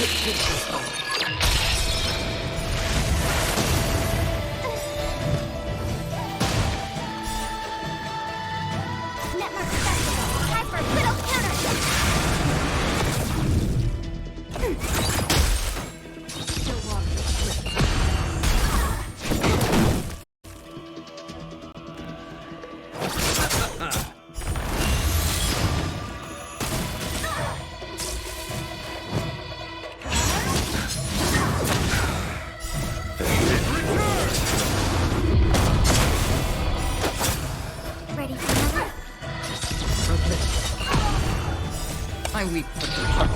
Network festival. Time for a little counter. Still ready for another? I weep for the heart.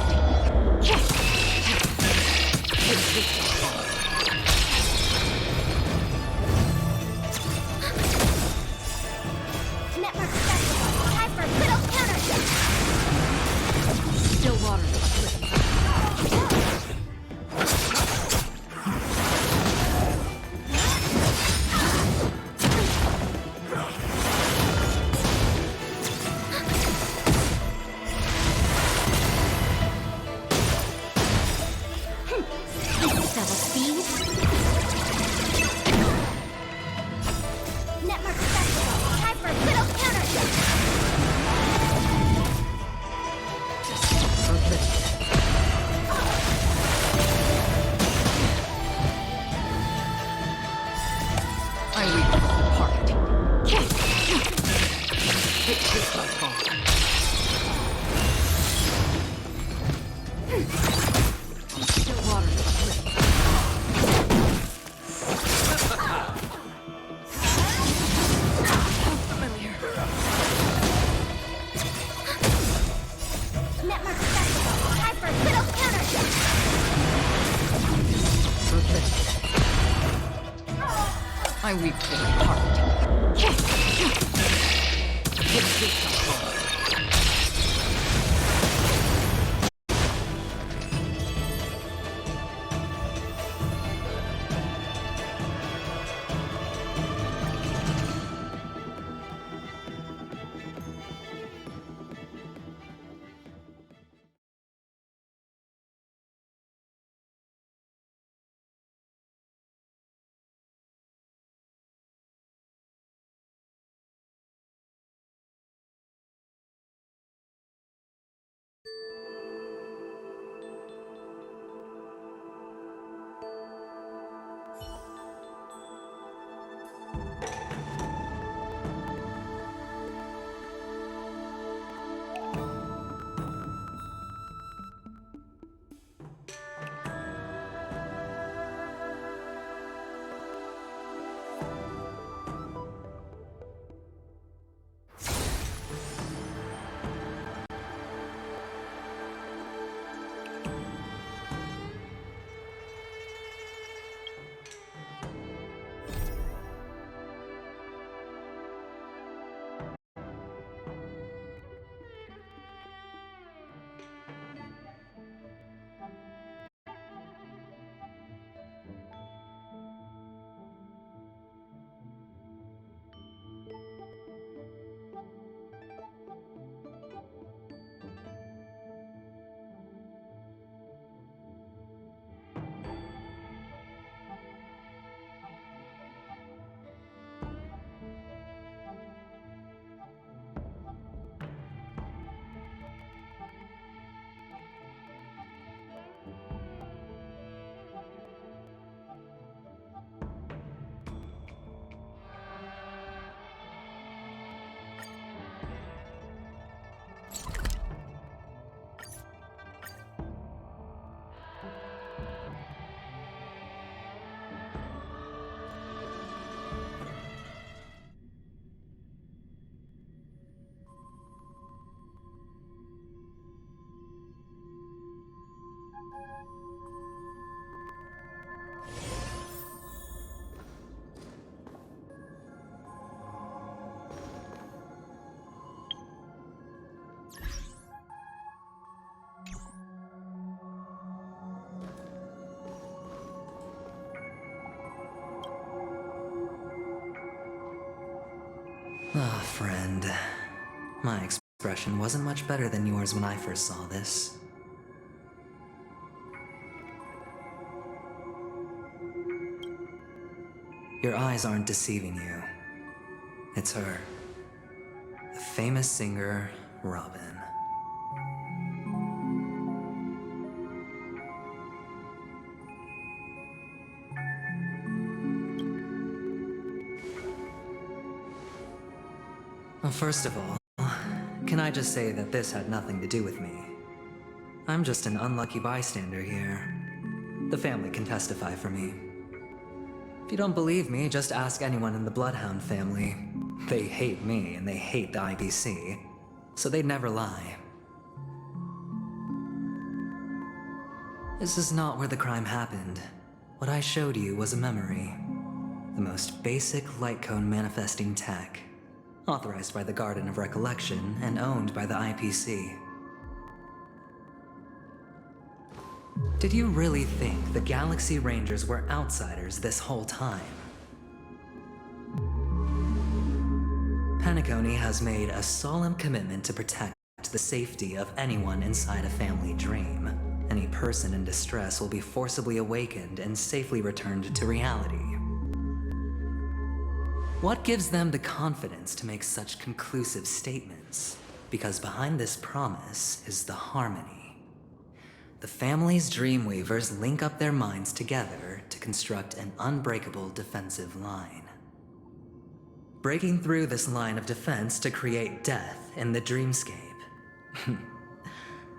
Network festival. Time for a little counter. Still water. Double speed. Network festival. Time for a little counter. I weep for the heart. It is my fault. Still water. Familiar. Network festival. Time for a little counter. I weep for the heart. It is my fault. Ah, friend. My expression wasn't much better than yours when I first saw this. Your eyes aren't deceiving you. It's her. The famous singer, Robin. Well, first of all, can I just say that this had nothing to do with me? I'm just an unlucky bystander here. The family can testify for me. If you don't believe me, just ask anyone in the Bloodhound family. They hate me and they hate the IPC, so they'd never lie. This is not where the crime happened. What I showed you was a memory. The most basic light cone manifesting tech. Authorized by the Garden of Recollection and owned by the IPC. Did you really think the Galaxy Rangers were outsiders this whole time? Penacony has made a solemn commitment to protect the safety of anyone inside a family dream. Any person in distress will be forcibly awakened and safely returned to reality. What gives them the confidence to make such conclusive statements? Because behind this promise is the harmony. The family's Dreamweavers link up their minds together to construct an unbreakable defensive line. Breaking through this line of defense to create death in the dreamscape.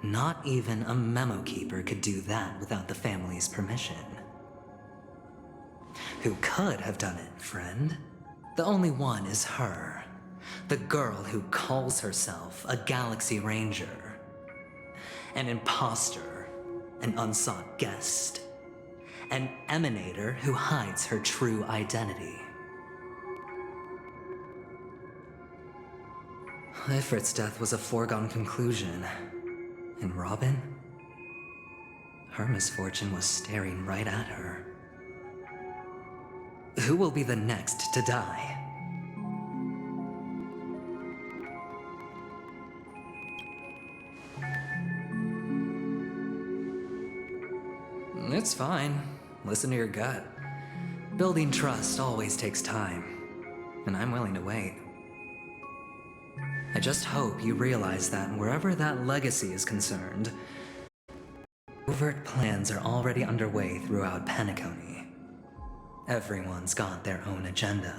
Not even a memo keeper could do that without the family's permission. Who could have done it, friend? The only one is her. The girl who calls herself a Galaxy Ranger. An imposter. An unsought guest. An emanator who hides her true identity. Ifrit's death was a foregone conclusion. And Robin? Her misfortune was staring right at her. Who will be the next to die? It's fine. Listen to your gut. Building trust always takes time, and I'm willing to wait. I just hope you realize that wherever that legacy is concerned, overt plans are already underway throughout Penacony. Everyone's got their own agenda.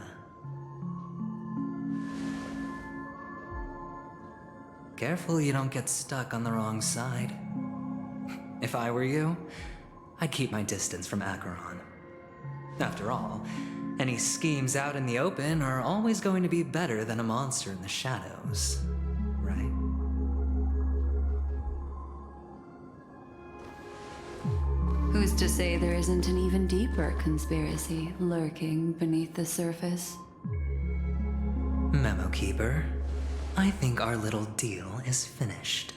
Careful you don't get stuck on the wrong side. If I were you, I'd keep my distance from Acheron. After all, any schemes out in the open are always going to be better than a monster in the shadows, right? Who's to say there isn't an even deeper conspiracy lurking beneath the surface? Memo Keeper, I think our little deal is finished.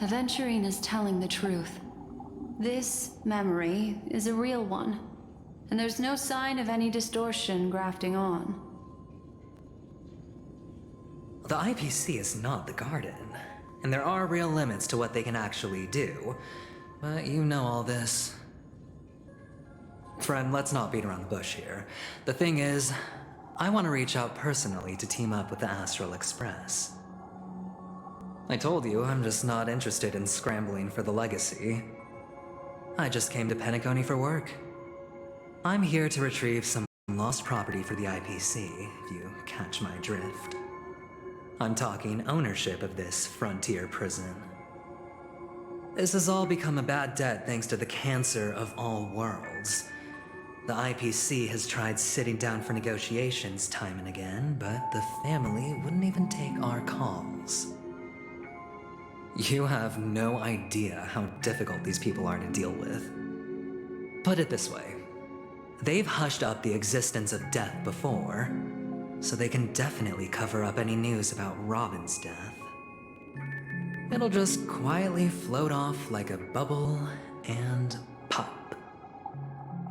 Aventurine is telling the truth. This memory is a real one, and there's no sign of any distortion grafting on. The IPC is not the Garden, and there are real limits to what they can actually do, but you know all this. Friend, let's not beat around the bush here. The thing is, I want to reach out personally to team up with the Astral Express. I told you I'm just not interested in scrambling for the legacy. I just came to Penacony for work. I'm here to retrieve some lost property for the IPC, if you catch my drift. I'm talking ownership of this frontier prison. This has all become a bad debt thanks to the cancer of all worlds. The IPC has tried sitting down for negotiations time and again, but the family wouldn't even take our calls. You have no idea how difficult these people are to deal with. Put it this way, they've hushed up the existence of death before, so they can definitely cover up any news about Robin's death. It'll just quietly float off like a bubble and pop.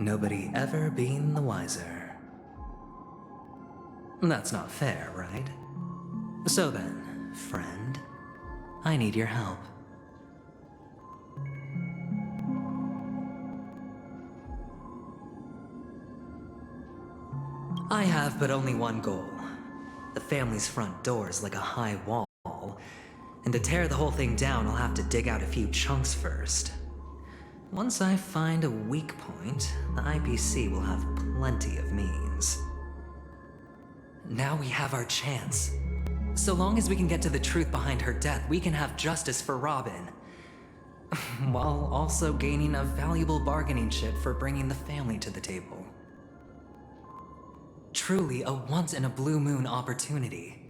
Nobody ever being the wiser. That's not fair, right? So then, friend, I need your help. I have but only one goal. The family's front door is like a high wall, and to tear the whole thing down, I'll have to dig out a few chunks first. Once I find a weak point, the IPC will have plenty of means. Now we have our chance. So long as we can get to the truth behind her death, we can have justice for Robin. While also gaining a valuable bargaining chip for bringing the family to the table. Truly a once-in-a-blue-moon opportunity.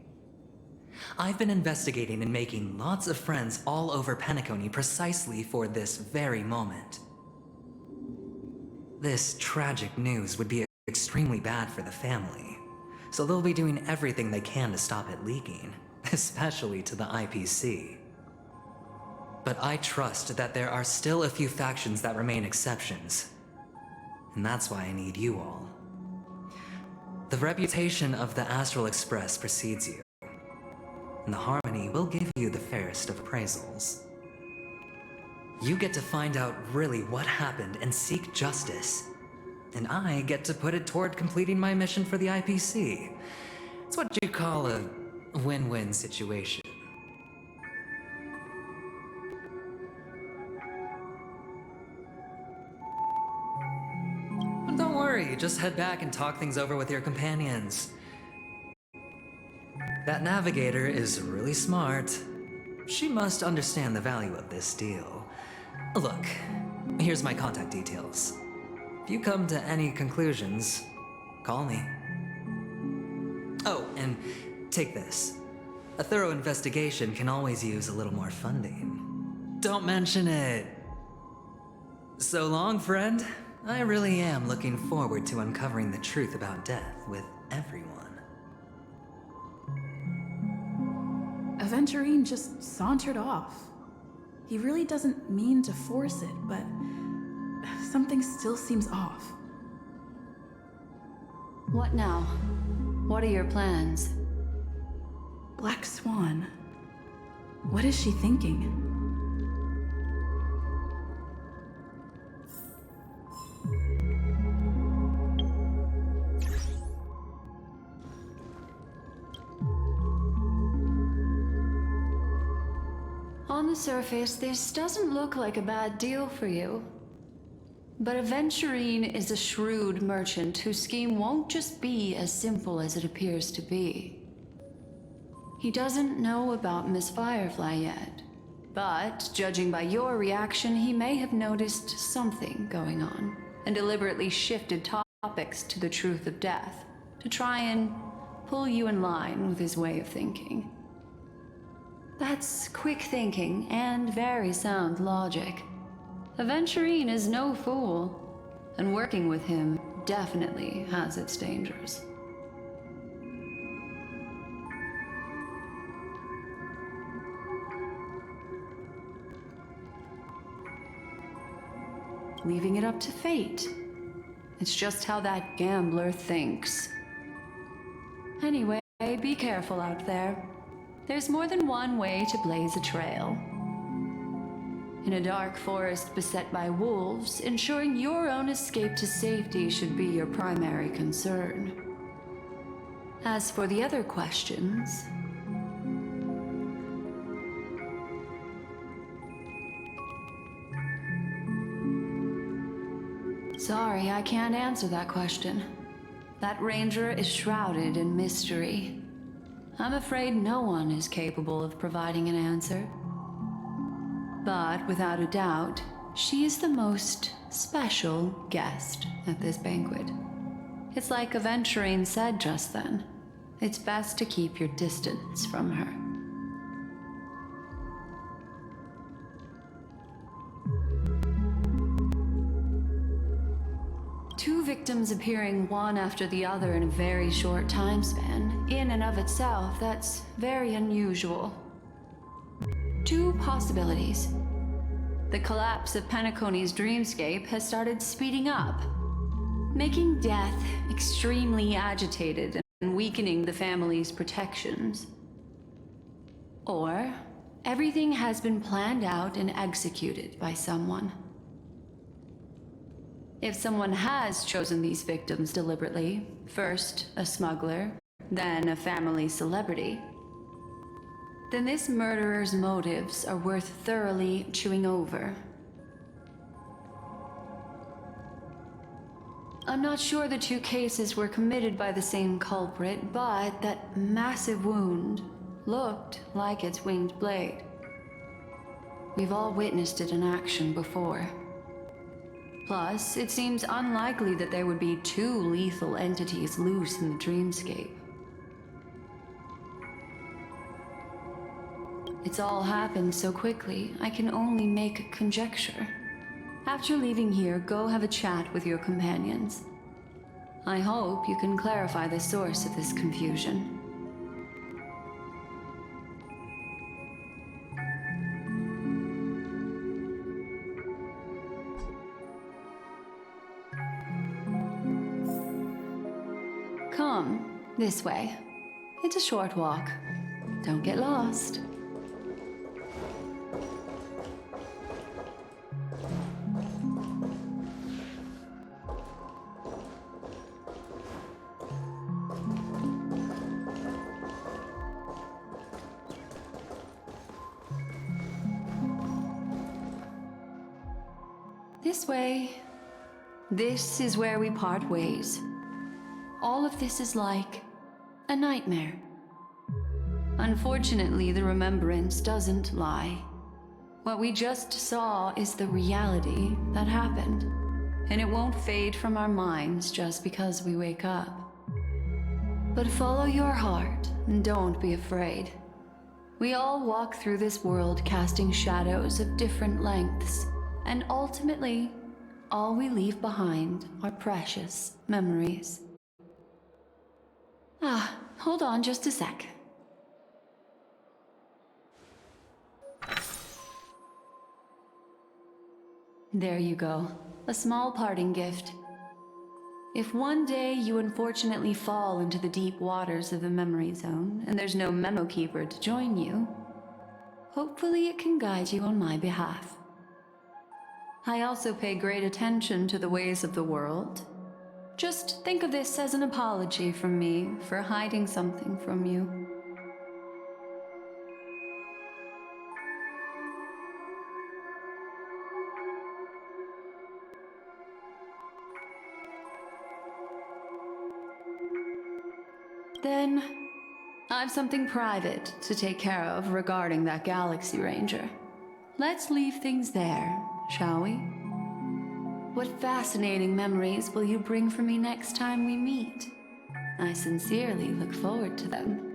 I've been investigating and making lots of friends all over Penacony precisely for this very moment. This tragic news would be extremely bad for the family, so they'll be doing everything they can to stop it leaking, especially to the IPC. But I trust that there are still a few factions that remain exceptions, and that's why I need you all. The reputation of the Astral Express precedes you, and the Harmony will give you the fairest of appraisals. You get to find out really what happened and seek justice, and I get to put it toward completing my mission for the IPC. It's what you call a win-win situation. But don't worry, just head back and talk things over with your companions. That navigator is really smart. She must understand the value of this deal. Look, here's my contact details. If you come to any conclusions, call me. Oh, and take this. A thorough investigation can always use a little more funding. Don't mention it. So long, friend. I really am looking forward to uncovering the truth about death with everyone. Aventurine just sauntered off. He really doesn't mean to force it, but something still seems off. What now? What are your plans? Black Swan. What is she thinking? On the surface, this doesn't look like a bad deal for you. But Aventurine is a shrewd merchant whose scheme won't just be as simple as it appears to be. He doesn't know about Miss Firefly yet, but judging by your reaction, he may have noticed something going on and deliberately shifted topics to the truth of death to try and pull you in line with his way of thinking. That's quick thinking and very sound logic. Aventurine is no fool, and working with him definitely has its dangers. Leaving it up to fate. It's just how that gambler thinks. Anyway, be careful out there. There's more than one way to blaze a trail. In a dark forest beset by wolves, ensuring your own escape to safety should be your primary concern. As for the other questions... Sorry, I can't answer that question. That ranger is shrouded in mystery. I'm afraid no one is capable of providing an answer. But without a doubt, she is the most special guest at this banquet. It's like Aventurine said just then. It's best to keep your distance from her. Two victims appearing one after the other in a very short time span, in and of itself, that's very unusual. Two possibilities. The collapse of Penacony's dreamscape has started speeding up, making death extremely agitated and weakening the family's protections. Or, everything has been planned out and executed by someone. If someone has chosen these victims deliberately, first a smuggler, then a family celebrity, then this murderer's motives are worth thoroughly chewing over. I'm not sure the two cases were committed by the same culprit, but that massive wound looked like its winged blade. We've all witnessed it in action before. Plus, it seems unlikely that there would be two lethal entities loose in the dreamscape. It's all happened so quickly, I can only make conjecture. After leaving here, go have a chat with your companions. I hope you can clarify the source of this confusion. Come, this way. It's a short walk. Don't get lost. This way. This is where we part ways. All of this is like a nightmare. Unfortunately, the remembrance doesn't lie. What we just saw is the reality that happened, and it won't fade from our minds just because we wake up. But follow your heart and don't be afraid. We all walk through this world casting shadows of different lengths, and ultimately, all we leave behind are precious memories. Hold on just a sec. There you go. A small parting gift. If one day you unfortunately fall into the deep waters of the memory zone and there's no memo keeper to join you, hopefully it can guide you on my behalf. I also pay great attention to the ways of the world. Just think of this as an apology from me for hiding something from you. Then, I've something private to take care of regarding that Galaxy Ranger. Let's leave things there, shall we? What fascinating memories will you bring for me next time we meet? I sincerely look forward to them.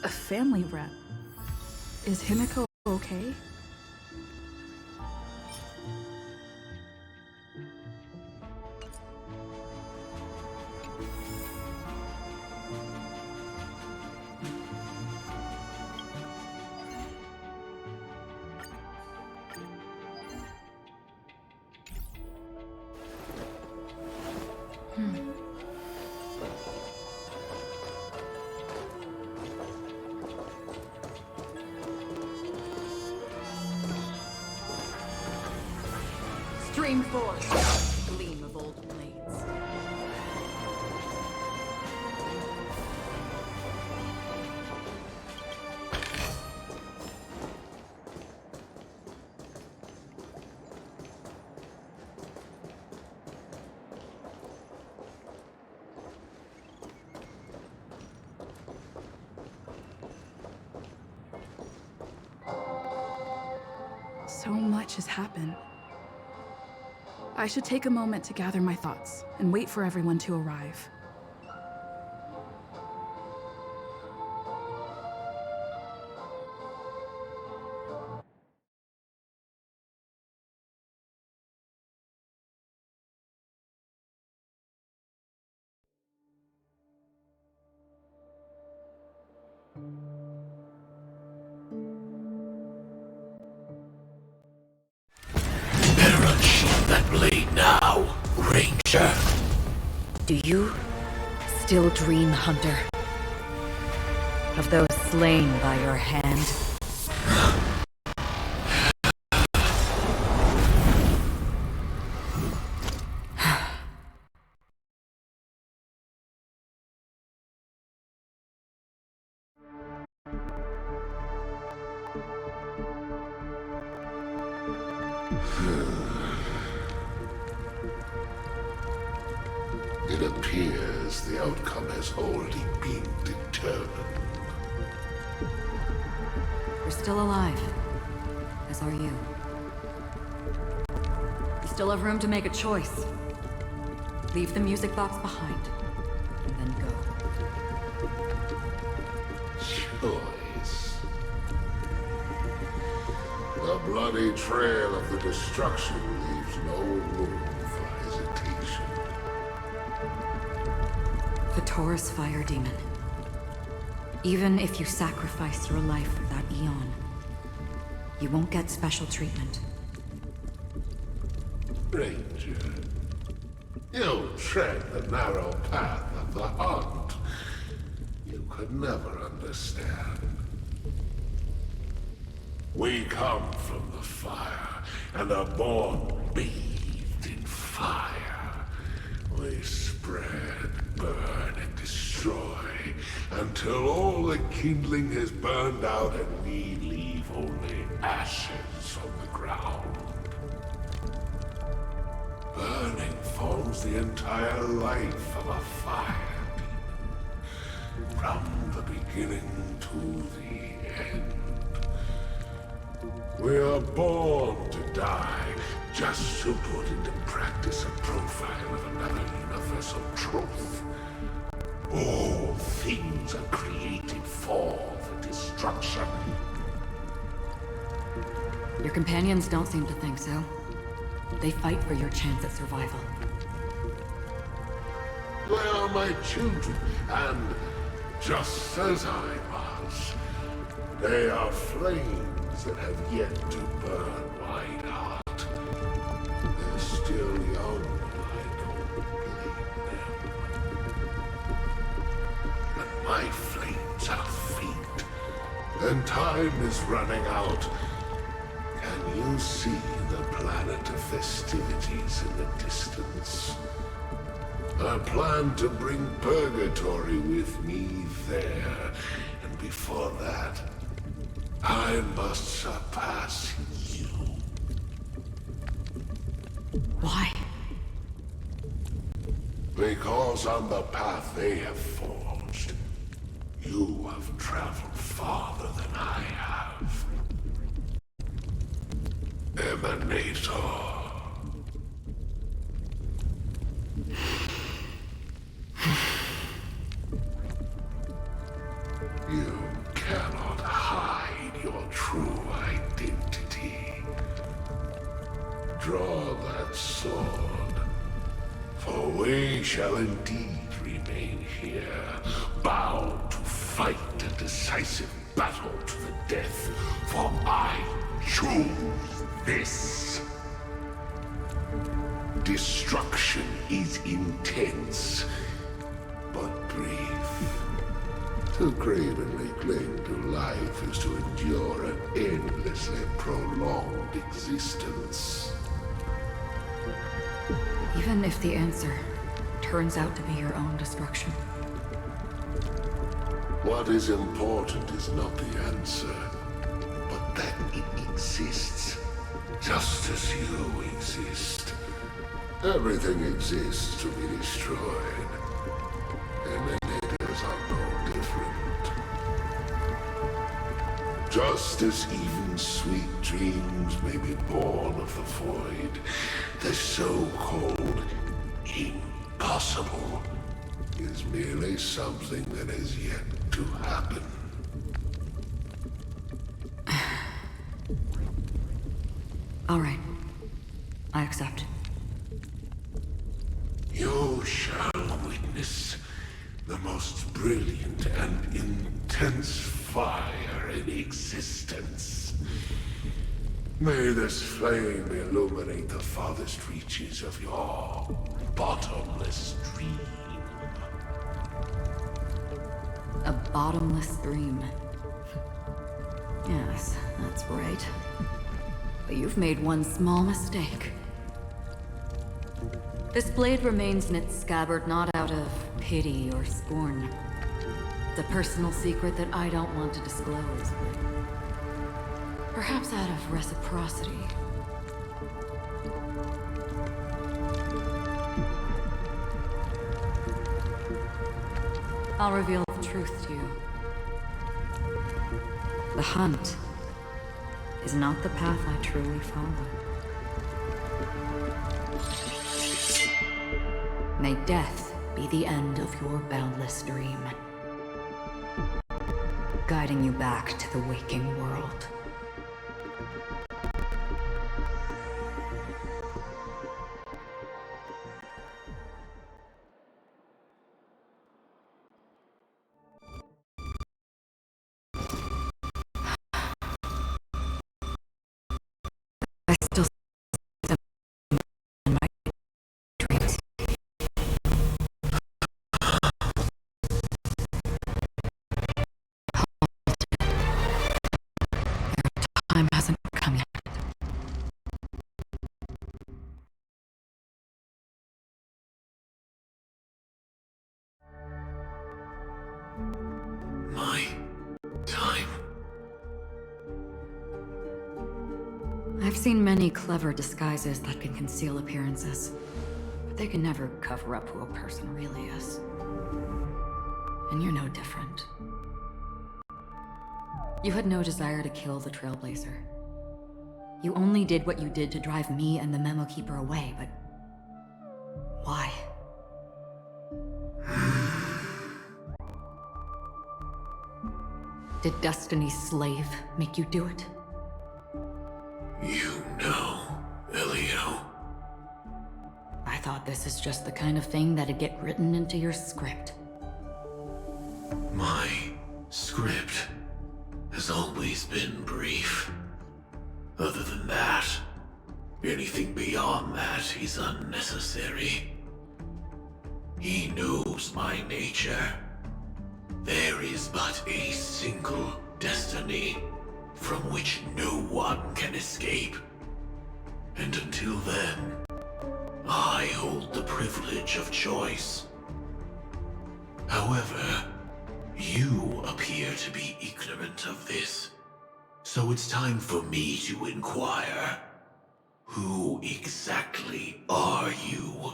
A family rep. Is Himiko okay? forge. Gleam of old blades. So much has happened. I should take a moment to gather my thoughts and wait for everyone to arrive. Better unsheath that blade now, Ranger. Do you still dream, Hunter? Of those slain by your hand? It appears the outcome has already been determined. We're still alive. As are you. You still have room to make a choice. Leave the music box behind. And then go. Choice. The bloody trail of the destruction leaves no room for hesitation. The Taurus Fire Demon. Even if you sacrifice your life for that Eon, you won't get special treatment. Ranger, you tread the narrow path of the hunt. You could never understand. We come from the fire, and are born bathed in fire. We spread, burn, and destroy, until all the kindling has burned out and we leave only ashes on the ground. Burning forms the entire life of a fire demon, from the beginning to the end. We are born to die, just to put into practice a profile of another universal truth. All things are created for the destruction. Your companions don't seem to think so. They fight for your chance at survival. They are my children, and just as I was, they are flames that have yet to burn wide hot. They're still young, I don't blame them. But my flames are faint, and time is running out. Can you see the planet of festivities in the distance? I plan to bring Purgatory with me there, and before that, I must surpass you. Why? Because on the path they have forged, you have traveled farther than I have. Emanator. You cannot hide your true identity. Draw that sword, for we shall indeed remain here, bound to fight a decisive battle to the death, for I choose this. Destruction is intense, but brief. To cravenly cling to life is to endure an endlessly prolonged existence. Even if the answer turns out to be your own destruction. What is important is not the answer, but that it exists, just as you exist. Everything exists to be destroyed. Emanators are no different. Just as even sweet dreams may be born of the void, the so-called impossible is merely something that has yet to happen. All right. I accept. You shall witness the most brilliant and intense fire in existence. May this flame illuminate the farthest reaches of your bottomless dream. A bottomless dream. Yes, that's right. But you've made one small mistake. This blade remains in its scabbard not out of pity or scorn. It's a personal secret that I don't want to disclose, but perhaps out of reciprocity. I'll reveal the truth to you. The hunt is not the path I truly follow. May death be the end of your boundless dream, guiding you back to the waking world. I still see them in my dreams. Time hasn't come yet. My time. I've seen many clever disguises that can conceal appearances, but they can never cover up who a person really is. And you're no different. You had no desire to kill the Trailblazer. You only did what you did to drive me and the Memo Keeper away, but why? Did Destiny's slave make you do it? You know, Elio. I thought this is just the kind of thing that'd get written into your script. My script has always been brief. Other than that, anything beyond that is unnecessary. He knows my nature. There is but a single destiny from which no one can escape. And until then, I hold the privilege of choice. However, you appear to be ignorant of this, so it's time for me to inquire. Who exactly are you?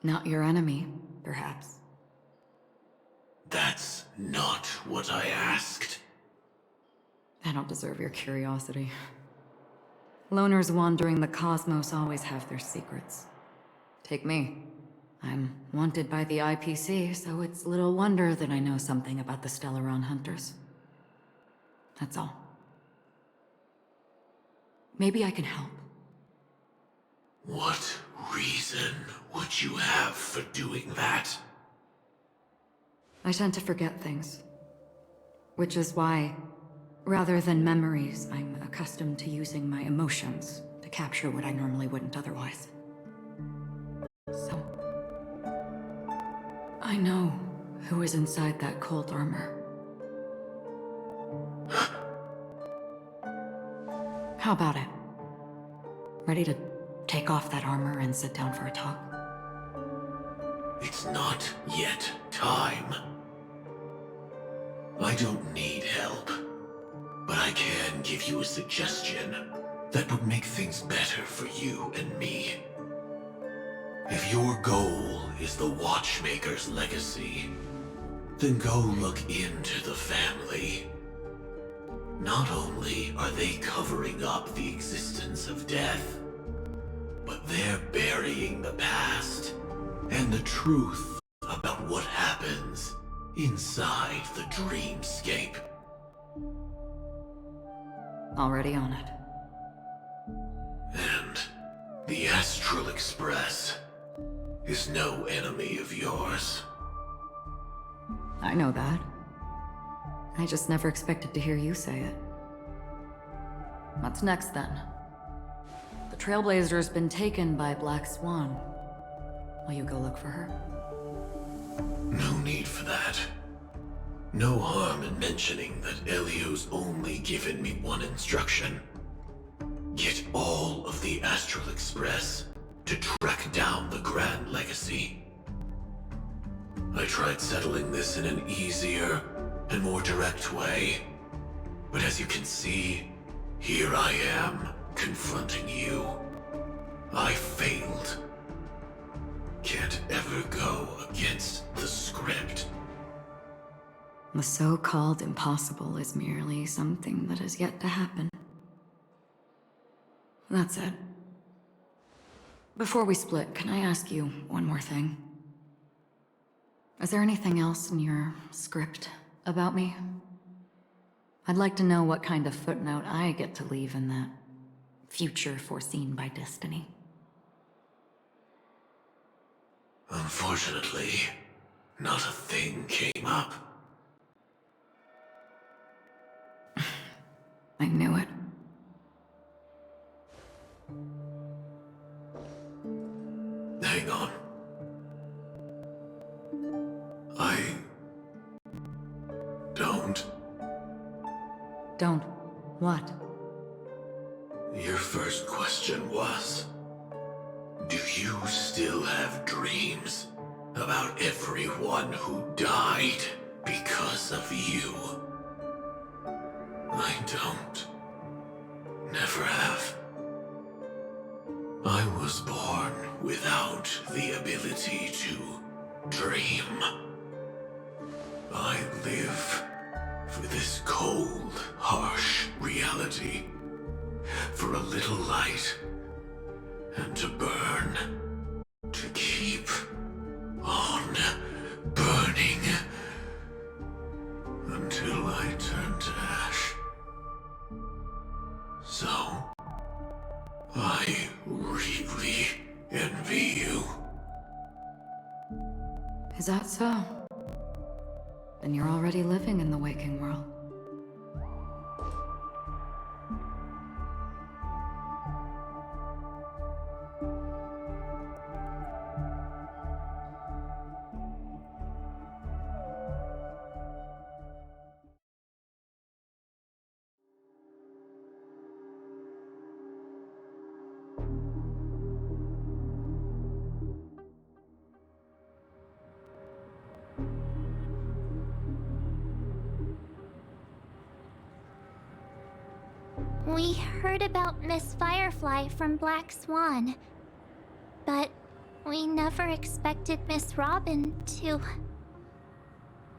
Not your enemy, perhaps. That's not what I asked. I don't deserve your curiosity. Loners wandering the cosmos always have their secrets. Take me. I'm wanted by the IPC, so it's little wonder that I know something about the Stellaron Hunters. That's all. Maybe I can help. What reason would you have for doing that? I tend to forget things. Which is why, rather than memories, I'm accustomed to using my emotions to capture what I normally wouldn't otherwise. So, I know who is inside that cold armor. How about it? Ready to take off that armor and sit down for a talk? It's not yet time. I don't need help, but I can give you a suggestion that would make things better for you and me. If your goal is the Watchmaker's legacy, then go look into the family. Not only are they covering up the existence of death, but they're burying the past and the truth about what happens inside the dreamscape. Already on it. And the Astral Express is no enemy of yours. I know that. I just never expected to hear you say it. What's next, then? The Trailblazer's been taken by Black Swan. Will you go look for her? No need for that. No harm in mentioning that Elio's only given me one instruction. Get all of the Astral Express to track down the Grand Legacy. I tried settling this in an easier and more direct way, but as you can see, here I am, confronting you. I failed. Can't ever go against the script. The so-called impossible is merely something that has yet to happen. That's it. Before we split, can I ask you one more thing? Is there anything else in your script about me? I'd like to know what kind of footnote I get to leave in that future foreseen by destiny. Unfortunately, not a thing came up. I knew it. Hang on. I don't. Don't. What? Your first question was, do you still have dreams about everyone who died because of you? I don't. Never have. I was born without the ability to dream. I live for this cold, harsh reality, for a little light, and to burn, to keep on burning, until I turn to ash. So, I really envy you. Is that so? Then you're already living in the waking world. We heard about Miss Firefly from Black Swan, but we never expected Miss Robin to...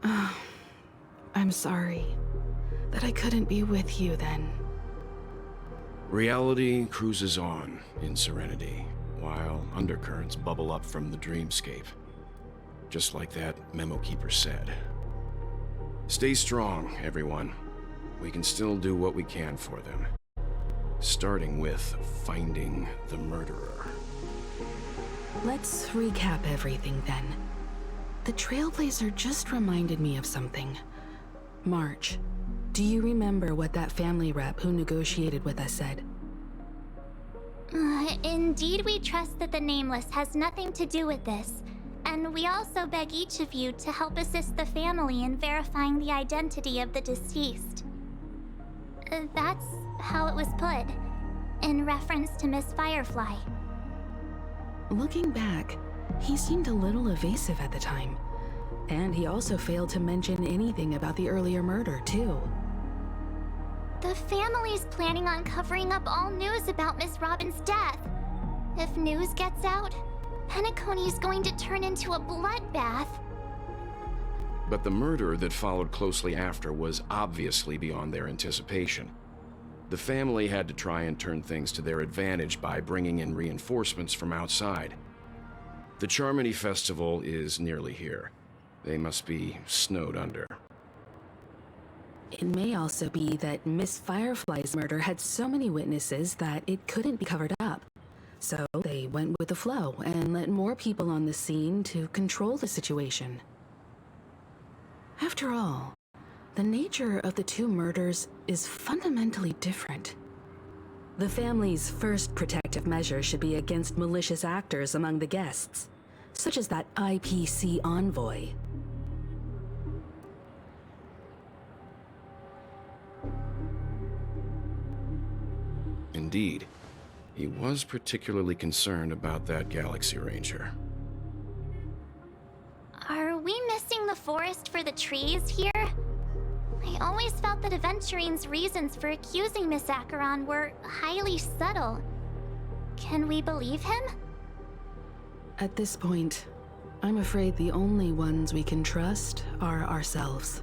I'm sorry that I couldn't be with you then. Reality cruises on in Serenity, while undercurrents bubble up from the dreamscape. Just like that Memo Keeper said. Stay strong, everyone. We can still do what we can for them. Starting with finding the murderer. Let's recap everything then. The Trailblazer just reminded me of something. March, do you remember what that family rep who negotiated with us said? Indeed, we trust that the Nameless has nothing to do with this, and we also beg each of you to help assist the family in verifying the identity of the deceased. That's how it was put, in reference to Miss Firefly. looking back, he seemed a little evasive at the time. And he also failed to mention anything about the earlier murder, too. The family's planning on covering up all news about Miss Robin's death. If news gets out, Penacony's going to turn into a bloodbath. But the murder that followed closely after was obviously beyond their anticipation. The family had to try and turn things to their advantage by bringing in reinforcements from outside. The Charmony Festival is nearly here. They must be snowed under. It may also be that Miss Firefly's murder had so many witnesses that it couldn't be covered up. So they went with the flow and let more people on the scene to control the situation. After all, the nature of the two murders is fundamentally different. The family's first protective measure should be against malicious actors among the guests, such as that IPC envoy. Indeed. He was particularly concerned about that Galaxy Ranger. Are we missing the forest for the trees here? I always felt that Aventurine's reasons for accusing Miss Acheron were highly subtle. Can we believe him? At this point, I'm afraid the only ones we can trust are ourselves.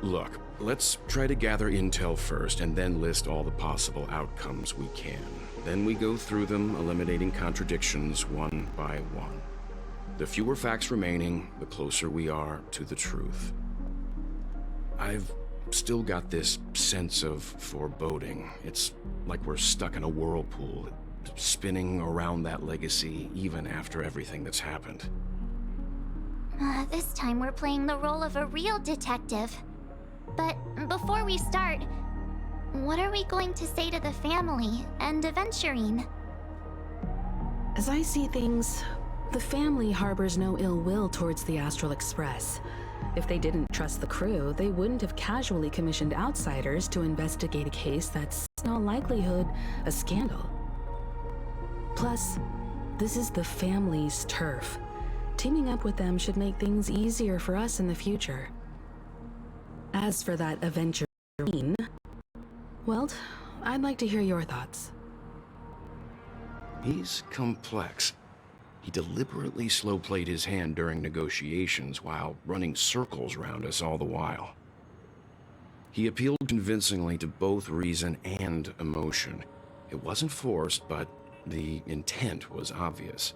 Look, let's try to gather intel first and then list all the possible outcomes we can. Then we go through them, eliminating contradictions one by one. The fewer facts remaining, the closer we are to the truth. I've still got this sense of foreboding. It's like we're stuck in a whirlpool, spinning around that legacy even after everything that's happened. This time we're playing the role of a real detective. But before we start, what are we going to say to the family and Aventurine? As I see things, the family harbors no ill will towards the Astral Express. If they didn't trust the crew, they wouldn't have casually commissioned outsiders to investigate a case that's in all likelihood a scandal. Plus, this is the family's turf. Teaming up with them should make things easier for us in the future. As for that Aventurine, well, I'd like to hear your thoughts. He's complex. He deliberately slow-played his hand during negotiations while running circles around us all the while. He appealed convincingly to both reason and emotion. It wasn't forced, but the intent was obvious.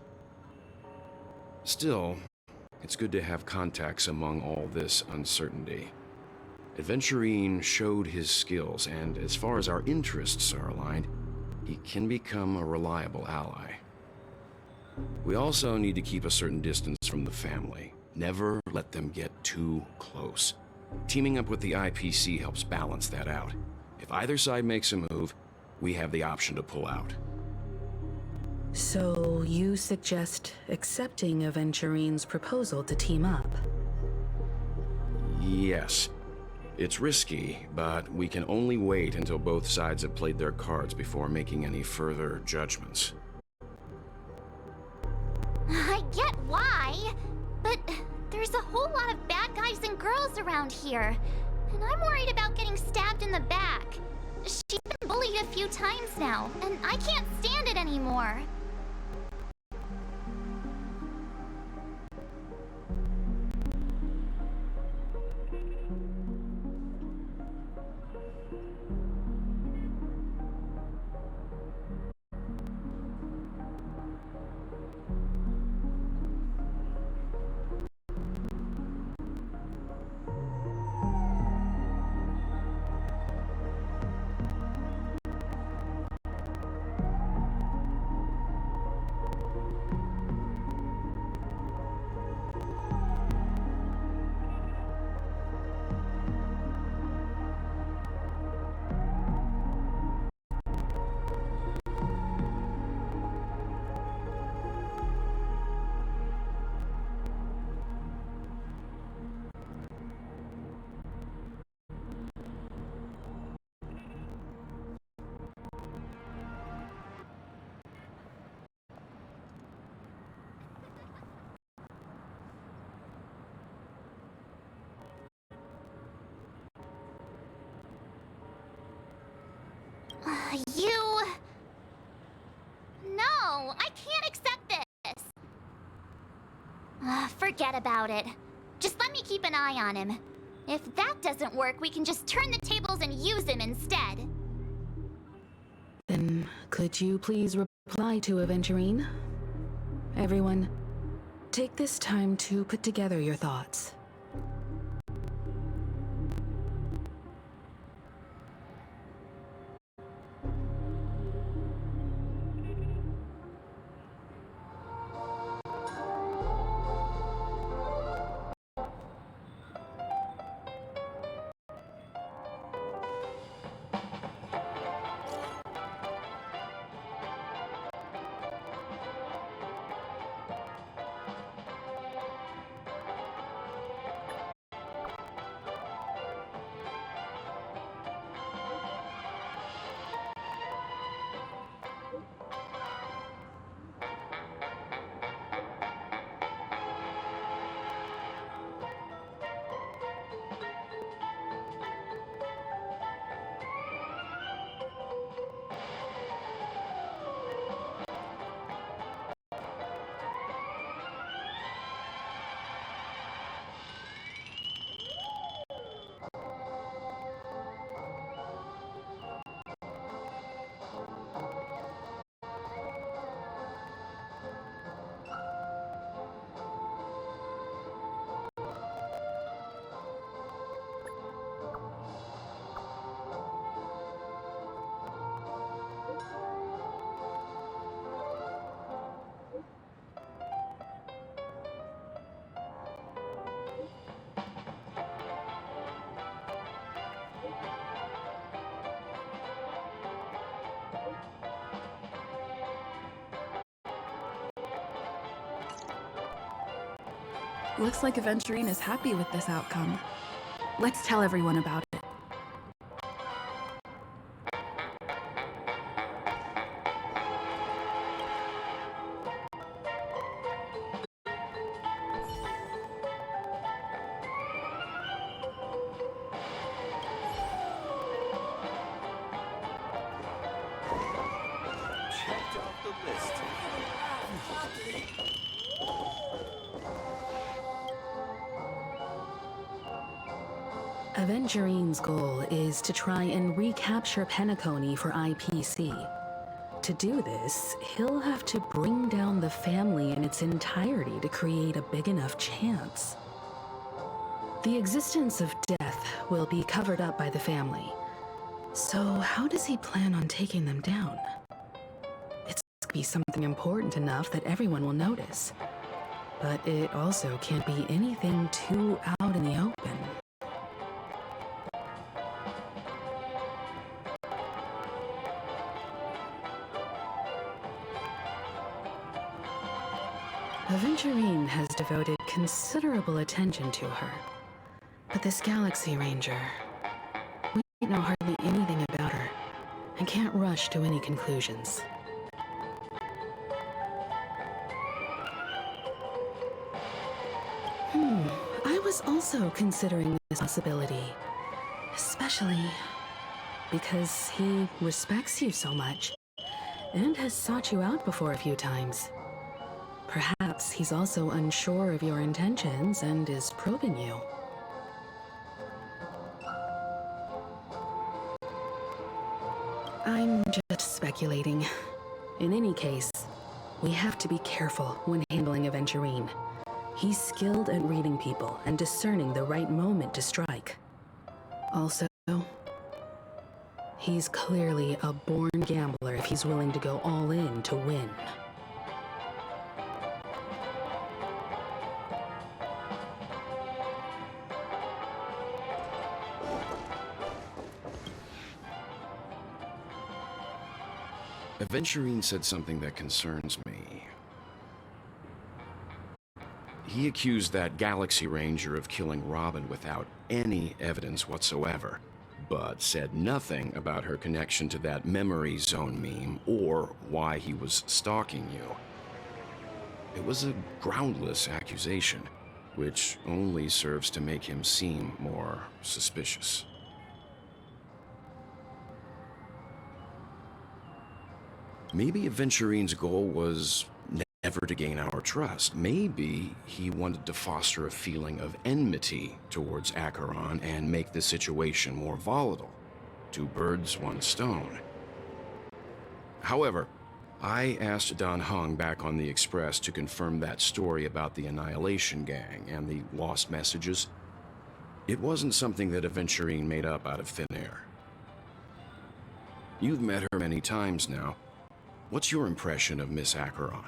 Still, it's good to have contacts among all this uncertainty. Aventurine showed his skills, and as far as our interests are aligned, he can become a reliable ally. We also need to keep a certain distance from the family. Never let them get too close. Teaming up with the IPC helps balance that out. If either side makes a move, we have the option to pull out. So you suggest accepting Aventurine's proposal to team up? Yes. It's risky, but we can only wait until both sides have played their cards before making any further judgments. I get why, but there's a whole lot of bad guys and girls around here, and I'm worried about getting stabbed in the back. She's been bullied a few times now, and I can't stand it anymore. I can't accept this! Forget about it. Just let me keep an eye on him. If that doesn't work, we can just turn the tables and use him instead. Then, could you please reply to Aventurine? Everyone, take this time to put together your thoughts. Looks like Aventurine is happy with this outcome. Let's tell everyone about it. Checked off the list. Aventurine's goal is to try and recapture Penacony for IPC. To do this, he'll have to bring down the family in its entirety to create a big enough chance. The existence of death will be covered up by the family. So how does he plan on taking them down? It's going to be something important enough that everyone will notice. But it also can't be anything too out in the open. Aventurine has devoted considerable attention to her. But this Galaxy Ranger, we know hardly anything about her, and can't rush to any conclusions. I was also considering this possibility, especially because he respects you so much, and has sought you out before a few times. Perhaps he's also unsure of your intentions and is probing you. I'm just speculating. In any case, we have to be careful when handling Aventurine. He's skilled at reading people and discerning the right moment to strike. Also, he's clearly a born gambler if he's willing to go all in to win. Aventurine said something that concerns me. He accused that Galaxy Ranger of killing Robin without any evidence whatsoever, but said nothing about her connection to that memory zone meme or why he was stalking you. It was a groundless accusation, which only serves to make him seem more suspicious. Maybe Aventurine's goal was never to gain our trust. Maybe he wanted to foster a feeling of enmity towards Acheron and make the situation more volatile. Two birds, one stone. However, I asked Dan Heng back on the Express to confirm that story about the Annihilation Gang and the lost messages. It wasn't something that Aventurine made up out of thin air. You've met her many times now. What's your impression of Miss Acheron?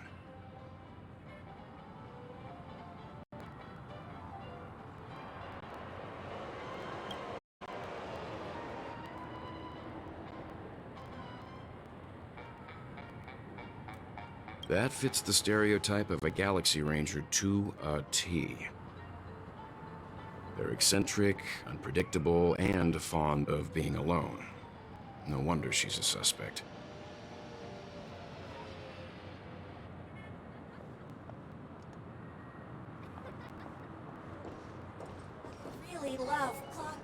That fits the stereotype of a Galaxy Ranger to a T. They're eccentric, unpredictable, and fond of being alone. No wonder she's a suspect. Really love clock.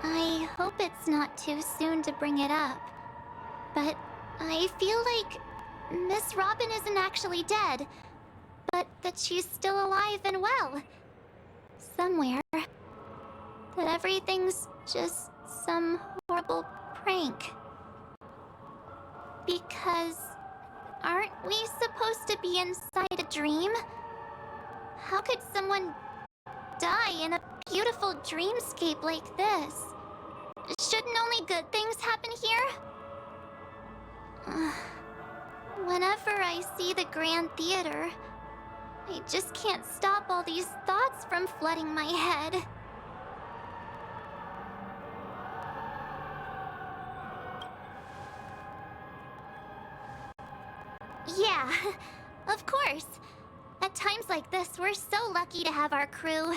I hope it's not too soon to bring it up, but I feel like Miss Robin isn't actually dead, but that she's still alive and well. Somewhere. That everything's just some horrible prank. Because aren't we supposed to be inside a dream? How could someone die in a beautiful dreamscape like this? Shouldn't only good things happen here? Whenever I see the Grand Theater, I just can't stop all these thoughts from flooding my head. Yeah, of course. At times like this, we're so lucky to have our crew.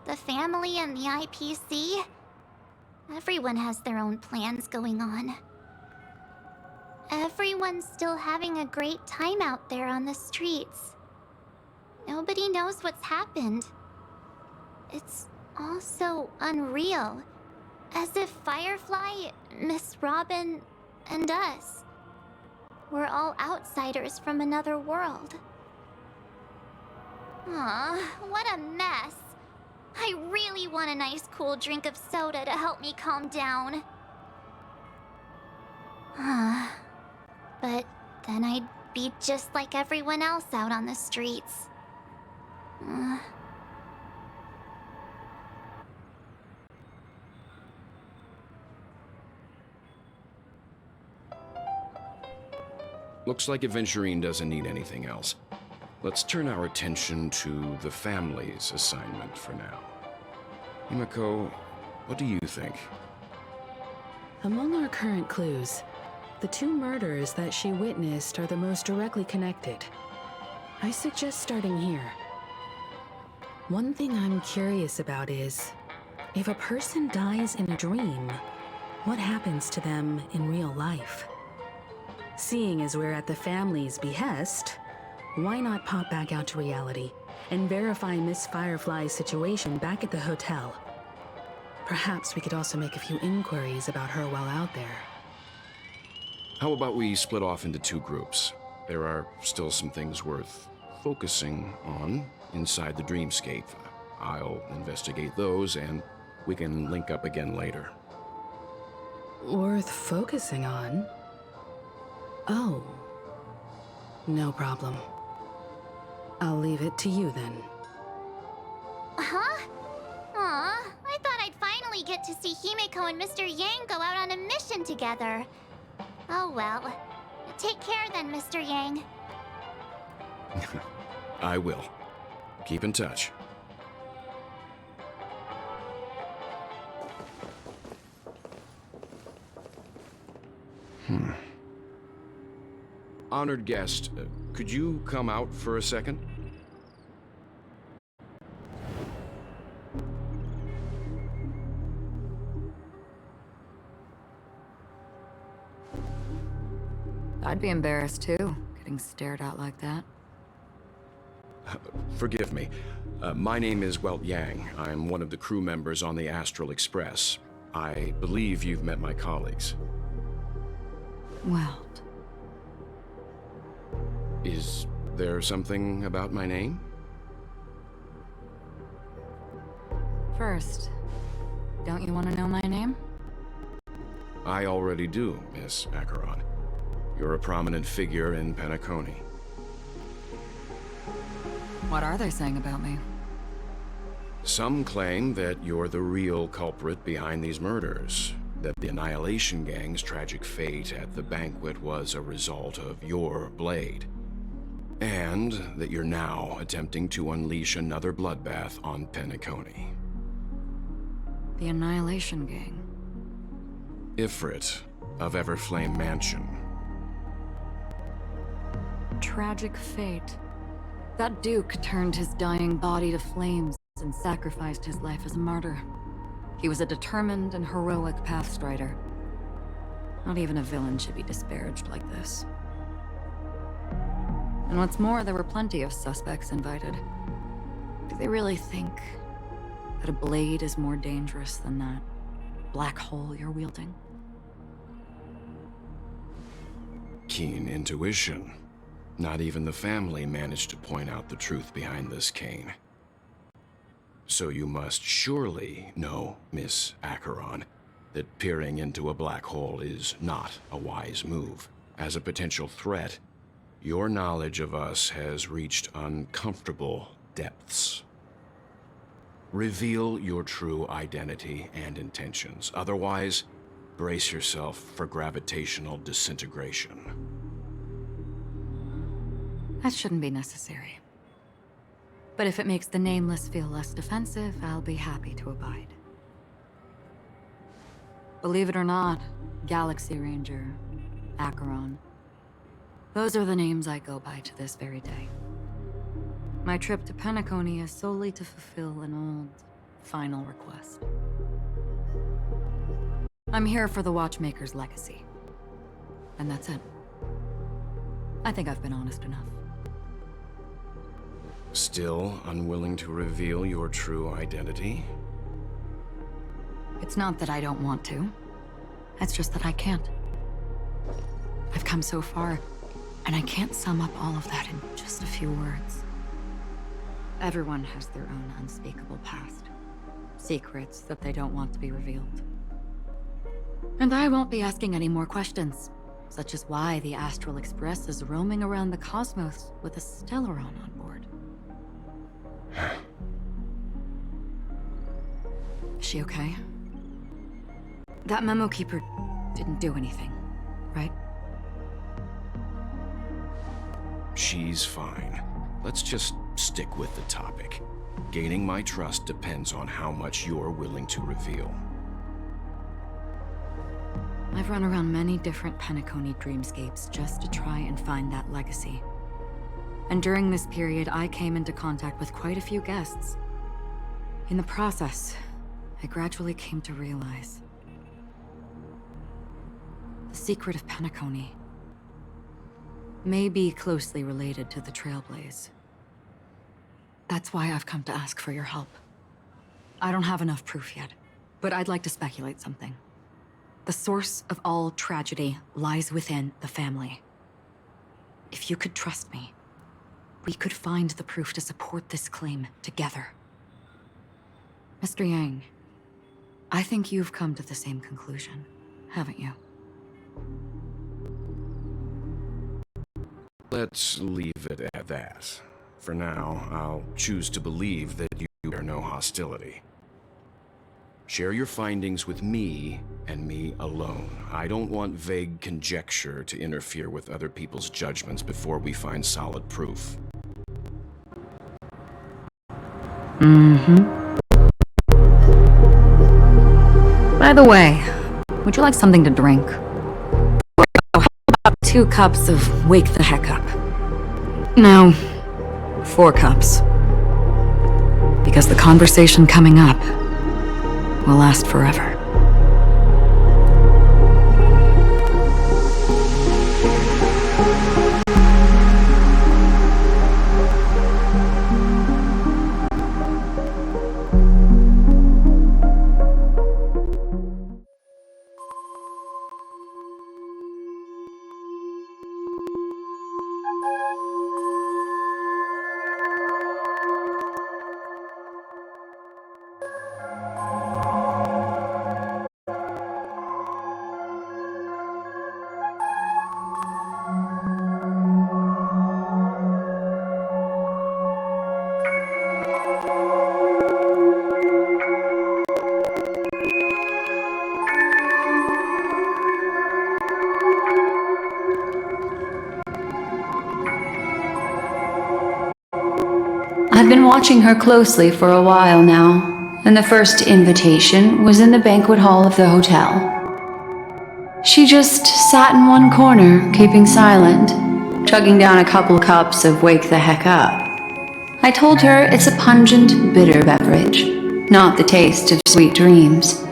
The family and the IPC. Everyone has their own plans going on. Everyone's still having a great time out there on the streets. Nobody knows what's happened. It's all so unreal. As if Firefly, Miss Robin, and us were all outsiders from another world. Aw, what a mess. I really want a nice cool drink of soda to help me calm down. But then I'd be just like everyone else out on the streets. Looks like Aventurine doesn't need anything else. Let's turn our attention to the family's assignment for now. Himiko, what do you think? Among our current clues, the two murders that she witnessed are the most directly connected. I suggest starting here. One thing I'm curious about is, if a person dies in a dream, what happens to them in real life? Seeing as we're at the family's behest, why not pop back out to reality and verify Miss Firefly's situation back at the hotel? Perhaps we could also make a few inquiries about her while out there. How about we split off into two groups? There are still some things worth focusing on inside the dreamscape. I'll investigate those, and we can link up again later. Worth focusing on? Oh. No problem. I'll leave it to you then. Huh? Aw, I thought I'd finally get to see Himiko and Mr. Yang go out on a mission together. Oh well. Take care then, Mr. Yang. I will. Keep in touch. Honored guest, could you come out for a second? I'd be embarrassed too, getting stared at like that. Forgive me. My name is Welt Yang. I'm one of the crew members on the Astral Express. I believe you've met my colleagues. Welt. Is there something about my name? First, don't you want to know my name? I already do, Miss Acheron. You're a prominent figure in Penacony. What are they saying about me? Some claim that you're the real culprit behind these murders, that the Annihilation Gang's tragic fate at the banquet was a result of your blade, and that you're now attempting to unleash another bloodbath on Penacony. The Annihilation Gang. Ifrit of Everflame Mansion. Tragic fate. That Duke turned his dying body to flames and sacrificed his life as a martyr. He was a determined and heroic pathstrider. Not even a villain should be disparaged like this. And what's more, there were plenty of suspects invited. Do they really think that a blade is more dangerous than that black hole you're wielding? Keen intuition. Not even the family managed to point out the truth behind this cane. So you must surely know, Miss Acheron, that peering into a black hole is not a wise move. As a potential threat, your knowledge of us has reached uncomfortable depths. Reveal your true identity and intentions. Otherwise, brace yourself for gravitational disintegration. That shouldn't be necessary. But if it makes the Nameless feel less defensive, I'll be happy to abide. Believe it or not, Galaxy Ranger, Acheron, those are the names I go by to this very day. My trip to Penacony is solely to fulfill an old, final request. I'm here for the Watchmaker's legacy. And that's it. I think I've been honest enough. Still unwilling to reveal your true identity? It's not that I don't want to. It's just that I can't. I've come so far, and I can't sum up all of that in just a few words. Everyone has their own unspeakable past. Secrets that they don't want to be revealed. And I won't be asking any more questions, such as why the Astral Express is roaming around the cosmos with a Stellaron on board. Is she okay? That Memo Keeper didn't do anything, right? She's fine. Let's just stick with the topic. Gaining my trust depends on how much you're willing to reveal. I've run around many different Penacony dreamscapes just to try and find that legacy. And during this period, I came into contact with quite a few guests. In the process, I gradually came to realize the secret of Penacony may be closely related to the Trailblaze. That's why I've come to ask for your help. I don't have enough proof yet, but I'd like to speculate something. The source of all tragedy lies within the family. If you could trust me, we could find the proof to support this claim together. Mr. Yang, I think you've come to the same conclusion, haven't you? Let's leave it at that. For now, I'll choose to believe that you bear no hostility. Share your findings with me, and me alone. I don't want vague conjecture to interfere with other people's judgments before we find solid proof. By the way, would you like something to drink? How about 2 cups of Wake the Heck Up? No, 4 cups. Because the conversation coming up will last forever. I've been watching her closely for a while now, and the first invitation was in the banquet hall of the hotel. She just sat in one corner, keeping silent, chugging down a couple cups of Wake the Heck Up. I told her it's a pungent, bitter beverage, not the taste of sweet dreams.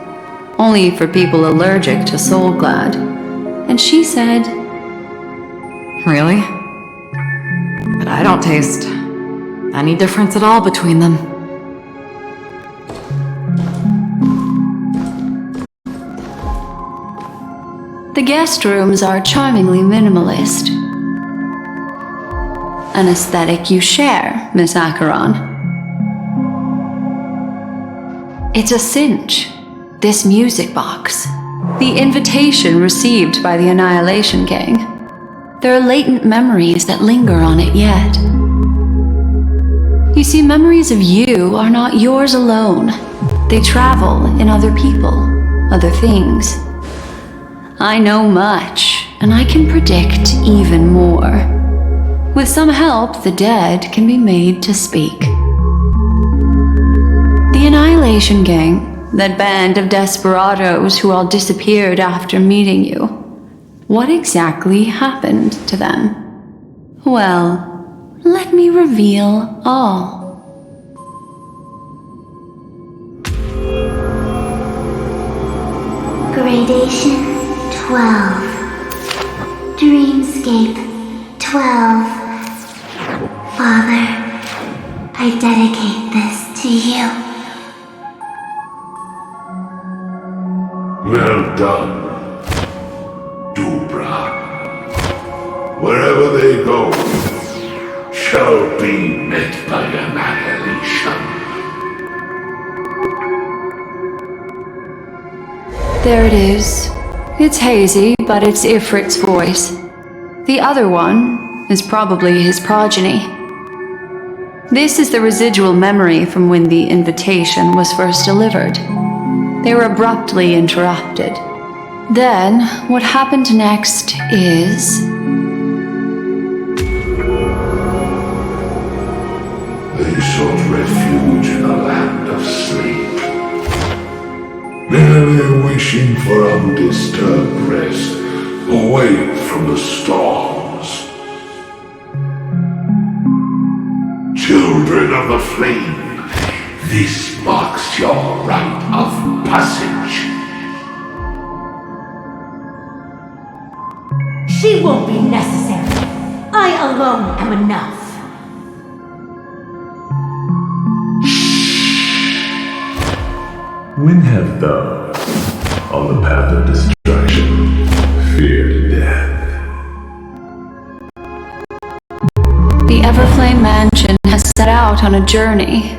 Only for people allergic to Soul Glad. And she said, Really? But I don't taste any difference at all between them. the guest rooms are charmingly minimalist. An aesthetic you share, Miss Acheron. It's a cinch, this music box. The invitation received by the Annihilation Gang. There are latent memories that linger on it yet. You see, memories of you are not yours alone. They travel in other people, other things. I know much, and I can predict even more. With some help, the dead can be made to speak. The Annihilation Gang, that band of desperados who all disappeared after meeting you. What exactly happened to them? Well, let me reveal all. Gradation 12. Dreamscape 12. Father, I dedicate this to you. Well done, Dubra. Wherever they go, shall be met by annihilation. There it is. It's hazy, but it's Ifrit's voice. The other one is probably his progeny. This is the residual memory from when the invitation was first delivered. They were abruptly interrupted. Then, what happened next is... They sought refuge in the land of sleep, merely wishing for undisturbed rest, away from the storms. Children of the flame, this marks your rite of passage. She won't be necessary. I alone am enough. When have thou, on the path of destruction, feared death? The Everflame Mansion has set out on a journey.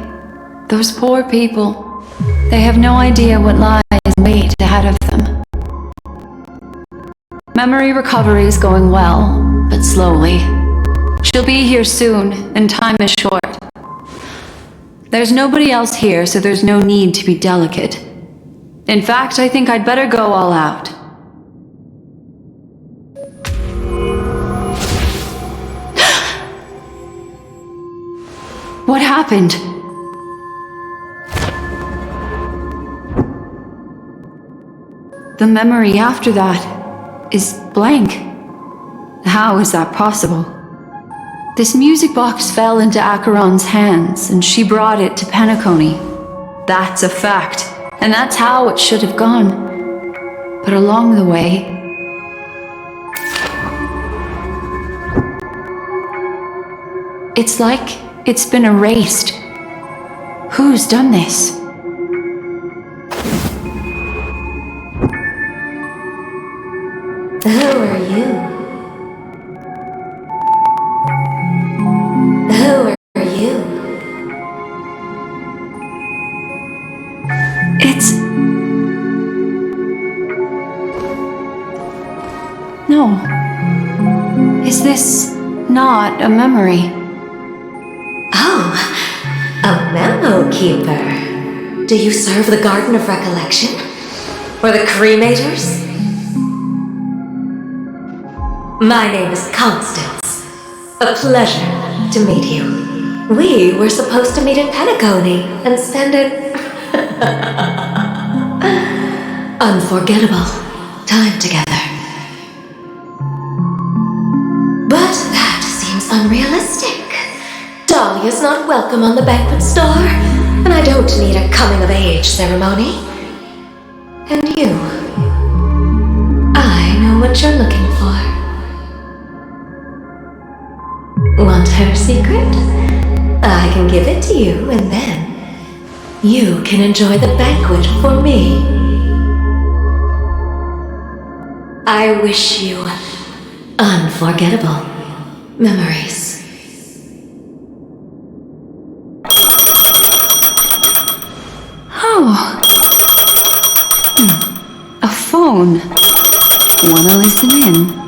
Those poor people, they have no idea what lies wait ahead of them. Memory recovery is going well, but slowly. She'll be here soon, and time is short. There's nobody else here, so there's no need to be delicate. In fact, I think I'd better go all out. What happened? The memory after that is blank. How is that possible? This music box fell into Acheron's hands, and she brought it to Penacony. That's a fact, and that's how it should have gone. But along the way... it's like it's been erased. Who's done this? Who are you? Who are you? It's... no. Is this not a memory? Oh, a memo keeper. Do you serve the Garden of Recollection? Or the Cremators? My name is Constance. A pleasure to meet you. We were supposed to meet in Pentagoney and spend an unforgettable time together. But that seems unrealistic. Dahlia's not welcome on the banquet store, and I don't need a coming-of-age ceremony. And you, I know what you're looking for. Want her secret? I can give it to you, and then you can enjoy the banquet for me. I wish you unforgettable memories. Oh. A phone. Wanna listen in?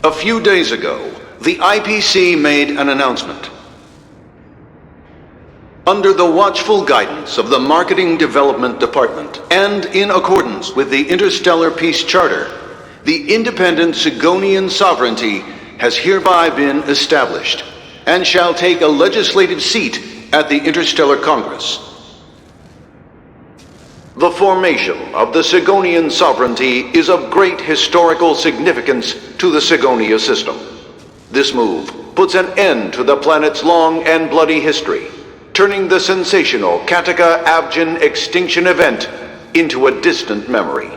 A few days ago, the IPC made an announcement. Under the watchful guidance of the Marketing Development Department, and in accordance with the Interstellar Peace Charter, the independent Sigonian sovereignty has hereby been established, and shall take a legislative seat at the Interstellar Congress. The formation of the Sigonian sovereignty is of great historical significance to the Sigonia system. This move puts an end to the planet's long and bloody history, turning the sensational Kataka-Abjin extinction event into a distant memory.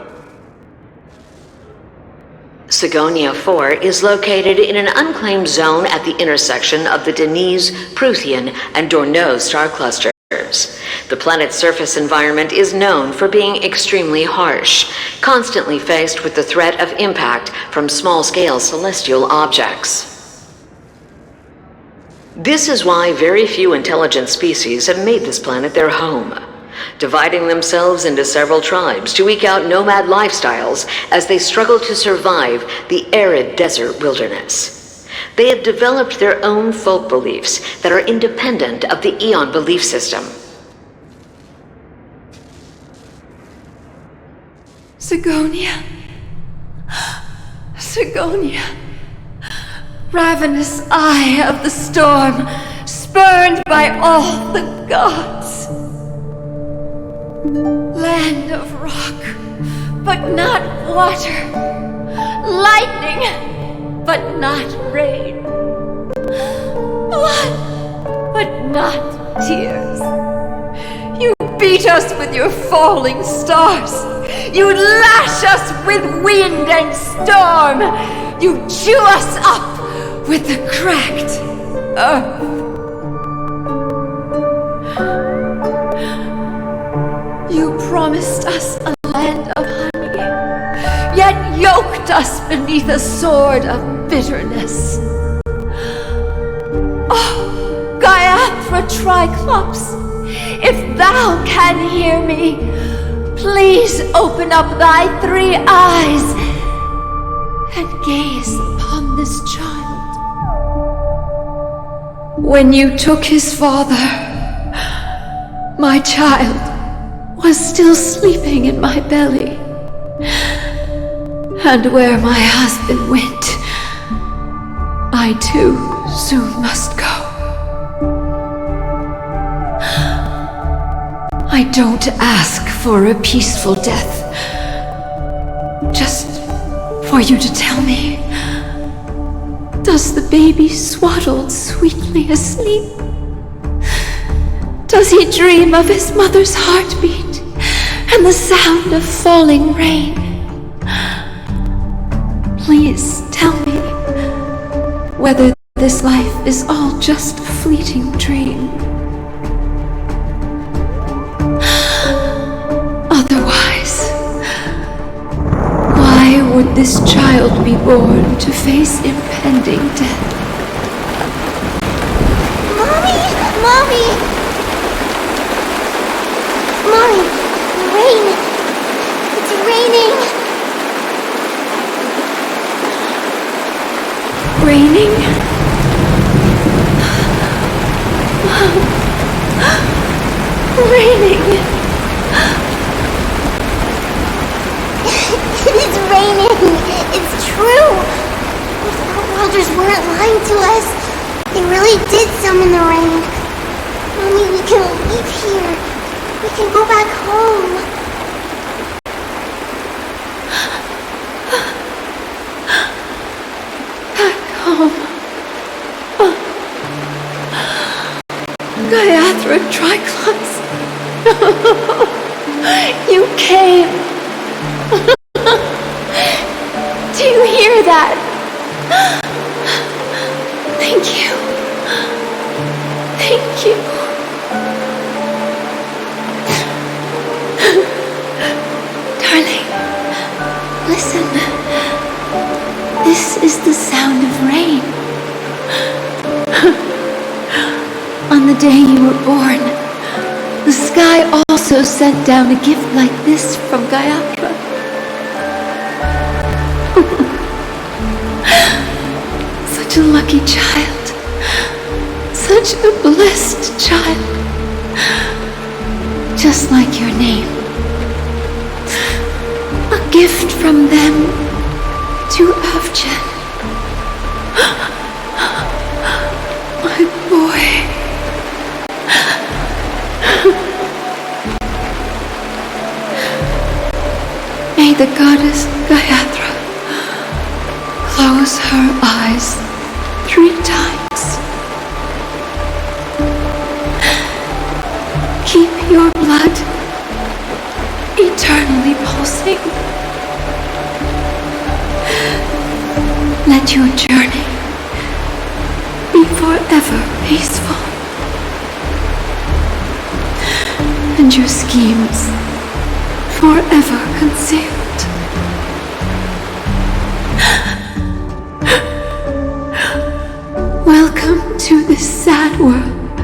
Sigonia 4 is located in an unclaimed zone at the intersection of the Deniz, Prothean, and Dorneau star clusters. The planet's surface environment is known for being extremely harsh, constantly faced with the threat of impact from small-scale celestial objects. This is why very few intelligent species have made this planet their home, dividing themselves into several tribes to eke out nomad lifestyles as they struggle to survive the arid desert wilderness. They have developed their own folk beliefs that are independent of the Eon belief system. Sigonia. Sigonia. Ravenous eye of the storm, spurned by all the gods. Land of rock, but not water. Lightning, but not rain. Blood, but not tears. You beat us with your falling stars. You lash us with wind and storm. You chew us up with the cracked earth. You promised us a land of honey, yet yoked us beneath a sword of bitterness. Oh, Gaiathra Triclops, if thou can hear me, please open up thy 3 eyes and gaze upon this child. When you took his father, my child was still sleeping in my belly. And where my husband went, I too soon must go. I don't ask for a peaceful death, just for you to tell me, does the baby swaddled sweetly asleep? Does he dream of his mother's heartbeat and the sound of falling rain? Please tell me whether this life is all just a fleeting dream. Otherwise, why would this child be born to face impending death? Mommy! Mommy! Mommy! Rain! Raining. It is raining! It's true! The Outworlders weren't lying to us. They really did summon the rain. Mommy, we can leave here. We can go back home. Back home. Gaiathra Triclops. You came. Do you hear that? Thank you. Thank you. Darling, listen. This is the sound of rain. On the day you were born, the sky also sent down a gift like this from Gaiathra. Such a lucky child. Such a blessed child. Just like your name. A gift from them to Avjen. My boy. May the goddess Gaiathra close her eyes 3 times. Keep your blood eternally pulsing. Let your journey be forever peaceful. And your schemes forever concealed. Welcome to this sad world,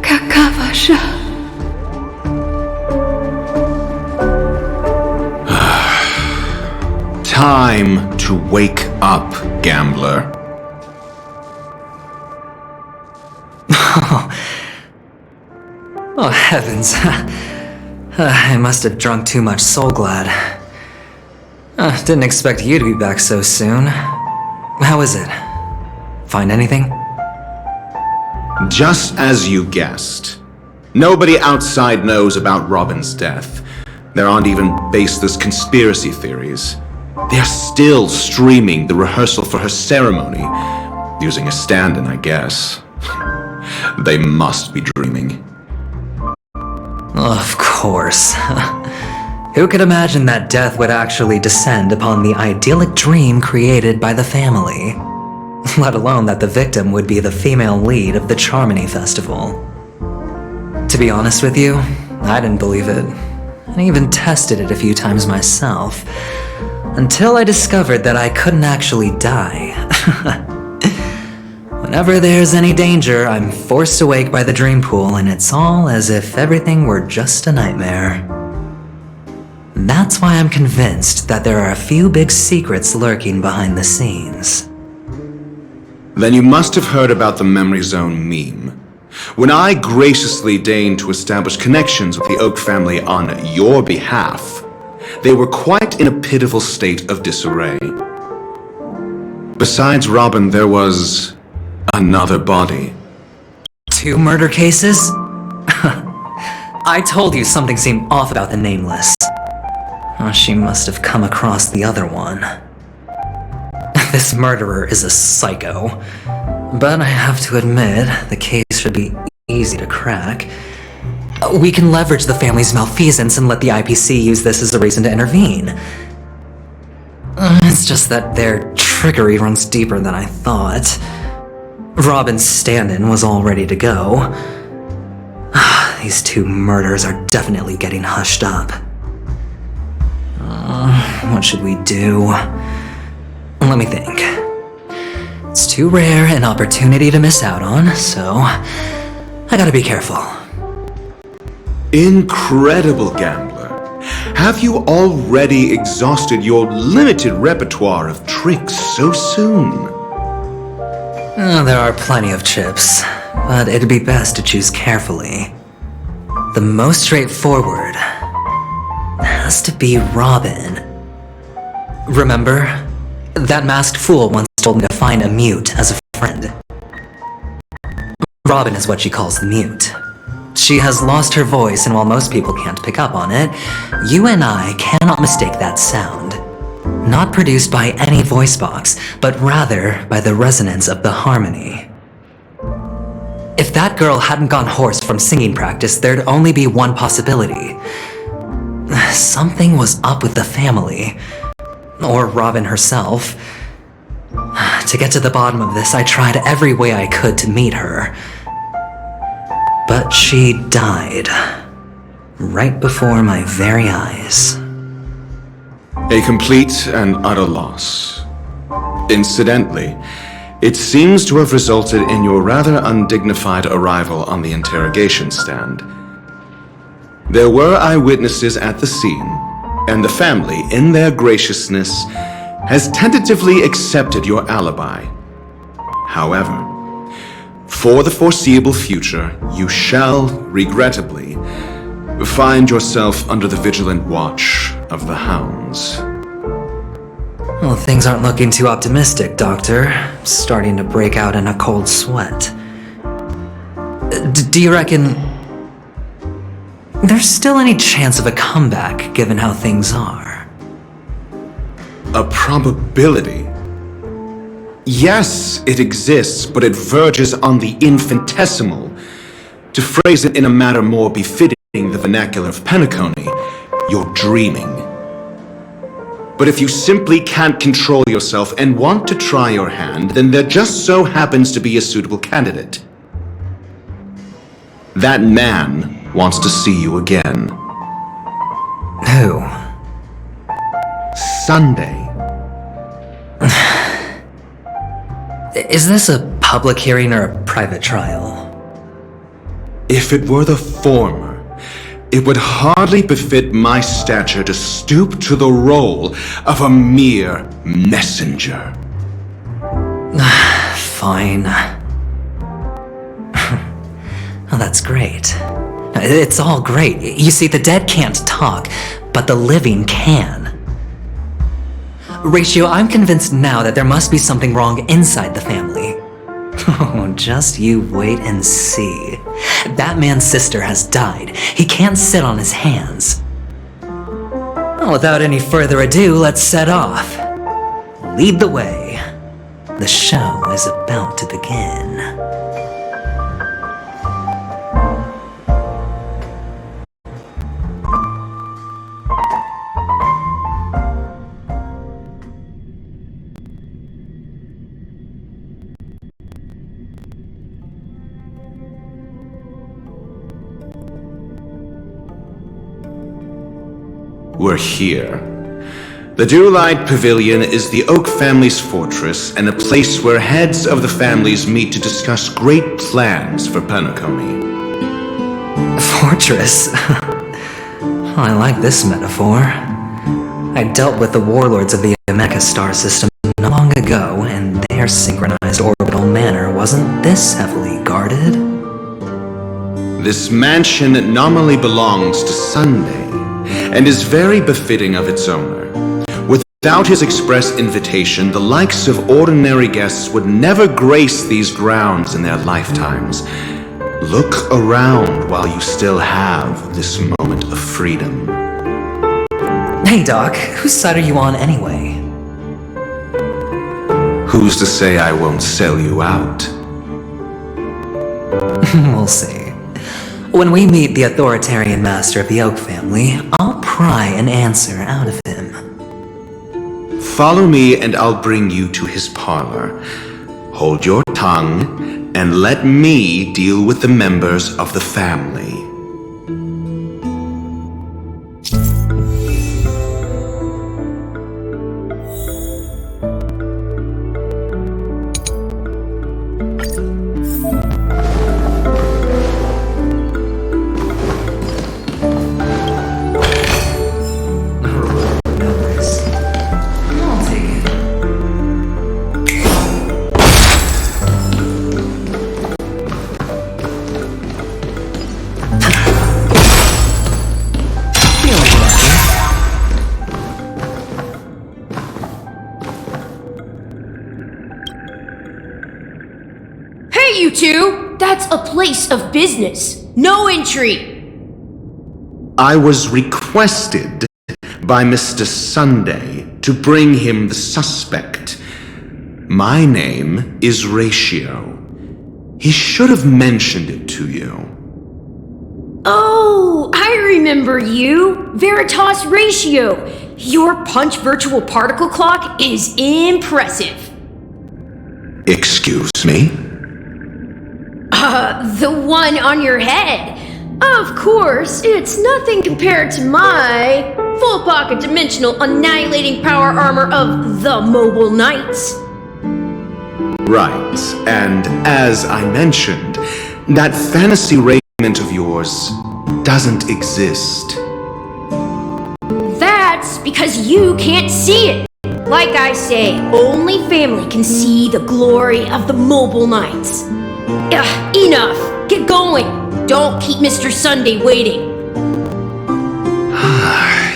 Kakavasha. Time to wake up, gambler. Oh, heavens. I must have drunk too much Soul Glad. Didn't expect you to be back so soon. How is it? Find anything? Just as you guessed. Nobody outside knows about Robin's death. There aren't even baseless conspiracy theories. They're still streaming the rehearsal for her ceremony. Using a stand-in, I guess. They must be dreaming. Of course. Who could imagine that death would actually descend upon the idyllic dream created by the family? Let alone that the victim would be the female lead of the Charmony Festival. To be honest with you, I didn't believe it. I even tested it a few times myself. Until I discovered that I couldn't actually die. Whenever there's any danger, I'm forced awake by the dream pool, and it's all as if everything were just a nightmare. That's why I'm convinced that there are a few big secrets lurking behind the scenes. Then you must have heard about the Memory Zone meme. When I graciously deigned to establish connections with the Oak family on your behalf, they were quite in a pitiful state of disarray. Besides Robin, there was another body. 2 murder cases? I told you something seemed off about the Nameless. She must have come across the other one. This murderer is a psycho. But I have to admit, the case should be easy to crack. We can leverage the family's malfeasance and let the IPC use this as a reason to intervene. It's just that their trickery runs deeper than I thought. Robin's stand-in was all ready to go. These 2 murders are definitely getting hushed up. What should we do? Let me think. It's too rare an opportunity to miss out on, so I gotta be careful. Incredible, gambler. Have you already exhausted your limited repertoire of tricks so soon? There are plenty of chips, but it'd be best to choose carefully. The most straightforward has to be Robin. Remember? That masked fool once told me to find a mute as a friend. Robin is what she calls the mute. She has lost her voice, and while most people can't pick up on it, you and I cannot mistake that sound. Not produced by any voice box, but rather by the resonance of the harmony. If that girl hadn't gone hoarse from singing practice, there'd only be one possibility. Something was up with the family. Or Robin herself. To get to the bottom of this, I tried every way I could to meet her. But she died. Right before my very eyes. A complete and utter loss. Incidentally, it seems to have resulted in your rather undignified arrival on the interrogation stand. There were eyewitnesses at the scene, and the family, in their graciousness, has tentatively accepted your alibi. However, for the foreseeable future, you shall, regrettably, find yourself under the vigilant watch of the hounds. Well, things aren't looking too optimistic, Doctor. Starting to break out in a cold sweat. Do you reckon there's still any chance of a comeback, given how things are? A probability? Yes, it exists, but it verges on the infinitesimal. To phrase it in a manner more befitting the vernacular of Penacony, you're dreaming. But if you simply can't control yourself and want to try your hand, then there just so happens to be a suitable candidate. That man wants to see you again. Who? Sunday. Is this a public hearing or a private trial? If it were the former, it would hardly befit my stature to stoop to the role of a mere messenger. Fine. Oh, that's great. It's all great. You see, the dead can't talk, but the living can. Ratio, I'm convinced now that there must be something wrong inside the family. Oh, just you wait and see. That man's sister has died. He can't sit on his hands. Well, without any further ado, let's set off. Lead the way. The show is about to begin. We're here. The Dewlight Pavilion is the Oak family's fortress and a place where heads of the families meet to discuss great plans for Penacony. Fortress? I like this metaphor. I dealt with the warlords of the Omega star system not long ago, and their synchronized orbital manor wasn't this heavily guarded. This mansion nominally belongs to Sunday, and is very befitting of its owner. Without his express invitation, the likes of ordinary guests would never grace these grounds in their lifetimes. Look around while you still have this moment of freedom. Hey, Doc, whose side are you on anyway? Who's to say I won't sell you out? We'll see. When we meet the authoritarian master of the Oak family, I'll pry an answer out of him. Follow me and I'll bring you to his parlor. Hold your tongue and let me deal with the members of the family. That's a place of business. No entry. I was requested by Mr. Sunday to bring him the suspect. My name is Ratio. He should have mentioned it to you. Oh, I remember you. Veritas Ratio. Your punch virtual particle clock is impressive. Excuse me? The one on your head. Of course, it's nothing compared to my full pocket dimensional annihilating power armor of the Mobile Knights. Right, and as I mentioned, that fantasy raiment of yours doesn't exist. That's because you can't see it. Like I say, only family can see the glory of the Mobile Knights. Enough! Get going! Don't keep Mr. Sunday waiting.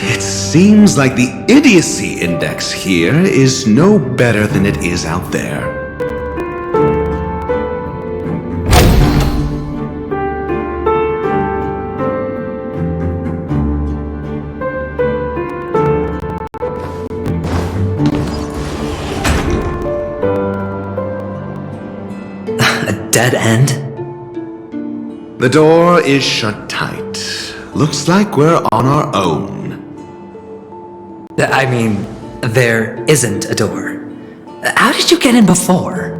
It seems like the idiocy index here is no better than it is out there. Dead end? The door is shut tight. Looks like we're on our own. I mean, there isn't a door. How did you get in before?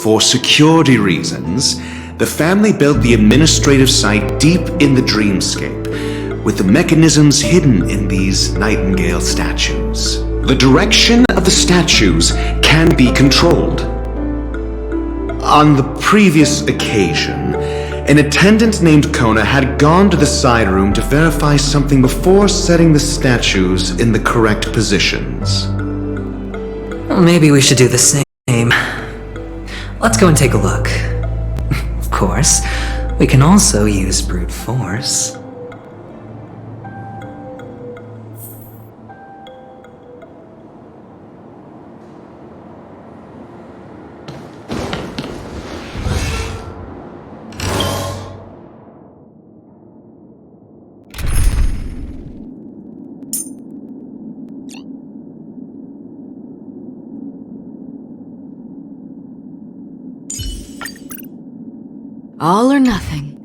For security reasons, the family built the administrative site deep in the dreamscape, with the mechanisms hidden in these Nightingale statues. The direction of the statues can be controlled. On the previous occasion, an attendant named Kona had gone to the side room to verify something before setting the statues in the correct positions. Well, maybe we should do the same. Let's go and take a look. Of course, we can also use brute force. All or nothing.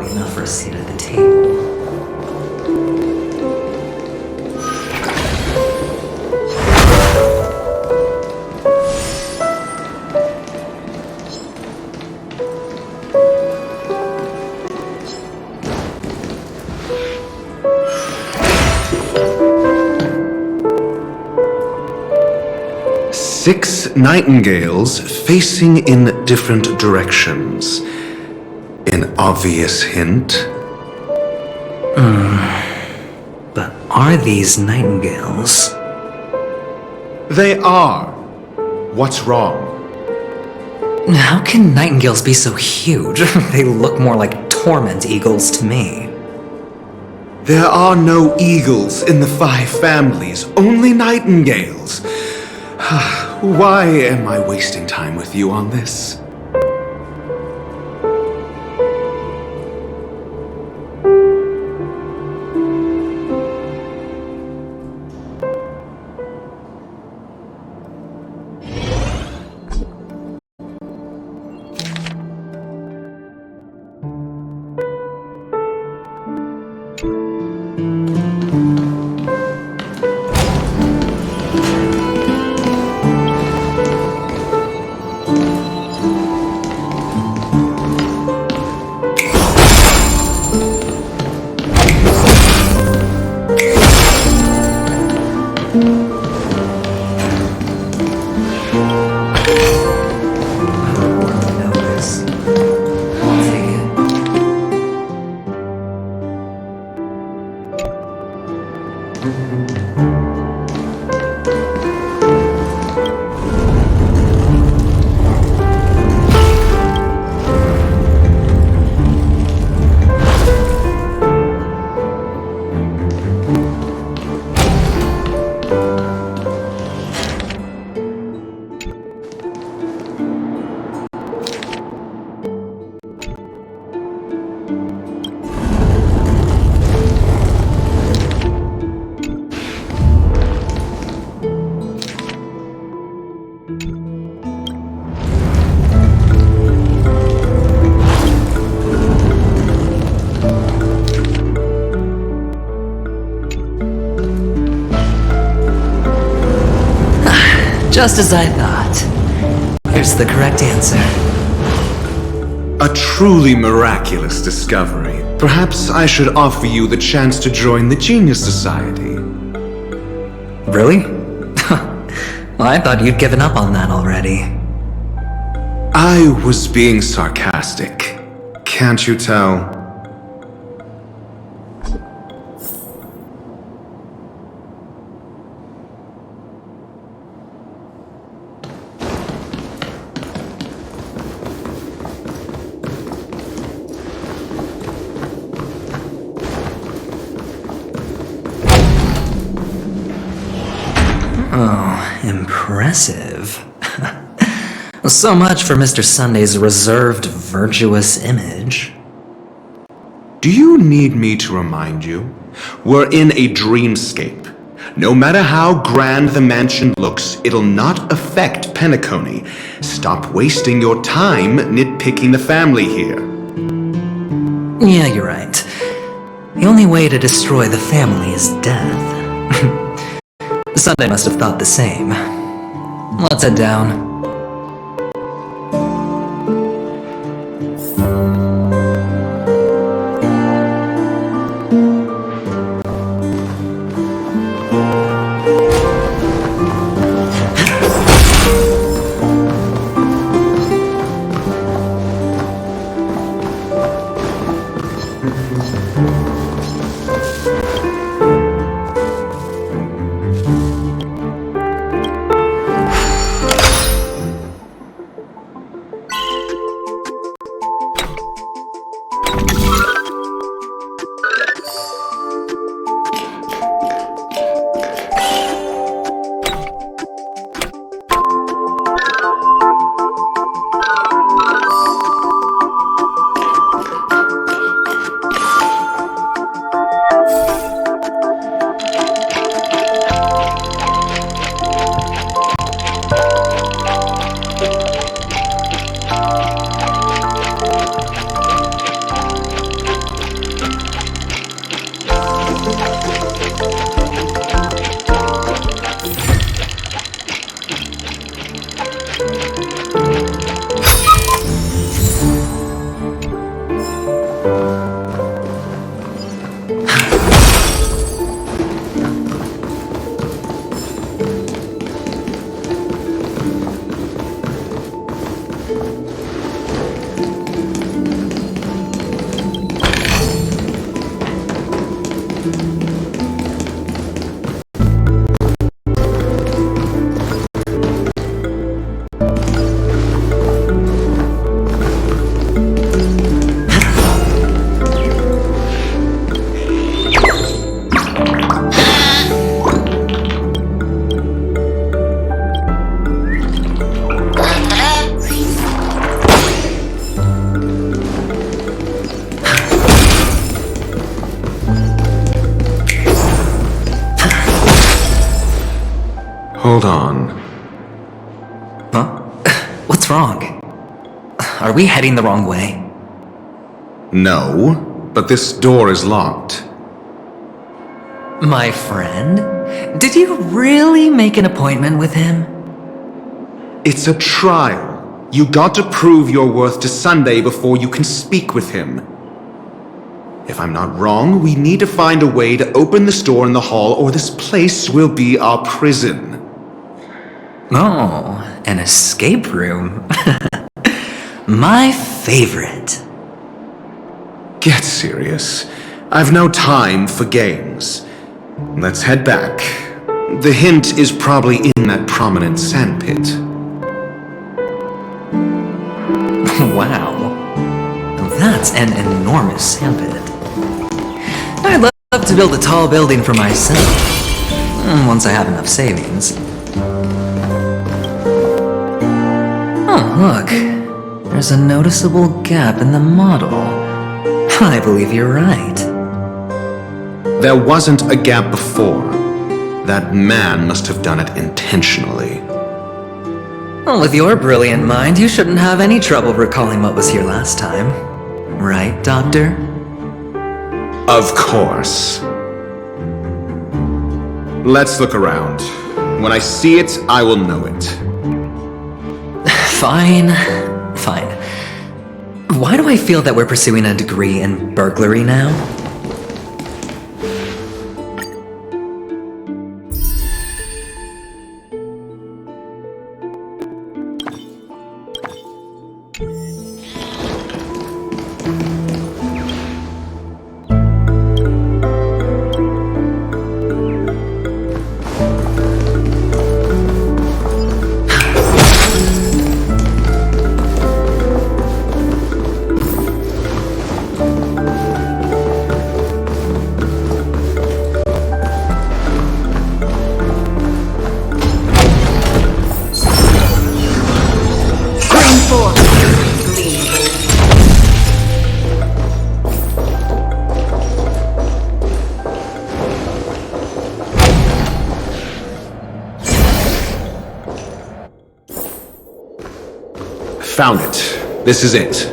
hardly enough for a seat at the table. Six nightingales facing in different directions. An obvious hint. But are these nightingales? They are. What's wrong? How can nightingales be so huge? They look more like torment eagles to me. There are no eagles in the five families, only nightingales. Why am I wasting time with you on this? Just as I thought. Here's the correct answer. A truly miraculous discovery. Perhaps I should offer you the chance to join the Genius Society. Really? Well, I thought you'd given up on that already. I was being sarcastic. Can't you tell? Oh, impressive. So much for Mr. Sunday's reserved, virtuous image. Do you need me to remind you? We're in a dreamscape. No matter how grand the mansion looks, it'll not affect Penacony. Stop wasting your time nitpicking the family here. Yeah, you're right. The only way to destroy the family is death. Sunday must have thought the same. Let's head down. Are we heading the wrong way? No, but this door is locked. My friend? Did you really make an appointment with him? It's a trial. You got to prove your worth to Sunday before you can speak with him. If I'm not wrong, we need to find a way to open this door in the hall, or this place will be our prison. Oh, an escape room. My favorite. Get serious. I've no time for games. Let's head back. The hint is probably in that prominent sandpit. Wow. That's an enormous sandpit. I'd love to build a tall building for myself. Once I have enough savings. Oh, look. There's a noticeable gap in the model. I believe you're right. There wasn't a gap before. That man must have done it intentionally. Well, with your brilliant mind, you shouldn't have any trouble recalling what was here last time. Right, Doctor? Of course. Let's look around. When I see it, I will know it. Fine. Fine. Why do I feel that we're pursuing a degree in burglary now? Found it. This is it.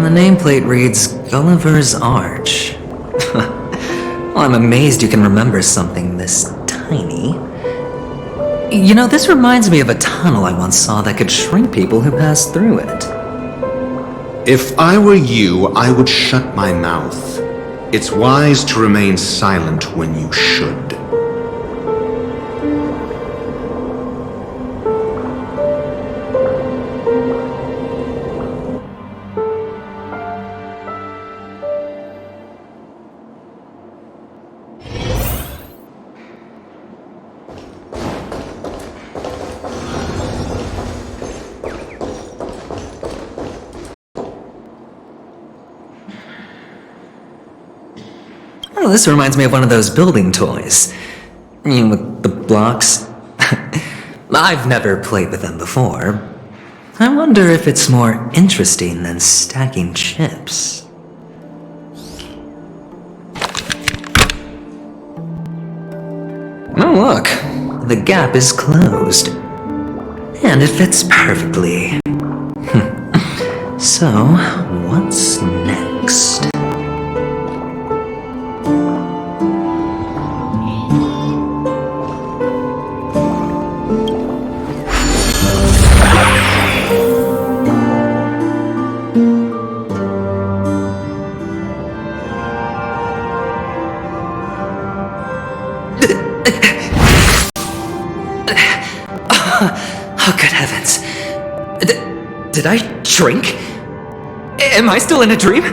And the nameplate reads Gulliver's Arch. Well, I'm amazed you can remember something this tiny. You know, this reminds me of a tunnel I once saw that could shrink people who passed through it. If I were you, I would shut my mouth. It's wise to remain silent when you should. Oh, this reminds me of one of those building toys. You know, with the blocks. I've never played with them before. I wonder if it's more interesting than stacking chips. Oh, look. The gap is closed. And it fits perfectly. So, what's next? Oh, good heavens. Did I shrink? Am I still in a dream?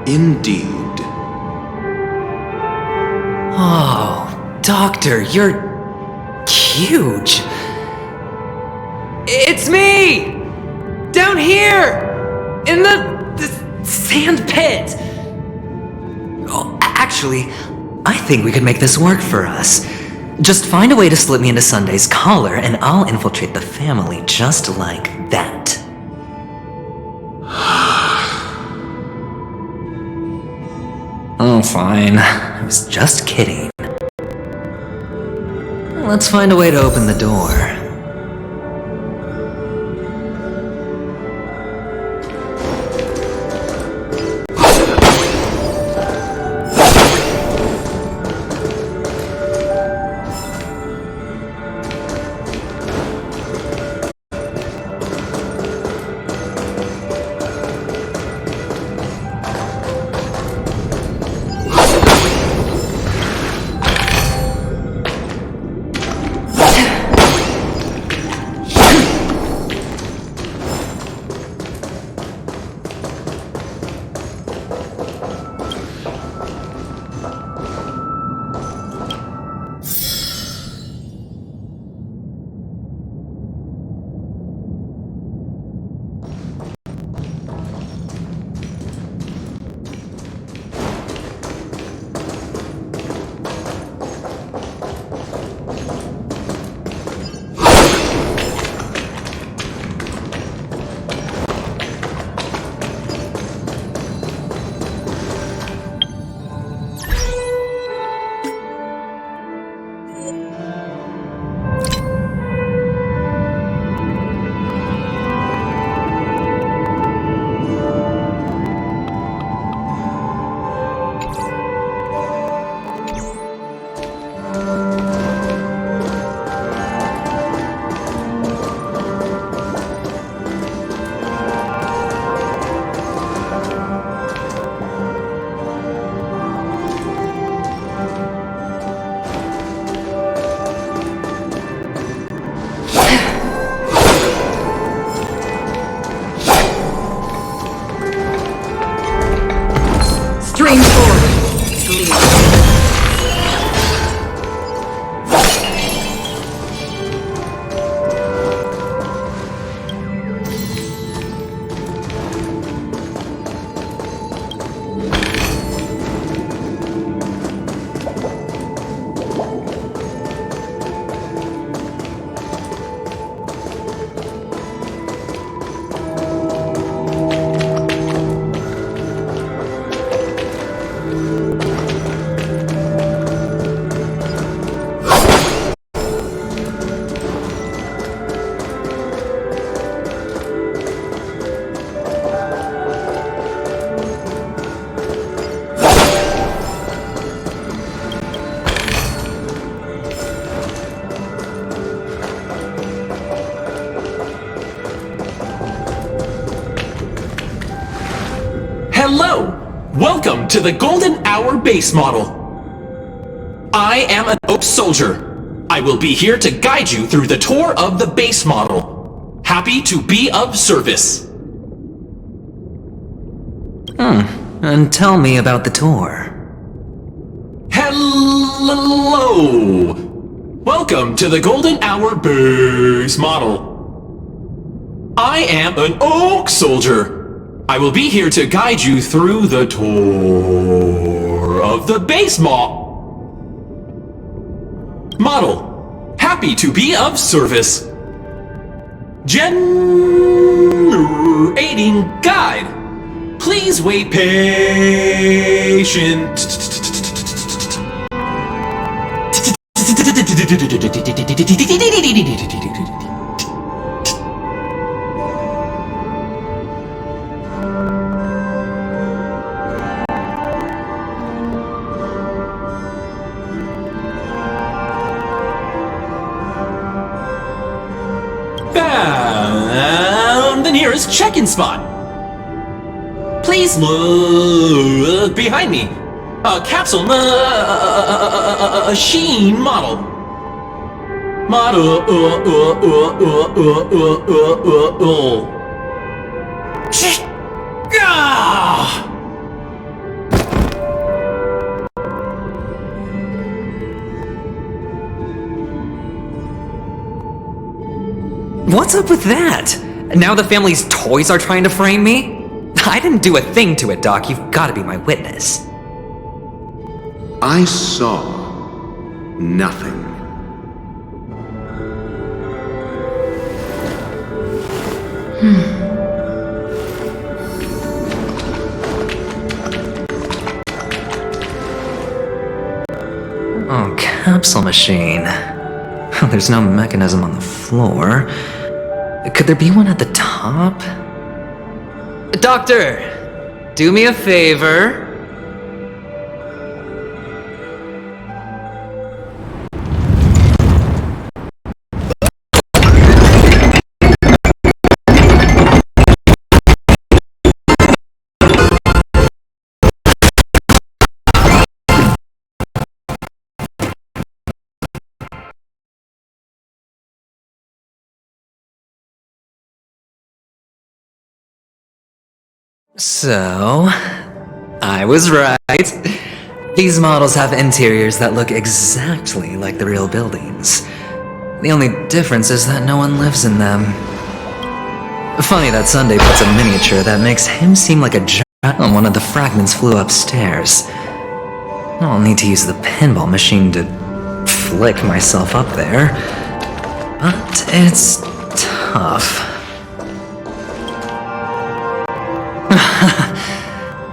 Indeed. Oh, Doctor, you're huge. It's me! Down here! In the sand pit! Oh, actually, I think we could make this work for us. Just find a way to slip me into Sunday's collar, and I'll infiltrate the family just like that. Oh, fine. I was just kidding. Let's find a way to open the door. Hello! Welcome to the Golden Hour base model. I am an Oak Soldier. I will be here to guide you through the tour of the base model. Happy to be of service. And tell me about the tour. Hello! Welcome to the Golden Hour base model. I am an Oak Soldier. I will be here to guide you through the tour of the base model. Happy to be of service. Generating guide. Please wait patient. The nearest check-in spot. Please look behind me. A capsule machine model. What's up with that? Now the family's toys are trying to frame me? I didn't do a thing to it, Doc. You've got to be my witness. I saw nothing. Oh, capsule machine. There's no mechanism on the floor. Could there be one at the top? Doctor! Do me a favor. So, I was right. These models have interiors that look exactly like the real buildings. The only difference is that no one lives in them. Funny that Sunday puts a miniature that makes him seem like a giant when one of the fragments flew upstairs. I'll need to use the pinball machine to flick myself up there. But it's tough.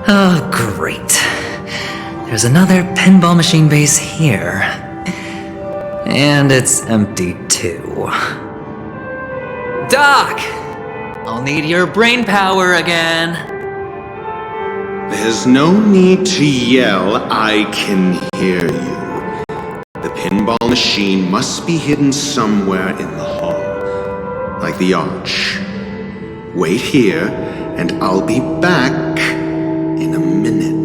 Oh, great. There's another pinball machine base here. And it's empty too. Doc! I'll need your brain power again. There's no need to yell, I can hear you. The pinball machine must be hidden somewhere in the hall. Like the arch. Wait here, and I'll be back in a minute.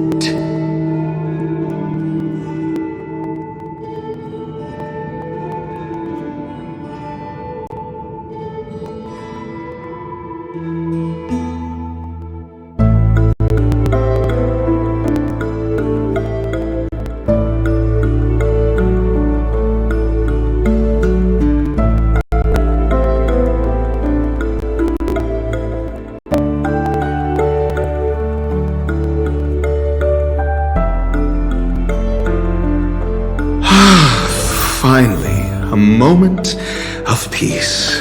Finally, a moment of peace.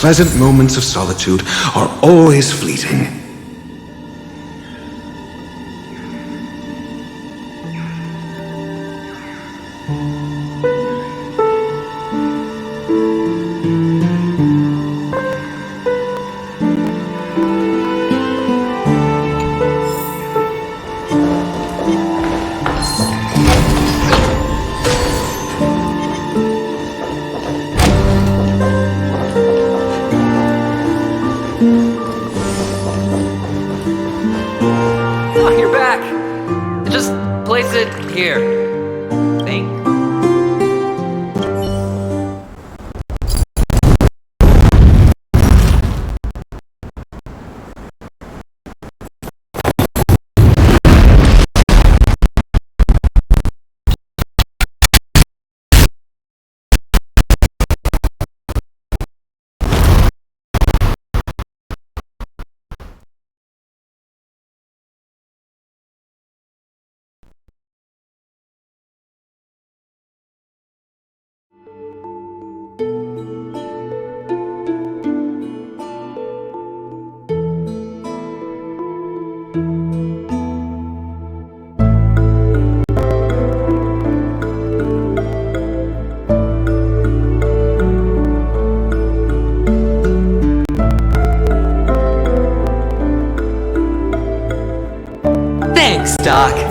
pleasant moments of solitude are always fleeting. Doc.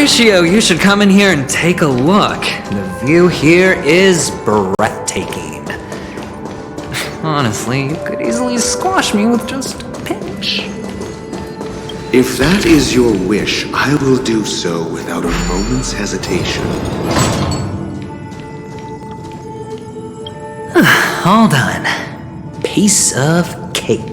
Horatio, you should come in here and take a look. The view here is breathtaking. Honestly, you could easily squash me with just a pinch. If that is your wish, I will do so without a moment's hesitation. All done. Piece of cake.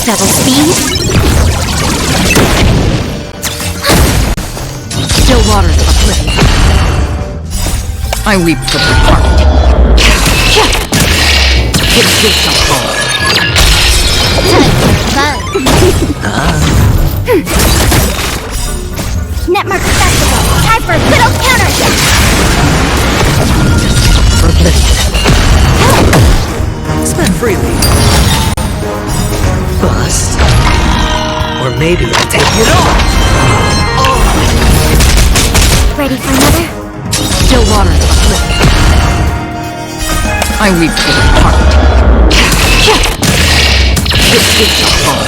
Double speed. Still waters of oblivion. I weep for the heart. Give some hope. Netmark accessible. Time for a good old counterattack. Spend freely. Bust. Or maybe I'll take it all. Ready for another? Still water. I weep for the heart. This is the home.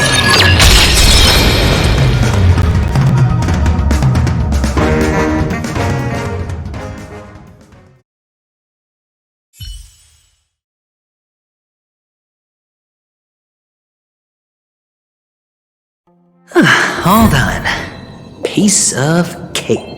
All done. Piece of cake.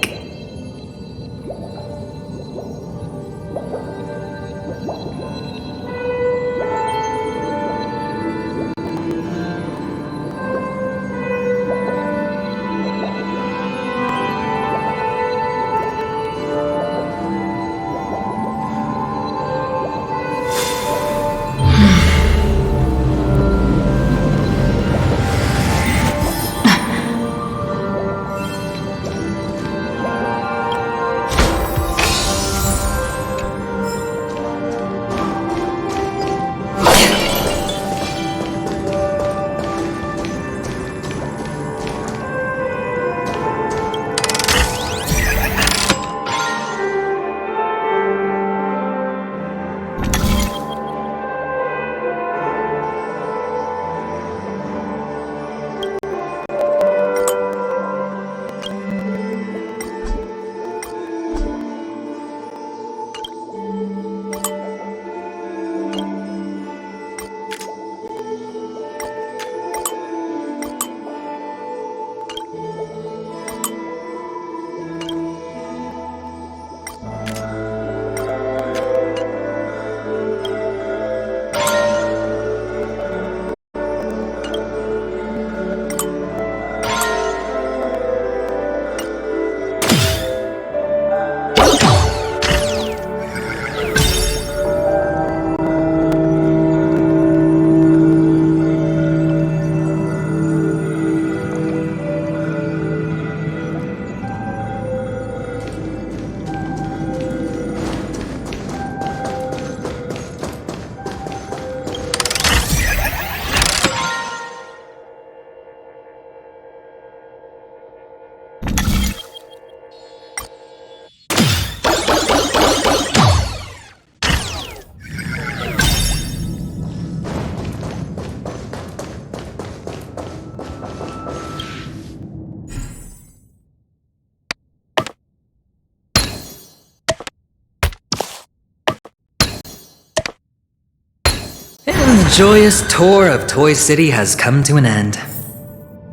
And the joyous tour of Toy City has come to an end.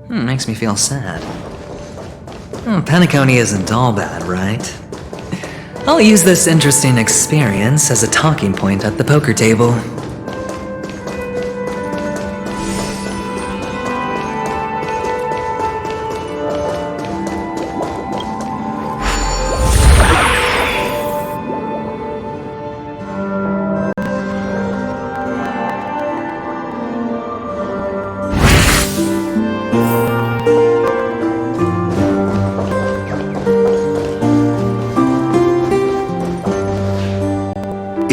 Makes me feel sad. Penacony isn't all bad, right? I'll use this interesting experience as a talking point at the poker table.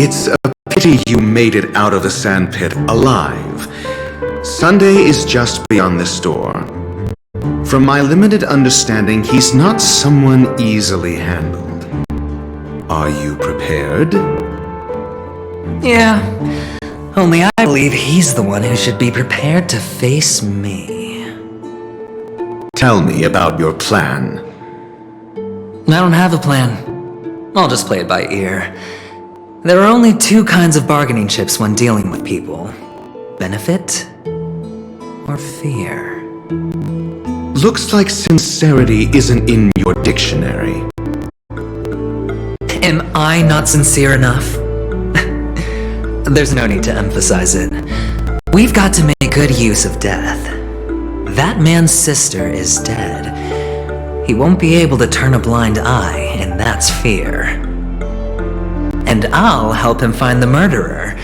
It's a pity you made it out of the sandpit alive. Sunday is just beyond this door. From my limited understanding, he's not someone easily handled. Are you prepared? Yeah, only I believe he's the one who should be prepared to face me. Tell me about your plan. I don't have a plan. I'll just play it by ear. There are only two kinds of bargaining chips when dealing with people. Benefit or fear. Looks like sincerity isn't in your dictionary. Am I not sincere enough? There's no need to emphasize it. We've got to make good use of death. That man's sister is dead. He won't be able to turn a blind eye, and that's fear. And I'll help him find the murderer.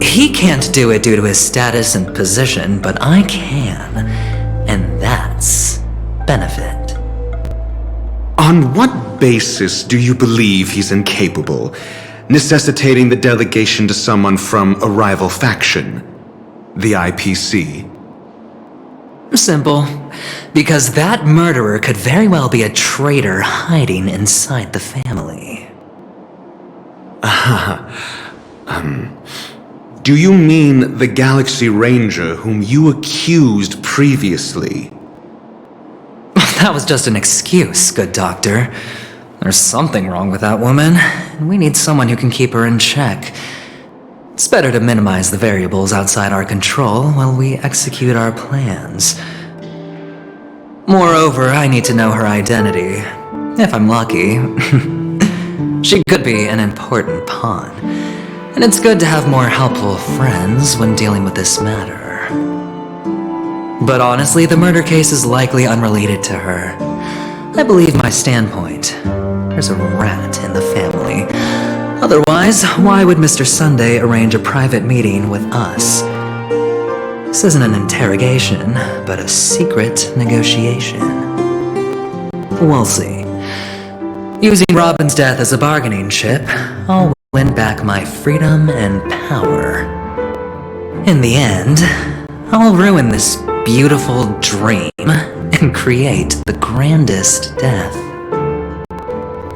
He can't do it due to his status and position, but I can. And that's benefit. On what basis do you believe he's incapable, necessitating the delegation to someone from a rival faction? The IPC? Simple. Because that murderer could very well be a traitor hiding inside the family. Do you mean the Galaxy Ranger whom you accused previously? That was just an excuse, good doctor. There's something wrong with that woman, and we need someone who can keep her in check. It's better to minimize the variables outside our control while we execute our plans. Moreover, I need to know her identity. If I'm lucky. She could be an important pawn, and it's good to have more helpful friends when dealing with this matter. But honestly, the murder case is likely unrelated to her. I believe my standpoint. There's a rat in the family. Otherwise, why would Mr. Sunday arrange a private meeting with us? This isn't an interrogation, but a secret negotiation. We'll see. Using Robin's death as a bargaining chip, I'll win back my freedom and power. In the end, I'll ruin this beautiful dream and create the grandest death.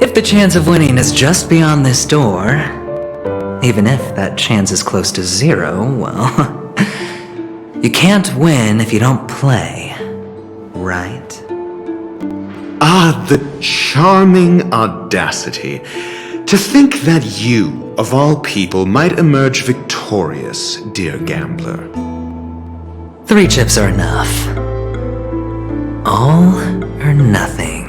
If the chance of winning is just beyond this door, even if that chance is close to zero, well, you can't win if you don't play, right? Ah, the charming audacity. To think that you, of all people, might emerge victorious, dear gambler. 3 chips are enough. All or nothing.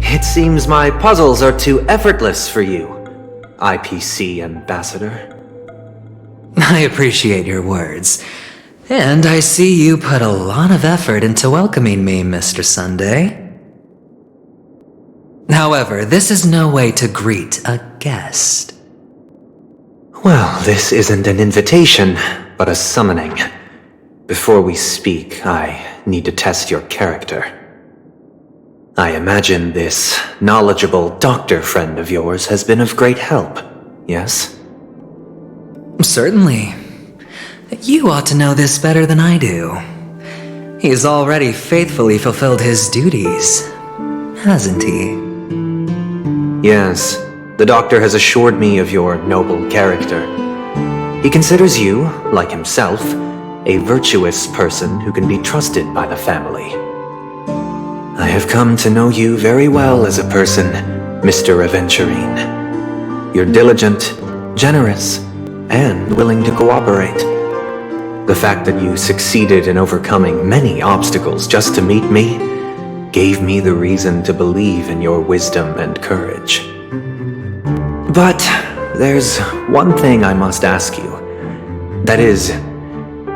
It seems my puzzles are too effortless for you, IPC Ambassador. I appreciate your words. And I see you put a lot of effort into welcoming me, Mr. Sunday. However, this is no way to greet a guest. Well, this isn't an invitation, but a summoning. Before we speak, I need to test your character. I imagine this knowledgeable doctor friend of yours has been of great help, yes? Certainly. You ought to know this better than I do. He's already faithfully fulfilled his duties, hasn't he? Yes, the doctor has assured me of your noble character. He considers you, like himself, a virtuous person who can be trusted by the family. I have come to know you very well as a person, Mr. Aventurine. You're diligent, generous, and willing to cooperate. The fact that you succeeded in overcoming many obstacles just to meet me gave me the reason to believe in your wisdom and courage. But there's one thing I must ask you. That is,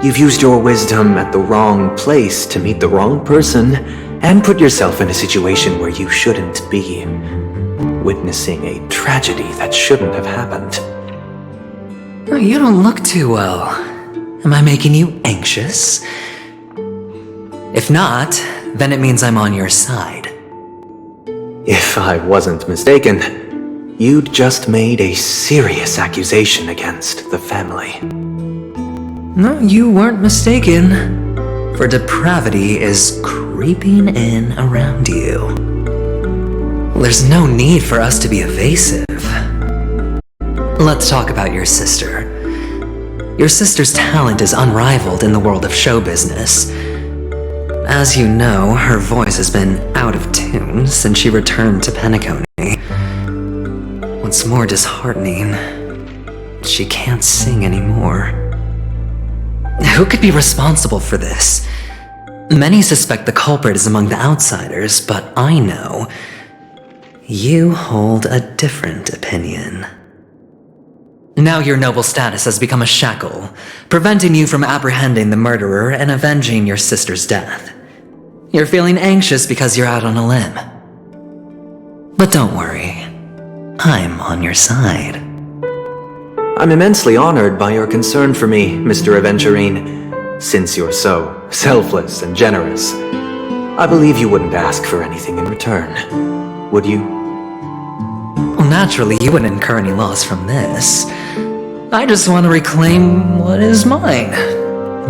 you've used your wisdom at the wrong place to meet the wrong person and put yourself in a situation where you shouldn't be, witnessing a tragedy that shouldn't have happened. You don't look too well. Am I making you anxious? If not, then it means I'm on your side. If I wasn't mistaken, you'd just made a serious accusation against the family. No, you weren't mistaken. For depravity is creeping in around you. There's no need for us to be evasive. Let's talk about your sister. Your sister's talent is unrivaled in the world of show business. As you know, her voice has been out of tune since she returned to Penacony. What's more disheartening, she can't sing anymore. Who could be responsible for this? Many suspect the culprit is among the outsiders, but I know you hold a different opinion. Now your noble status has become a shackle, preventing you from apprehending the murderer and avenging your sister's death. You're feeling anxious because you're out on a limb. But don't worry, I'm on your side. I'm immensely honored by your concern for me, Mr. Aventurine. Since you're so selfless and generous, I believe you wouldn't ask for anything in return, would you? Well, naturally, you wouldn't incur any loss from this. I just want to reclaim what is mine.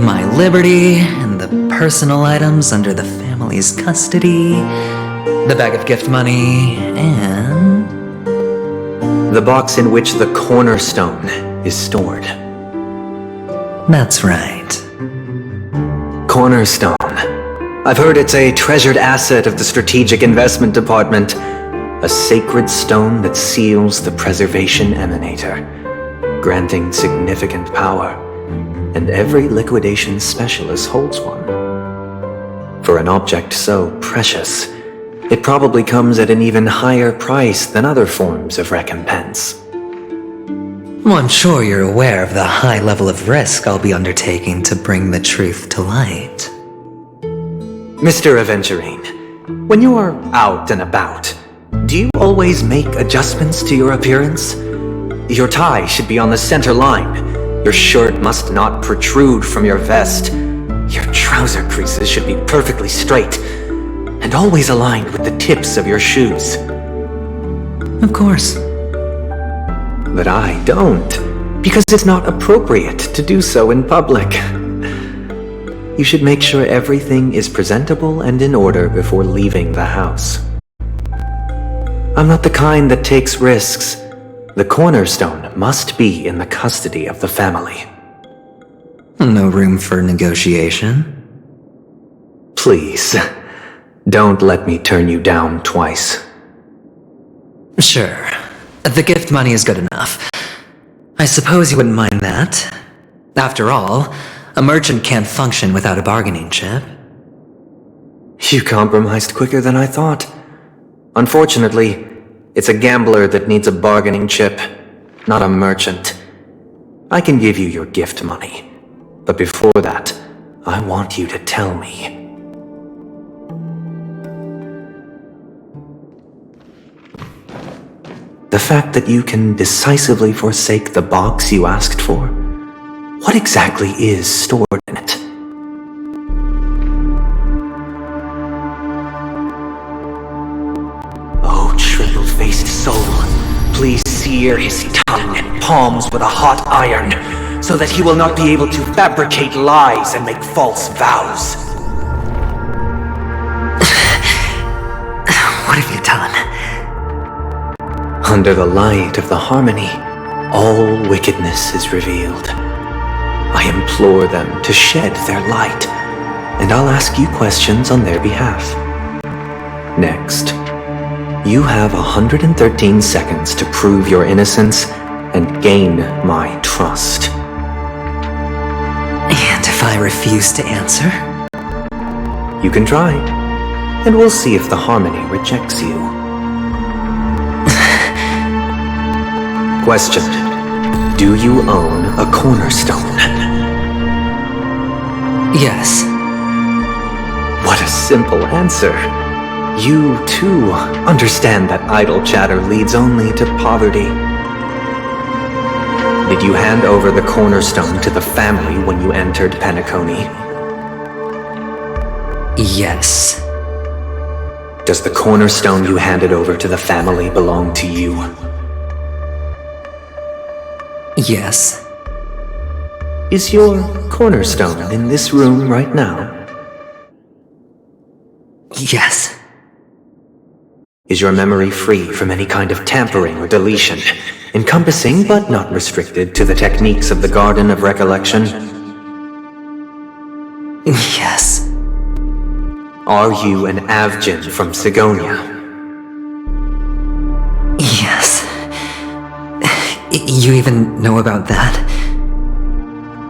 My liberty and the personal items under the family's custody, the bag of gift money, and the box in which the cornerstone is stored. That's right. Cornerstone. I've heard it's a treasured asset of the Strategic Investment Department. A sacred stone that seals the Preservation Emanator, granting significant power, and every liquidation specialist holds one. For an object so precious, it probably comes at an even higher price than other forms of recompense. Well, I'm sure you're aware of the high level of risk I'll be undertaking to bring the truth to light. Mr. Aventurine, when you are out and about, do you always make adjustments to your appearance? Your tie should be on the center line. Your shirt must not protrude from your vest. Your trouser creases should be perfectly straight and always aligned with the tips of your shoes. Of course. But I don't, because it's not appropriate to do so in public. You should make sure everything is presentable and in order before leaving the house. I'm not the kind that takes risks. The cornerstone must be in the custody of the family. No room for negotiation? Please, don't let me turn you down twice. Sure. The gift money is good enough. I suppose you wouldn't mind that. After all, a merchant can't function without a bargaining chip. You compromised quicker than I thought. Unfortunately, it's a gambler that needs a bargaining chip, not a merchant. I can give you your gift money, but before that, I want you to tell me. The fact that you can decisively forsake the box you asked for, what exactly is stored in it? Shrivel-faced soul, please sear his tongue and palms with a hot iron, so that he will not be able to fabricate lies and make false vows. What have you done? Under the light of the harmony, all wickedness is revealed. I implore them to shed their light, and I'll ask you questions on their behalf. Next, you have 113 seconds to prove your innocence and gain my trust. And if I refuse to answer? You can try, and we'll see if the harmony rejects you. Question: do you own a cornerstone? Yes. What a simple answer. You, too, understand that idle chatter leads only to poverty. Did you hand over the cornerstone to the family when you entered Penacony? Yes. Does the cornerstone you handed over to the family belong to you? Yes. Is your cornerstone in this room right now? Yes. Is your memory free from any kind of tampering or deletion, encompassing but not restricted to the techniques of the Garden of Recollection? Yes. Are you an Avgin from Sigonia? Yes. You even know about that?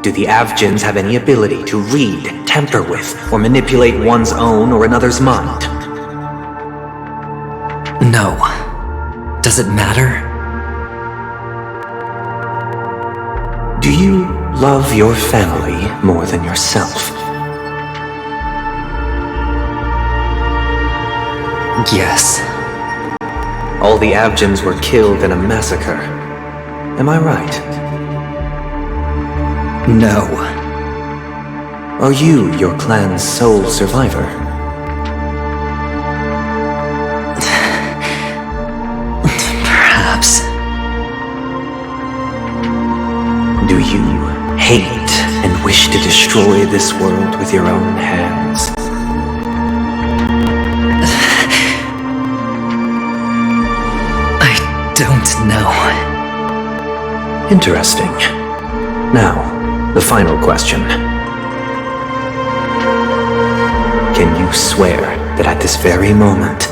Do the Avgens have any ability to read, tamper with, or manipulate one's own or another's mind? No. Does it matter? Do you love your family more than yourself? Yes. All the Avgens were killed in a massacre. Am I right? No. Are you your clan's sole survivor? Perhaps. Do you hate and wish to destroy this world with your own hands? I don't know. Interesting. Now, the final question. Can you swear that at this very moment,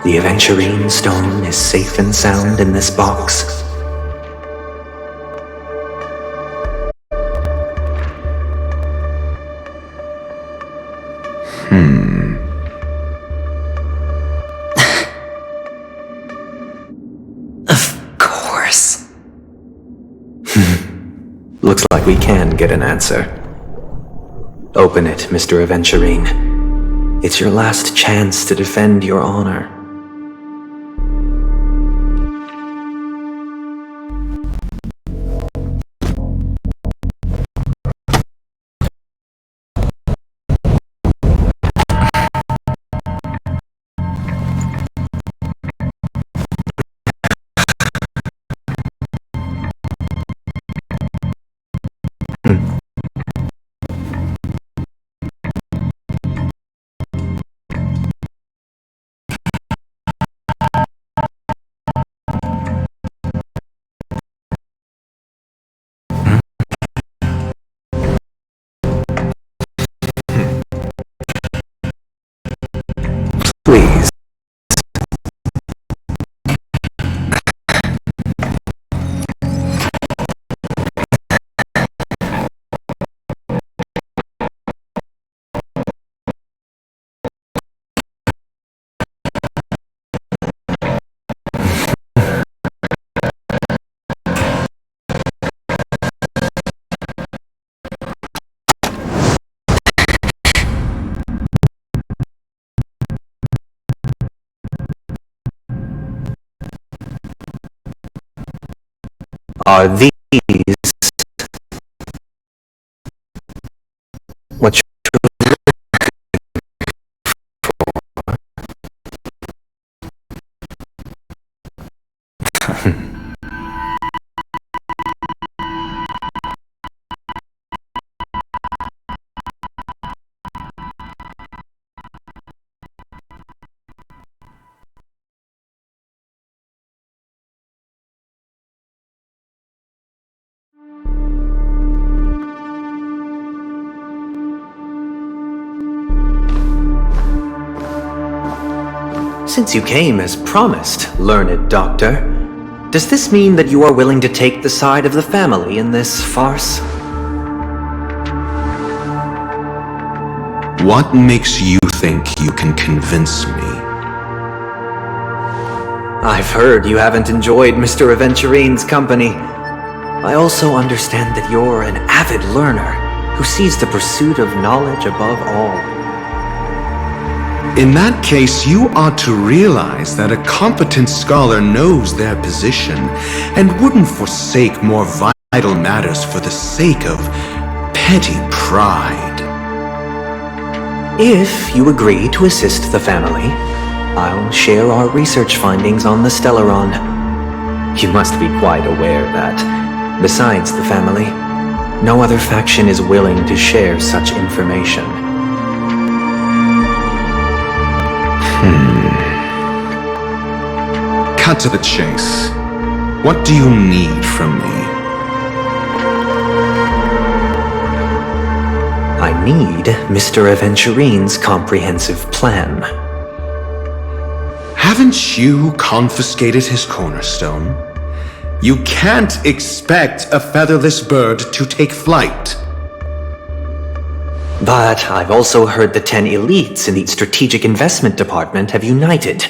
the Aventurine Stone is safe and sound in this box? Of course. Looks like we can get an answer. Open it, Mr. Aventurine. It's your last chance to defend your honor. Please. Are these what you're Since you came as promised, learned doctor, does this mean that you are willing to take the side of the family in this farce? What makes you think you can convince me? I've heard you haven't enjoyed Mr. Aventurine's company. I also understand that you're an avid learner who sees the pursuit of knowledge above all. In that case, you ought to realize that a competent scholar knows their position and wouldn't forsake more vital matters for the sake of petty pride. If you agree to assist the family, I'll share our research findings on the Stellaron. You must be quite aware that, besides the family, no other faction is willing to share such information. Cut to the chase. What do you need from me? I need Mr. Aventurine's comprehensive plan. Haven't you confiscated his cornerstone? You can't expect a featherless bird to take flight. But I've also heard the 10 elites in the Strategic Investment Department have united,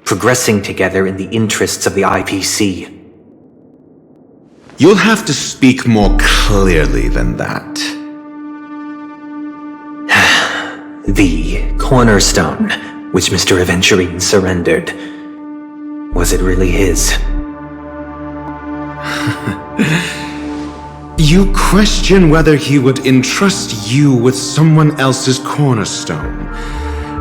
progressing together in the interests of the IPC. You'll have to speak more clearly than that. The cornerstone, which Mr. Aventurine surrendered. Was it really his? You question whether he would entrust you with someone else's cornerstone.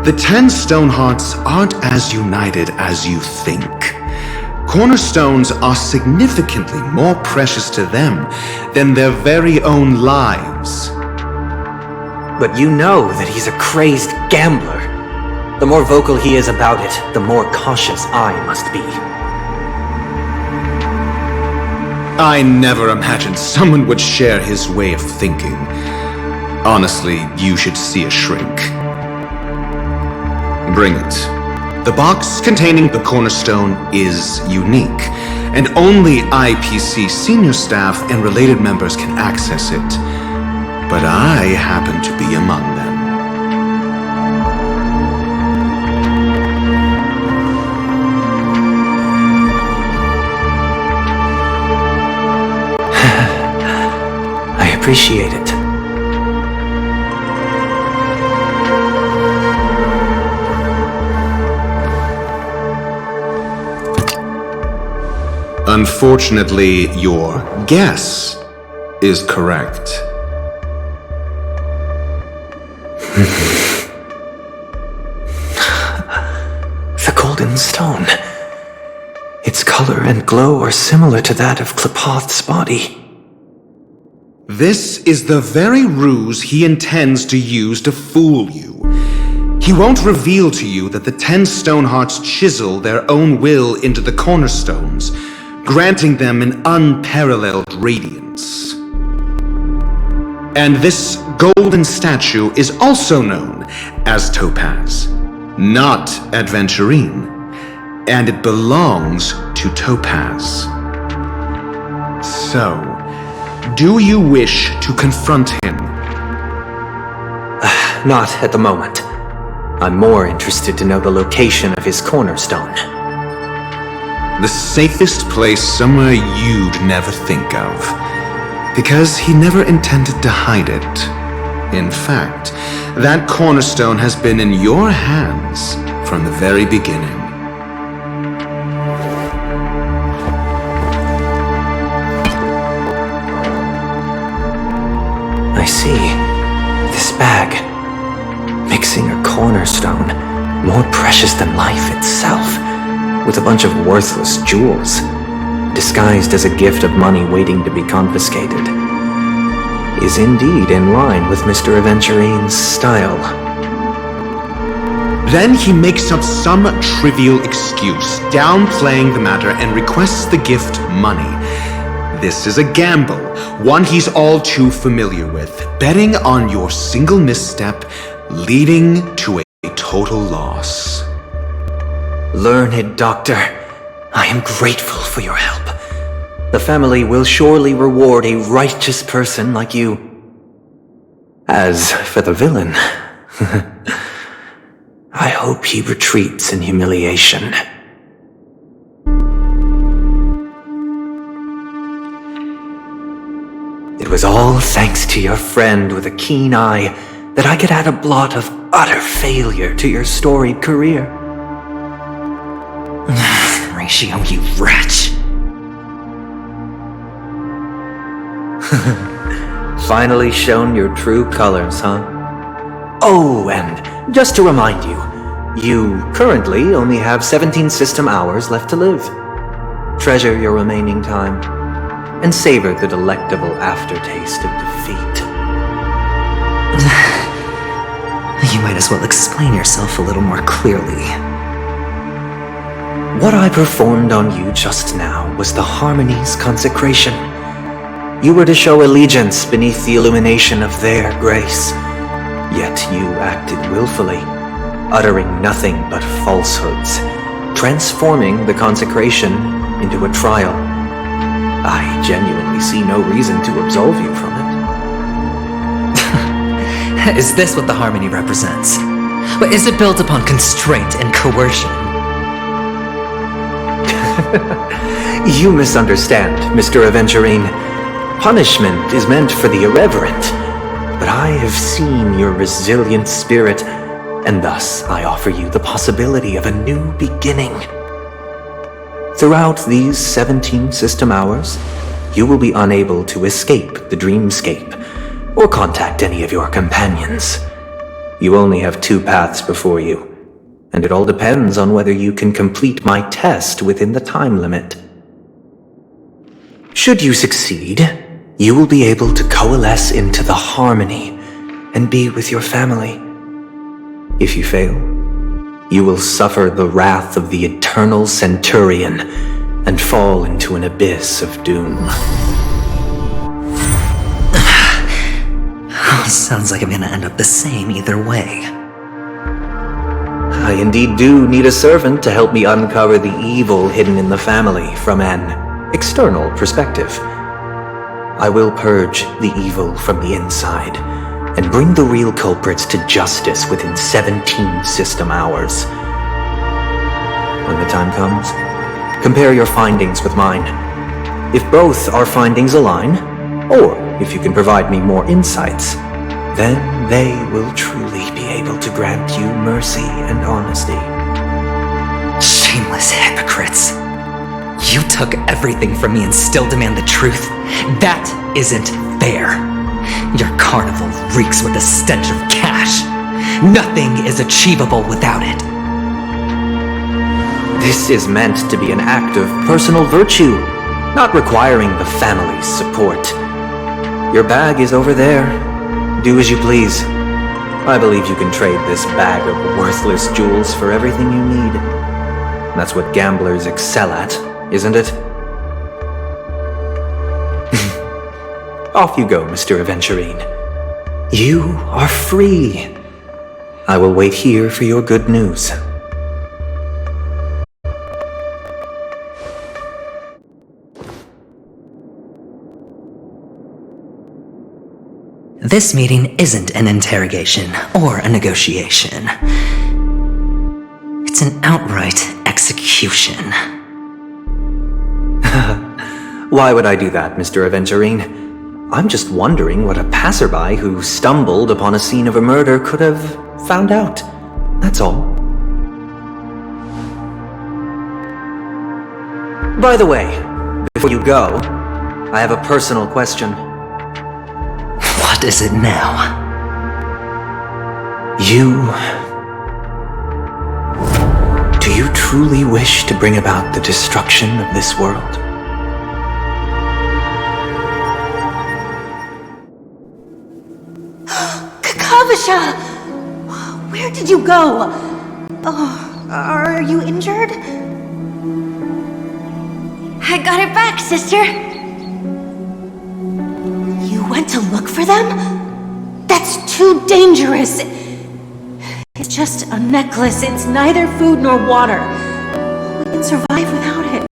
The 10 Stonehearts aren't as united as you think. Cornerstones are significantly more precious to them than their very own lives. But you know that he's a crazed gambler. The more vocal he is about it, the more cautious I must be. I never imagined someone would share his way of thinking. Honestly, you should see a shrink. Bring it. The box containing the cornerstone is unique, and only IPC senior staff and related members can access it. But I happen to be among them. I appreciate it. Unfortunately, your guess is correct. The golden stone. Its color and glow are similar to that of Klepoth's body. This is the very ruse he intends to use to fool you. He won't reveal to you that the 10 Stonehearts chisel their own will into the cornerstones, granting them an unparalleled radiance. And this golden statue is also known as Topaz, not Aventurine, and it belongs to Topaz. So, do you wish to confront him? Not at the moment. I'm more interested to know the location of his cornerstone. The safest place somewhere you'd never think of. Because he never intended to hide it. In fact, that cornerstone has been in your hands from the very beginning. I see. This bag. Mixing a cornerstone, more precious than life itself, with a bunch of worthless jewels, disguised as a gift of money waiting to be confiscated, is indeed in line with Mr. Aventurine's style. Then he makes up some trivial excuse, downplaying the matter, and requests the gift money. This is a gamble, one he's all too familiar with, betting on your single misstep, leading to a total loss. Learned doctor, I am grateful for your help. The family will surely reward a righteous person like you. As for the villain, I hope he retreats in humiliation. It was all thanks to your friend with a keen eye that I could add a blot of utter failure to your storied career. Ratio, you wretch! Finally shown your true colors, huh? Oh, and just to remind you, you currently only have 17 system hours left to live. Treasure your remaining time, and savor the delectable aftertaste of defeat. You might as well explain yourself a little more clearly. What I performed on you just now was the Harmony's consecration. You were to show allegiance beneath the illumination of their grace. Yet you acted willfully, uttering nothing but falsehoods, transforming the consecration into a trial. I genuinely see no reason to absolve you from it. Is this what the Harmony represents? But is it built upon constraint and coercion? You misunderstand, Mr. Aventurine. Punishment is meant for the irreverent, but I have seen your resilient spirit, and thus I offer you the possibility of a new beginning. Throughout these 17 system hours, you will be unable to escape the dreamscape or contact any of your companions. You only have 2 paths before you, and it all depends on whether you can complete my test within the time limit. Should you succeed, you will be able to coalesce into the Harmony and be with your family. If you fail, you will suffer the wrath of the Eternal Centurion and fall into an abyss of doom. Sounds like I'm gonna end up the same either way. I indeed do need a servant to help me uncover the evil hidden in the family from an external perspective. I will purge the evil from the inside and bring the real culprits to justice within 17 system hours. When the time comes, compare your findings with mine. If both our findings align, or if you can provide me more insights, then they will truly be able to grant you mercy and honesty. Shameless hypocrites. You took everything from me and still demand the truth? That isn't fair. Your carnival reeks with the stench of cash. Nothing is achievable without it. This is meant to be an act of personal virtue, not requiring the family's support. Your bag is over there. Do as you please. I believe you can trade this bag of worthless jewels for everything you need. That's what gamblers excel at, isn't it? Off you go, Mr. Aventurine. You are free. I will wait here for your good news. This meeting isn't an interrogation or a negotiation. It's an outright execution. Why would I do that, Mr. Aventurine? I'm just wondering what a passerby who stumbled upon a scene of a murder could have found out. That's all. By the way, before you go, I have a personal question. What is it now? Do you truly wish to bring about the destruction of this world? Kakavasha! Where did you go? Oh, are you injured? I got it back, sister. You went to look for them? That's too dangerous. It's just a necklace. It's neither food nor water. We can survive without it.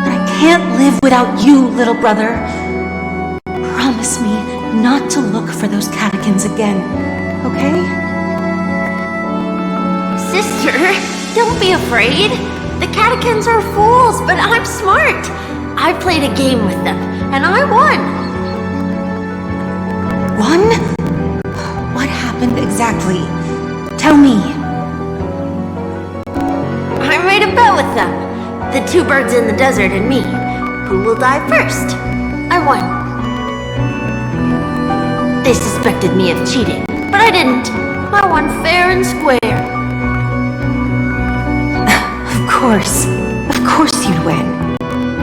But I can't live without you, little brother. Promise me not to look for those catechins again, okay? Sister, don't be afraid. The catechins are fools, but I'm smart. I played a game with them, and I won. Won? What happened exactly? Tell me. I made a bet with them. The 2 birds in the desert and me. Who will die first? I won. They suspected me of cheating, but I didn't. I won fair and square. Of course you'd win.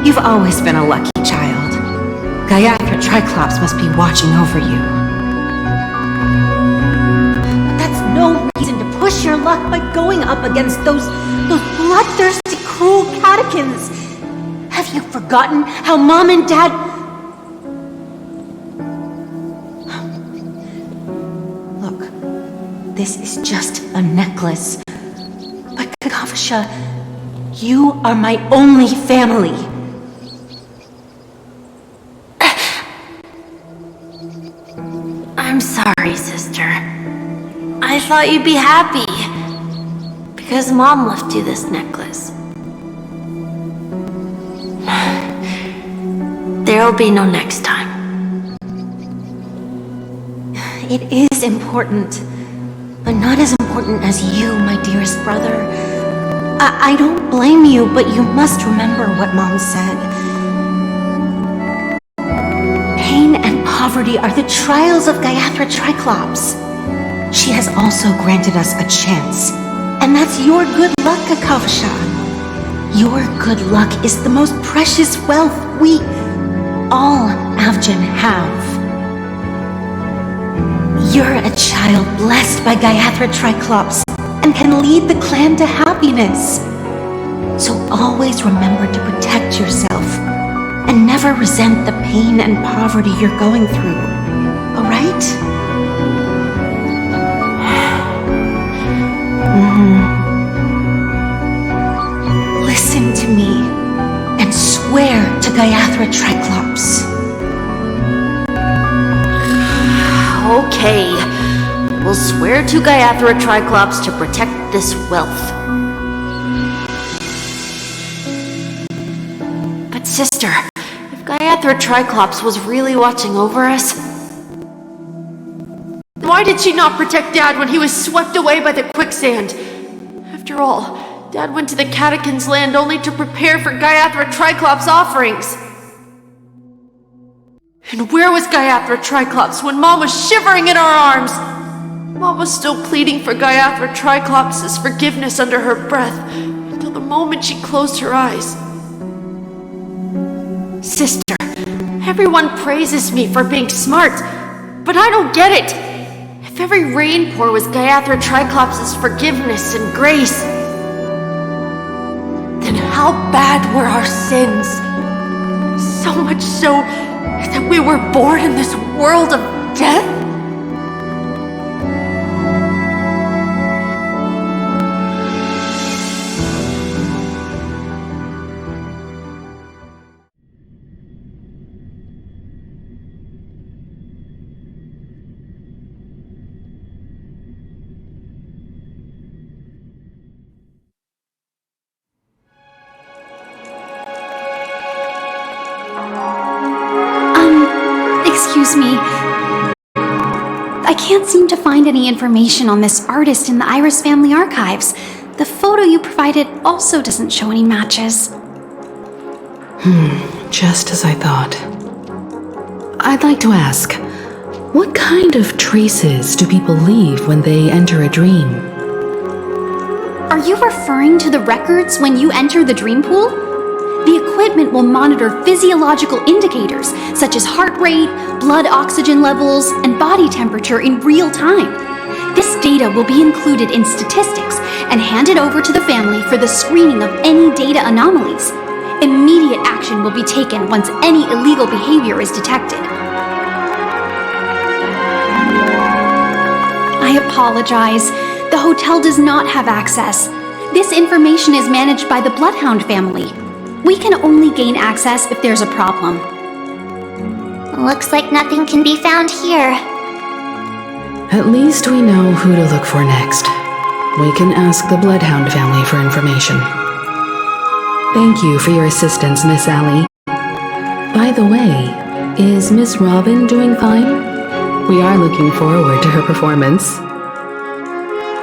You've always been a lucky child. Gaiaca Triclops must be watching over you. That's no reason to push your luck by going up against those bloodthirsty, cruel catechins. Have you forgotten how Mom and Dad... Look, this is just a necklace. But Kakavasha, you are my only family. I'm sorry, sister. I thought you'd be happy. Because Mom left you this necklace. There'll be no next time. It is important, but not as important as you, my dearest brother. I don't blame you, but you must remember what Mom said. Pain and poverty are the trials of Gayathra Triclops. She has also granted us a chance, and that's your good luck, Akavasha. Your good luck is the most precious wealth we, all Avgin, have. You're a child blessed by Gayathra Triclops and can lead the clan to happiness. So always remember to protect yourself and never resent the pain and poverty you're going through, alright? Listen to me and swear to Gayathra Triclops. Okay. We'll swear to Gayathra Triclops to protect this wealth. But sister, if Gayathra Triclops was really watching over us, why did she not protect Dad when he was swept away by the quicksand? After all, Dad went to the Catechins' land only to prepare for Gayathra Triclops' offerings. And where was Gayathra Triclops when Mom was shivering in our arms? Mom was still pleading for Gayathra Triclops' forgiveness under her breath until the moment she closed her eyes. Sister, everyone praises me for being smart, but I don't get it. If every rain pour was Gayathra Triclops' forgiveness and grace, then how bad were our sins? So much so that we were born in this world of death? Excuse me. I can't seem to find any information on this artist in the Iris family archives. The photo you provided also doesn't show any matches. Just as I thought. I'd like to ask, what kind of traces do people leave when they enter a dream? Are you referring to the records when you enter the dream pool? The equipment will monitor physiological indicators such as heart rate, blood oxygen levels, and body temperature in real time. This data will be included in statistics and handed over to the family for the screening of any data anomalies. Immediate action will be taken once any illegal behavior is detected. I apologize. The hotel does not have access. This information is managed by the Bloodhound family. We can only gain access if there's a problem. Looks like nothing can be found here. At least we know who to look for next. We can ask the Bloodhound family for information. Thank you for your assistance, Miss Allie. By the way, is Miss Robin doing fine? We are looking forward to her performance.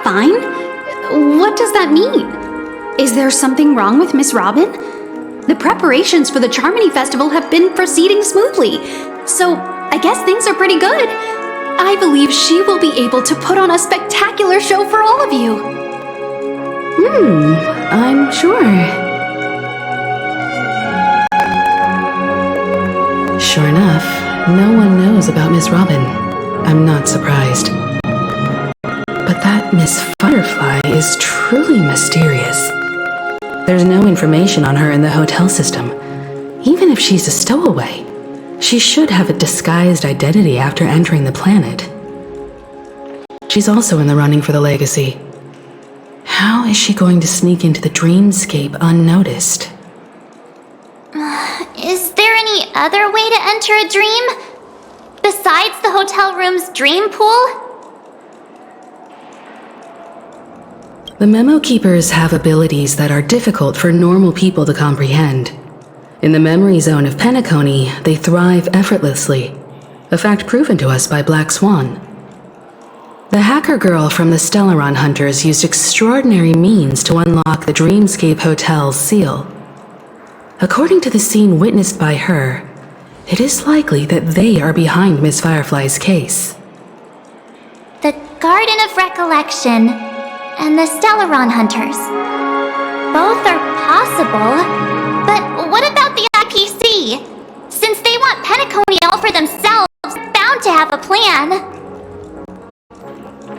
Fine? What does that mean? Is there something wrong with Miss Robin? The preparations for the Charmony Festival have been proceeding smoothly, so I guess things are pretty good. I believe she will be able to put on a spectacular show for all of you. I'm sure. Sure enough, no one knows about Miss Robin. I'm not surprised. But that Miss Firefly is truly mysterious. There's no information on her in the hotel system. Even if she's a stowaway, she should have a disguised identity after entering the planet. She's also in the running for the legacy. How is she going to sneak into the dreamscape unnoticed? Is there any other way to enter a dream? Besides the hotel room's dream pool? The Memo Keepers have abilities that are difficult for normal people to comprehend. In the memory zone of Penacony, they thrive effortlessly, a fact proven to us by Black Swan. The hacker girl from the Stellaron Hunters used extraordinary means to unlock the Dreamscape Hotel's seal. According to the scene witnessed by her, it is likely that they are behind Miss Firefly's case. The Garden of Recollection and the Stellaron Hunters. Both are possible, but what about the IPC? Since they want Penacony all for themselves, they're bound to have a plan.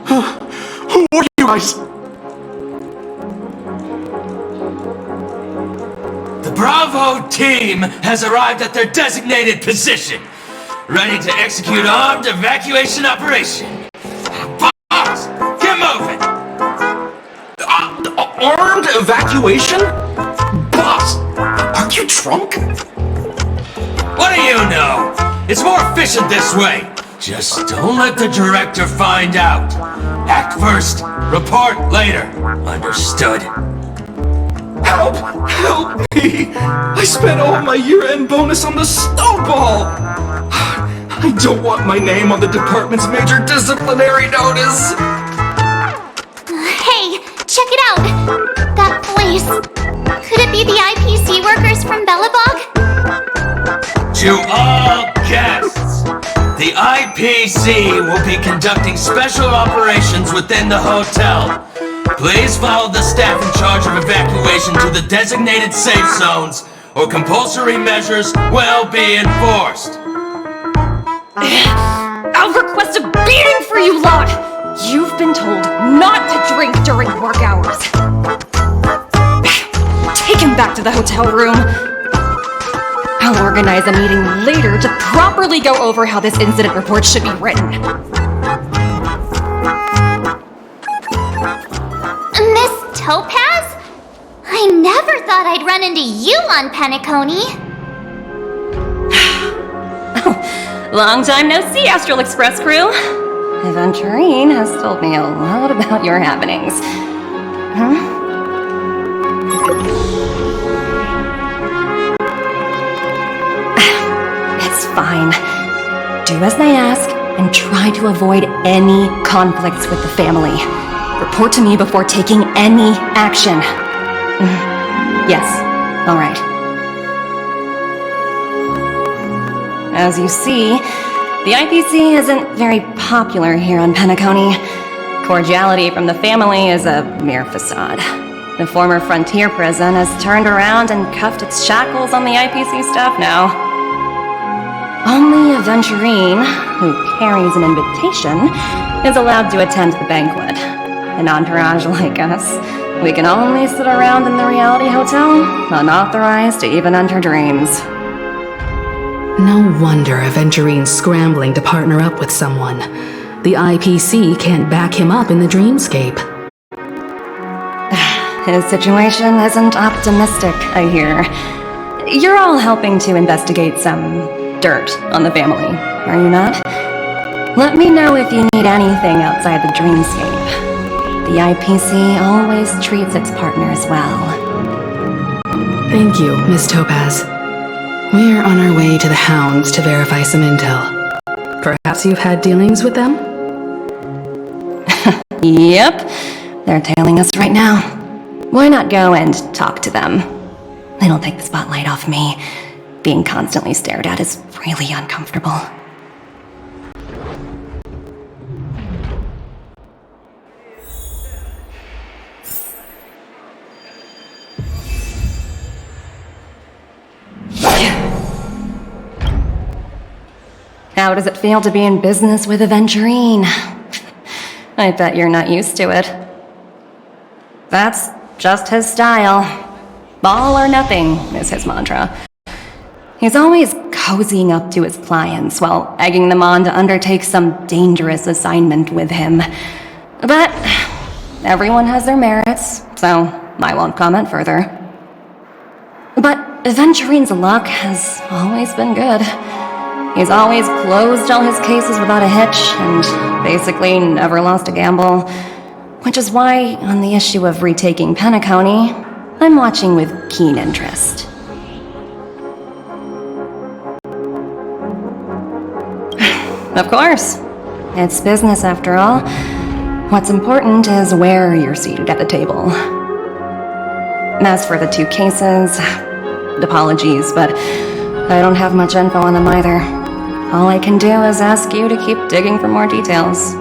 Who are you guys? The Bravo team has arrived at their designated position, ready to execute armed evacuation operation. Boss, get moving! Armed evacuation? Boss, are you drunk? What do you know? It's more efficient this way. Just don't let the director find out. Act first, report later. Understood? Help! Help me! I spent all my year-end bonus on the snowball! I don't want my name on the department's major disciplinary notice! Hey, check it out! That place. Could it be the IPC workers from Belobog? To all guests, the IPC will be conducting special operations within the hotel. Please follow the staff in charge of evacuation to the designated safe zones, or compulsory measures will be enforced. I'll request a beating for you lot! You've been told not to drink during work hours. Take him back to the hotel room. I'll organize a meeting later to properly go over how this incident report should be written. Miss Topaz? I never thought I'd run into you on Penacony. Long time no see, Astral Express crew. Aventurine has told me a lot about your happenings. Huh? It's fine. Do as they ask and try to avoid any conflicts with the family. Report to me before taking any action. Yes, all right. As you see, the IPC isn't very popular here on Penacony. Cordiality from the family is a mere facade. The former frontier prison has turned around and cuffed its shackles on the IPC staff now. Only Aventurine, who carries an invitation, is allowed to attend the banquet. An entourage like us, we can only sit around in the reality hotel, unauthorized to even enter dreams. No wonder Aventurine's scrambling to partner up with someone. The IPC can't back him up in the dreamscape. His situation isn't optimistic, I hear. You're all helping to investigate some dirt on the family, are you not? Let me know if you need anything outside the dreamscape. The IPC always treats its partners well. Thank you, Miss Topaz. We're on our way to the Hounds to verify some intel. Perhaps you've had dealings with them? Yep, they're tailing us right now. Why not go and talk to them? It'll take the spotlight off me. Being constantly stared at is really uncomfortable. How does it feel to be in business with Aventurine? I bet you're not used to it. That's just his style. All or nothing is his mantra. He's always cozying up to his clients while egging them on to undertake some dangerous assignment with him. But everyone has their merits, so I won't comment further. But Aventurine's luck has always been good. He's always closed all his cases without a hitch and basically never lost a gamble. Which is why, on the issue of retaking Penacony, I'm watching with keen interest. Of course. It's business after all. What's important is where you're seated at the table. As for the 2 cases, apologies, but I don't have much info on them either. All I can do is ask you to keep digging for more details.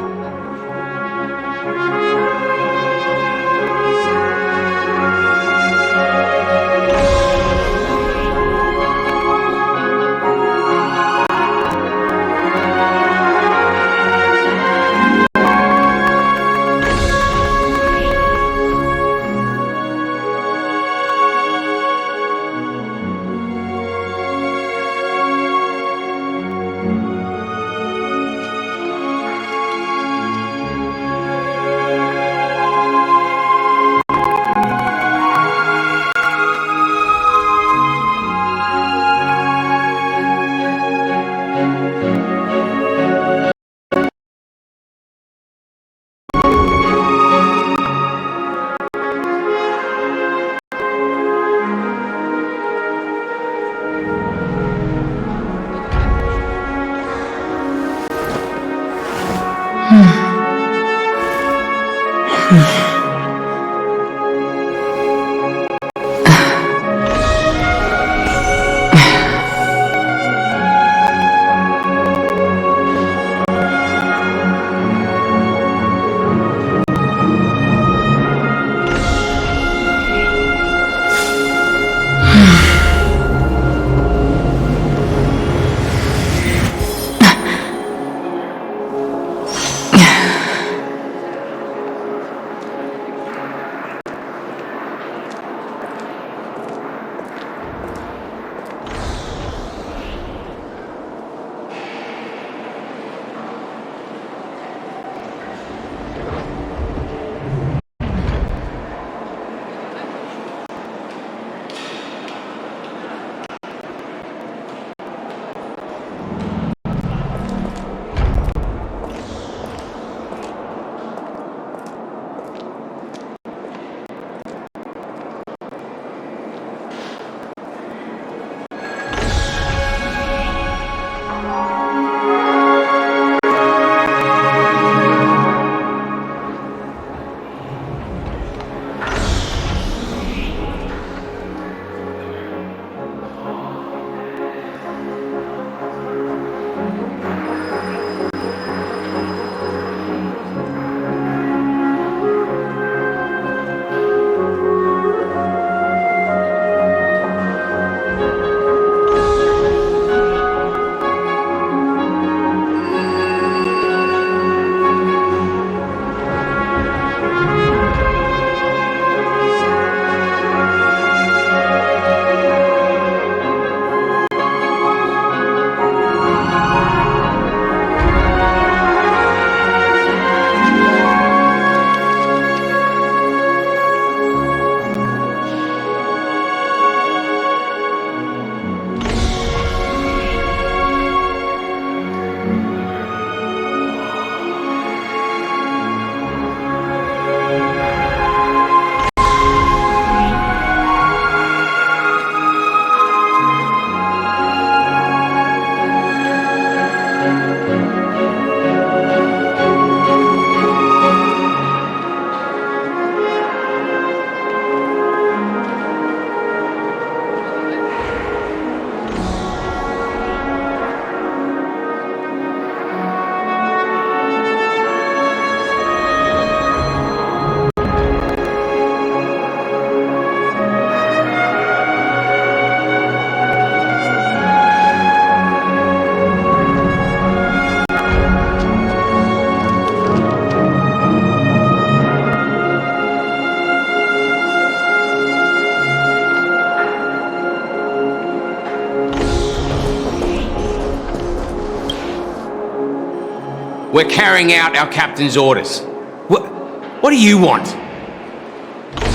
We're carrying out our captain's orders. What do you want?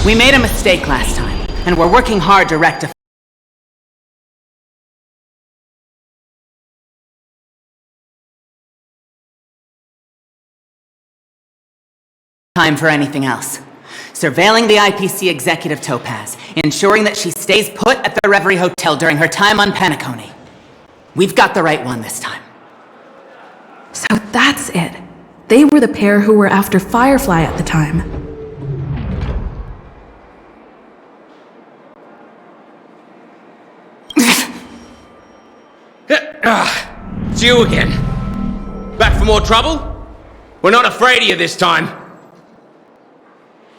We made a mistake last time, and we're working hard to rectify time for anything else. Surveilling the IPC executive Topaz, ensuring that she stays put at the Reverie Hotel during her time on Penacony. We've got the right one this time. So that's it. They were the pair who were after Firefly at the time. It's you again. Back for more trouble? We're not afraid of you this time.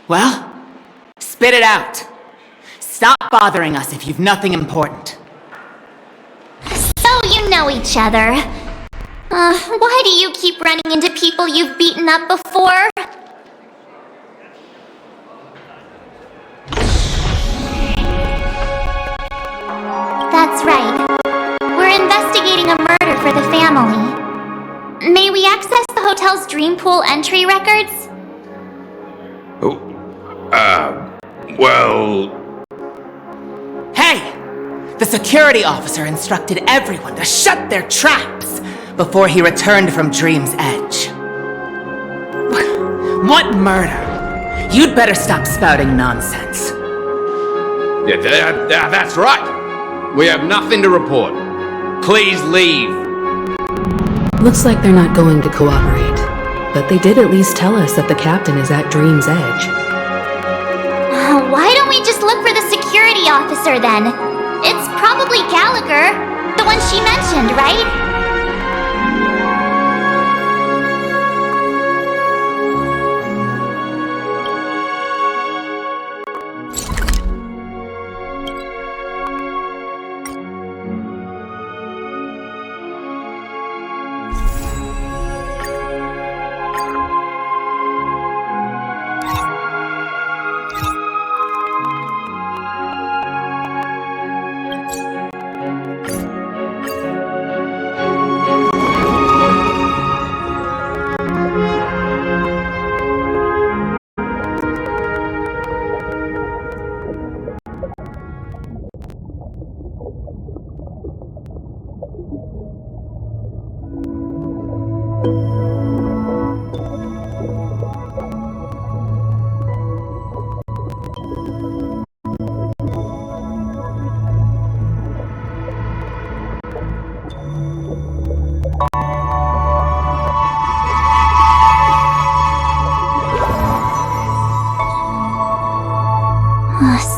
Well, spit it out. Stop bothering us if you've nothing important. So you know each other. Why do you keep running into people you've beaten up before? That's right. We're investigating a murder for the family. May we access the hotel's dream pool entry records? Well... Hey! The security officer instructed everyone to shut their traps before he returned from Dream's Edge. What murder? You'd better stop spouting nonsense. Yeah, that's right. We have nothing to report. Please leave. Looks like they're not going to cooperate, but they did at least tell us that the captain is at Dream's Edge. Why don't we just look for the security officer then? It's probably Gallagher, the one she mentioned, right?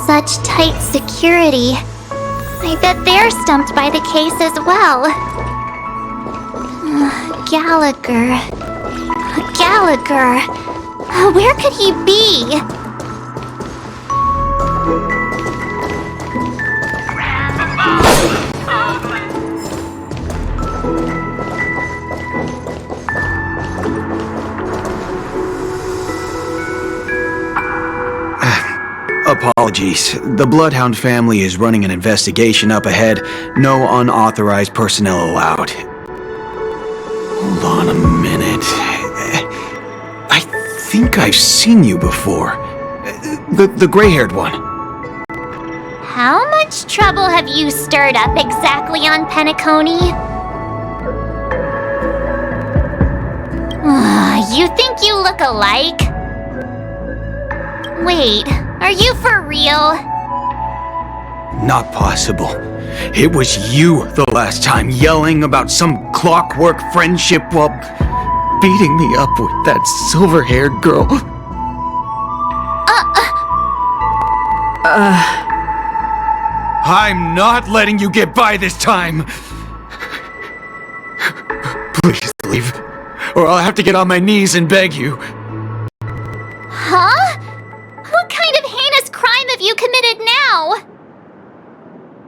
Such tight security. I bet they're stumped by the case as well. Gallagher. Gallagher. Where could he be? Apologies. The Bloodhound family is running an investigation up ahead. No unauthorized personnel allowed. Hold on a minute. I think I've seen you before. The gray-haired one. How much trouble have you stirred up exactly on Penacony? You think you look alike? Wait, are you for real? Not possible. It was you the last time, yelling about some clockwork friendship while beating me up with that silver-haired girl. I'm not letting you get by this time. Please leave, or I'll have to get on my knees and beg you. Huh? What kind of heinous crime have you committed now?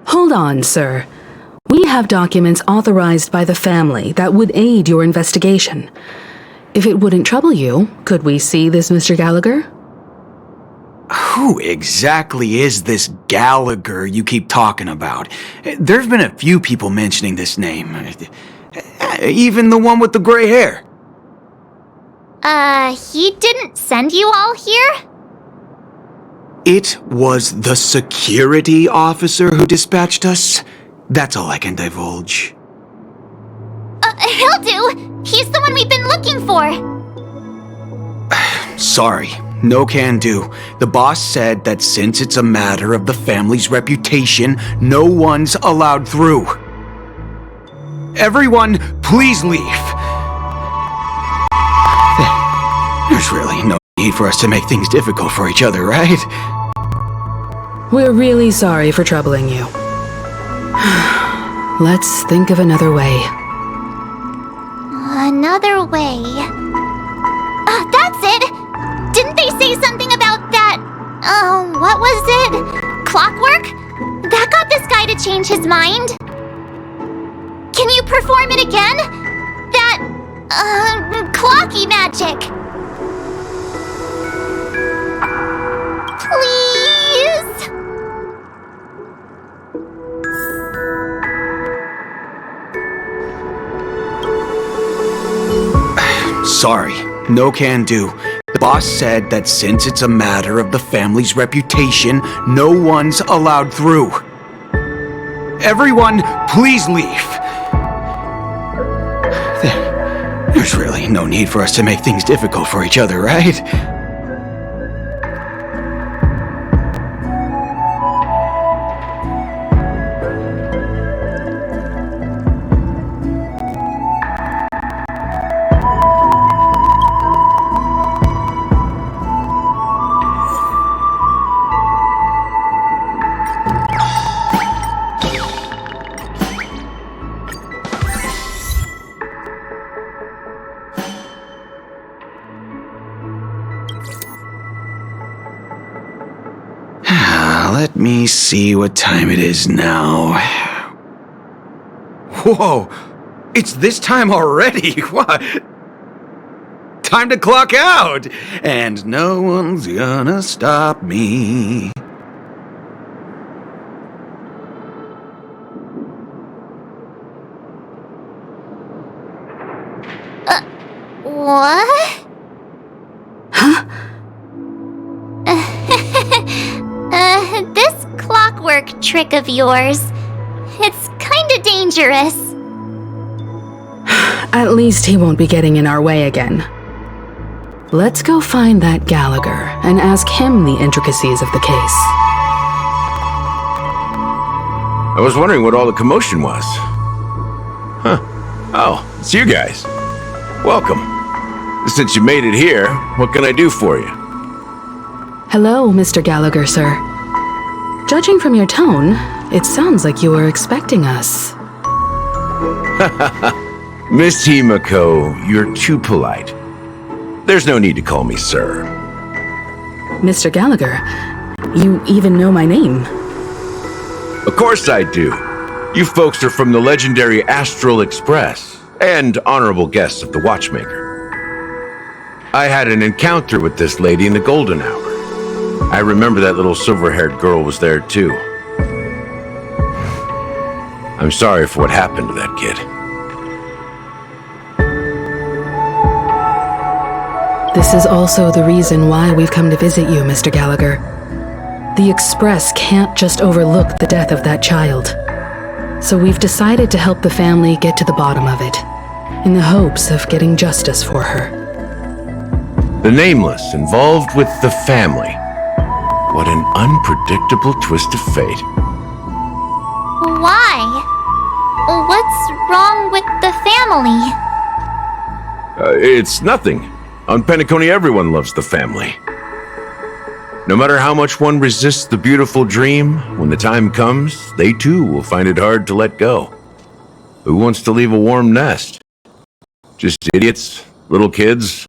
Hold on, sir. We have documents authorized by the family that would aid your investigation. If it wouldn't trouble you, could we see this Mr. Gallagher? Who exactly is this Gallagher you keep talking about? There's been a few people mentioning this name. Even the one with the gray hair. He didn't send you all here? It was the security officer who dispatched us. That's all I can divulge. He'll do! He's the one we've been looking for! Sorry, no can do. The boss said that since it's a matter of the family's reputation, no one's allowed through. Everyone, please leave. There's really no need for us to make things difficult for each other, right? We're really sorry for troubling you. Let's think of another way. Another way. That's it! Didn't they say something about that? What was it? Clockwork? That got this guy to change his mind. Can you perform it again? That, clocky magic. Please? Sorry, no can do. The boss said that since it's a matter of the family's reputation, no one's allowed through. Everyone, please leave. There's really no need for us to make things difficult for each other, right? Let me see what time it is now. Whoa! It's this time already! What? Time to clock out! And no one's gonna stop me. What? This clockwork trick of yours, it's kinda dangerous. At least he won't be getting in our way again. Let's go find that Gallagher and ask him the intricacies of the case. I was wondering what all the commotion was. Huh. Oh, it's you guys. Welcome. Since you made it here, what can I do for you? Hello, Mr. Gallagher, sir. Judging from your tone, it sounds like you were expecting us. Miss Himiko, you're too polite. There's no need to call me sir. Mr. Gallagher, you even know my name. Of course I do. You folks are from the legendary Astral Express, and honorable guests of the Watchmaker. I had an encounter with this lady in the Golden Hour. I remember that little silver-haired girl was there too. I'm sorry for what happened to that kid. This is also the reason why we've come to visit you, Mr. Gallagher. The Express can't just overlook the death of that child. So we've decided to help the family get to the bottom of it, in the hopes of getting justice for her. The Nameless involved with the family. What an unpredictable twist of fate. Why? What's wrong with the family? It's nothing. On Penacony, everyone loves the family. No matter how much one resists the beautiful dream, when the time comes, they too will find it hard to let go. Who wants to leave a warm nest? Just idiots, little kids,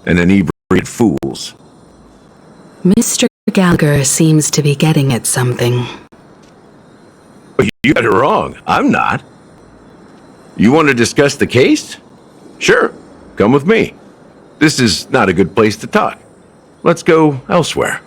and inebriated fools. Mr. Gallagher seems to be getting at something. You got it wrong. I'm not. You want to discuss the case? Sure. Come with me. This is not a good place to talk. Let's go elsewhere.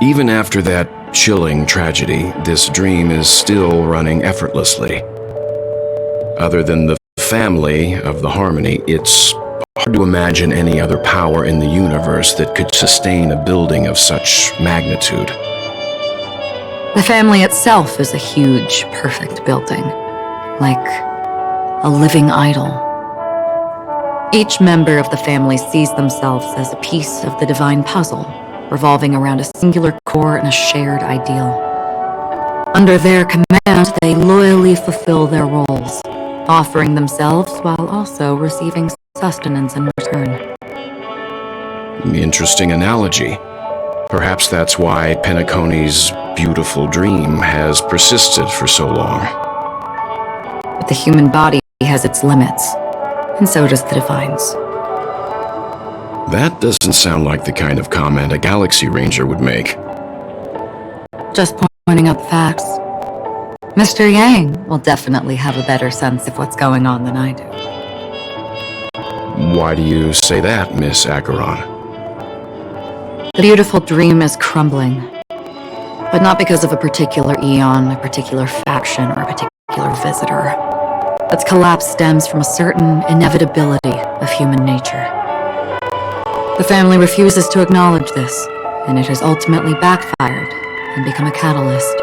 Even after that chilling tragedy, this dream is still running effortlessly. Other than the family of the Harmony, it's hard to imagine any other power in the universe that could sustain a building of such magnitude. The family itself is a huge, perfect building, like a living idol. Each member of the family sees themselves as a piece of the divine puzzle, revolving around a singular core and a shared ideal. Under their command, they loyally fulfill their roles, offering themselves while also receiving sustenance in return. Interesting analogy. Perhaps that's why Penacony's beautiful dream has persisted for so long. But the human body has its limits, and so does the Divine's. That doesn't sound like the kind of comment a Galaxy Ranger would make. Just pointing out the facts. Mr. Yang will definitely have a better sense of what's going on than I do. Why do you say that, Miss Acheron? The beautiful dream is crumbling. But not because of a particular eon, a particular faction, or a particular visitor. Its collapse stems from a certain inevitability of human nature. The family refuses to acknowledge this, and it has ultimately backfired and become a catalyst.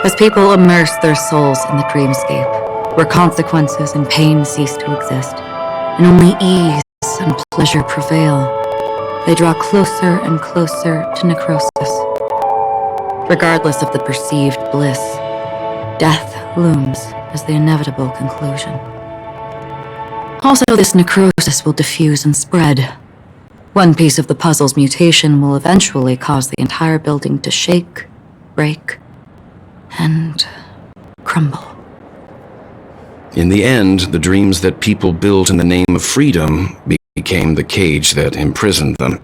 As people immerse their souls in the dreamscape, where consequences and pain cease to exist, and only ease and pleasure prevail, they draw closer and closer to necrosis. Regardless of the perceived bliss, death looms as the inevitable conclusion. Also, this necrosis will diffuse and spread. One piece of the puzzle's mutation will eventually cause the entire building to shake, break, and crumble. In the end, the dreams that people built in the name of freedom became the cage that imprisoned them.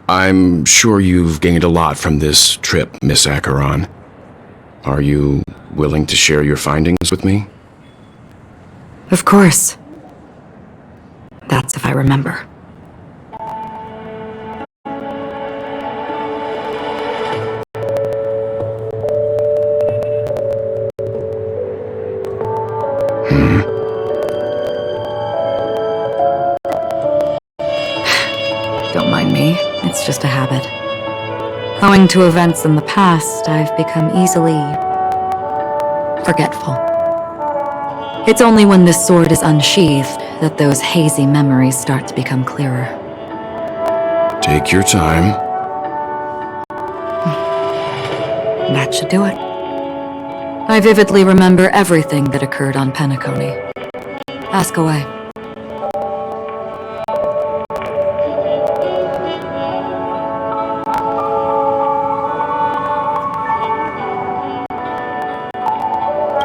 I'm sure you've gained a lot from this trip, Miss Acheron. Are you willing to share your findings with me? Of course. That's if I remember. Don't mind me, it's just a habit. Owing to events in the past, I've become easily forgetful. It's only when this sword is unsheathed that those hazy memories start to become clearer. Take your time. That should do it. I vividly remember everything that occurred on Penacony. Ask away.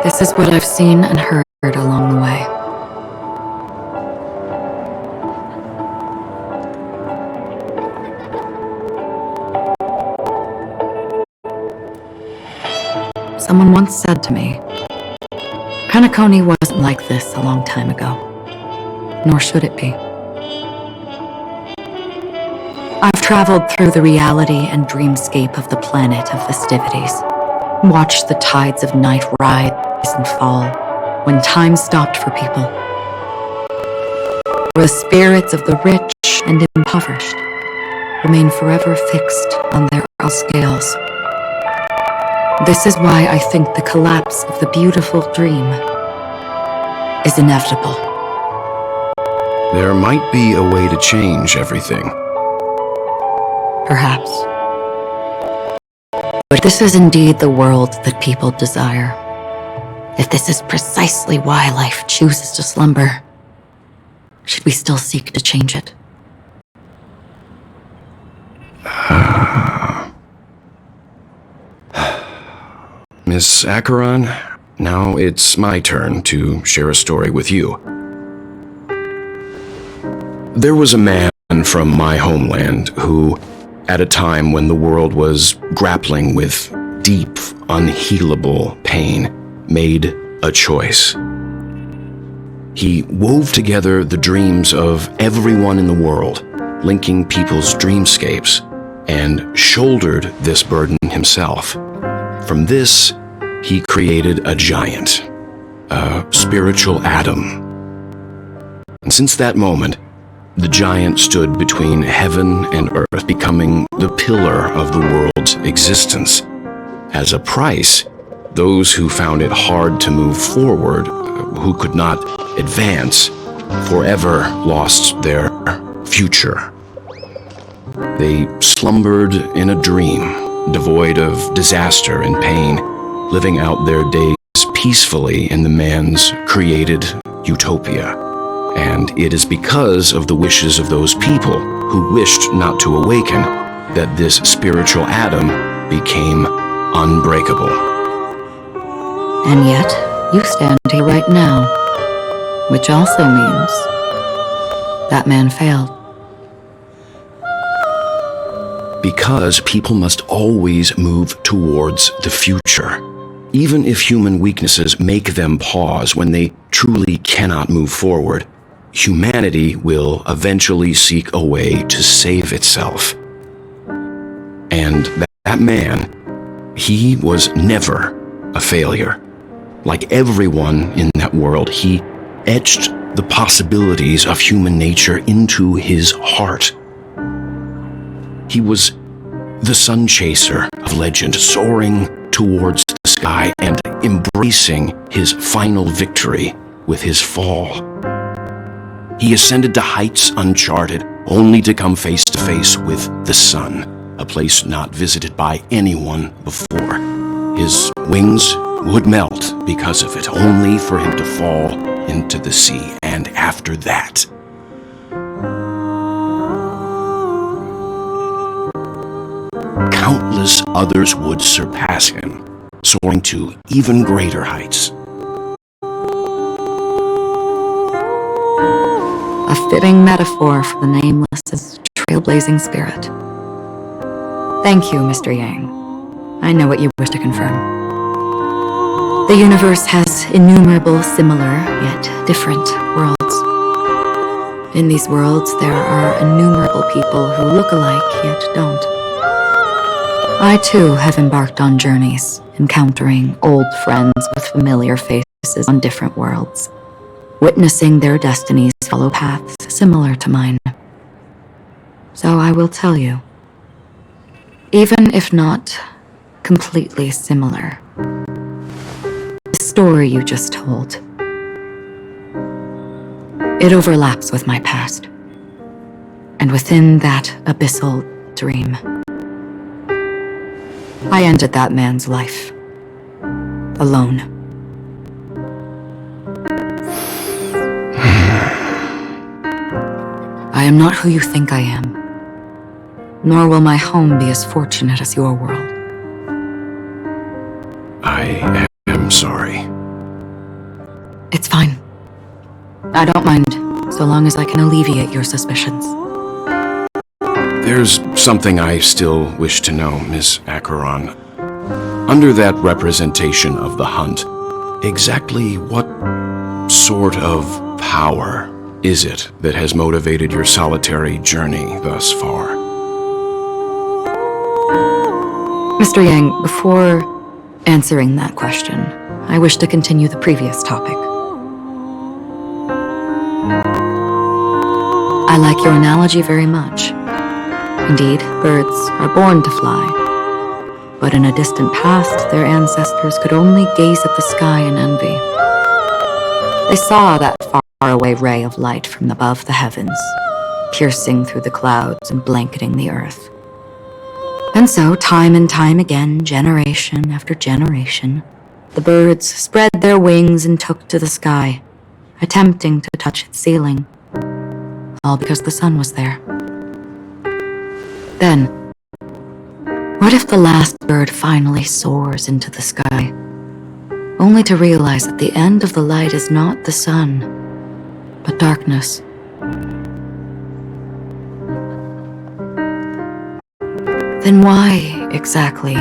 This is what I've seen and heard along the way. Someone once said to me, Penacony wasn't like this a long time ago, nor should it be. I've traveled through the reality and dreamscape of the planet of festivities, watched the tides of night rise and fall when time stopped for people. Where the spirits of the rich and impoverished remain forever fixed on their own scales. This is why I think the collapse of the beautiful dream is inevitable. There might be a way to change everything. Perhaps. But this is indeed the world that people desire. If this is precisely why life chooses to slumber, should we still seek to change it? Miss Acheron, now it's my turn to share a story with you. There was a man from my homeland who, at a time when the world was grappling with deep, unhealable pain, made a choice. He wove together the dreams of everyone in the world, linking people's dreamscapes and shouldered this burden himself. From this, he created a giant, a spiritual Adam. And since that moment, the giant stood between heaven and earth, becoming the pillar of the world's existence. As a price, those who found it hard to move forward, who could not advance, forever lost their future. They slumbered in a dream, devoid of disaster and pain, living out their days peacefully in the man's created utopia. And it is because of the wishes of those people who wished not to awaken that this spiritual Adam became unbreakable. And yet, you stand here right now, which also means that man failed. Because people must always move towards the future. Even if human weaknesses make them pause when they truly cannot move forward, humanity will eventually seek a way to save itself. And that man, he was never a failure. Like everyone in that world, he etched the possibilities of human nature into his heart. He was the sun chaser of legend, soaring towards the sky and embracing his final victory with his fall. He ascended to heights uncharted, only to come face to face with the sun, a place not visited by anyone before. His wings would melt because of it, only for him to fall into the sea, and after that, countless others would surpass him, soaring to even greater heights. A fitting metaphor for the nameless, trailblazing spirit. Thank you, Mr. Yang. I know what you wish to confirm. The universe has innumerable similar, yet different worlds. In these worlds, there are innumerable people who look alike, yet don't. I too have embarked on journeys, encountering old friends with familiar faces on different worlds, witnessing their destinies follow paths similar to mine. So I will tell you, even if not completely similar, the story you just told, it overlaps with my past, and within that abyssal dream, I ended that man's life, alone. I am not who you think I am, nor will my home be as fortunate as your world. I am sorry. It's fine. I don't mind, so long as I can alleviate your suspicions. There's something I still wish to know, Miss Acheron. Under that representation of the hunt, exactly what sort of power is it that has motivated your solitary journey thus far? Mr. Yang, before answering that question, I wish to continue the previous topic. I like your analogy very much. Indeed, birds are born to fly. But in a distant past, their ancestors could only gaze at the sky in envy. They saw that faraway ray of light from above the heavens, piercing through the clouds and blanketing the earth. And so, time and time again, generation after generation, the birds spread their wings and took to the sky, attempting to touch its ceiling, all because the sun was there. Then, what if the last bird finally soars into the sky, only to realize that the end of the light is not the sun, but darkness? Then why, exactly,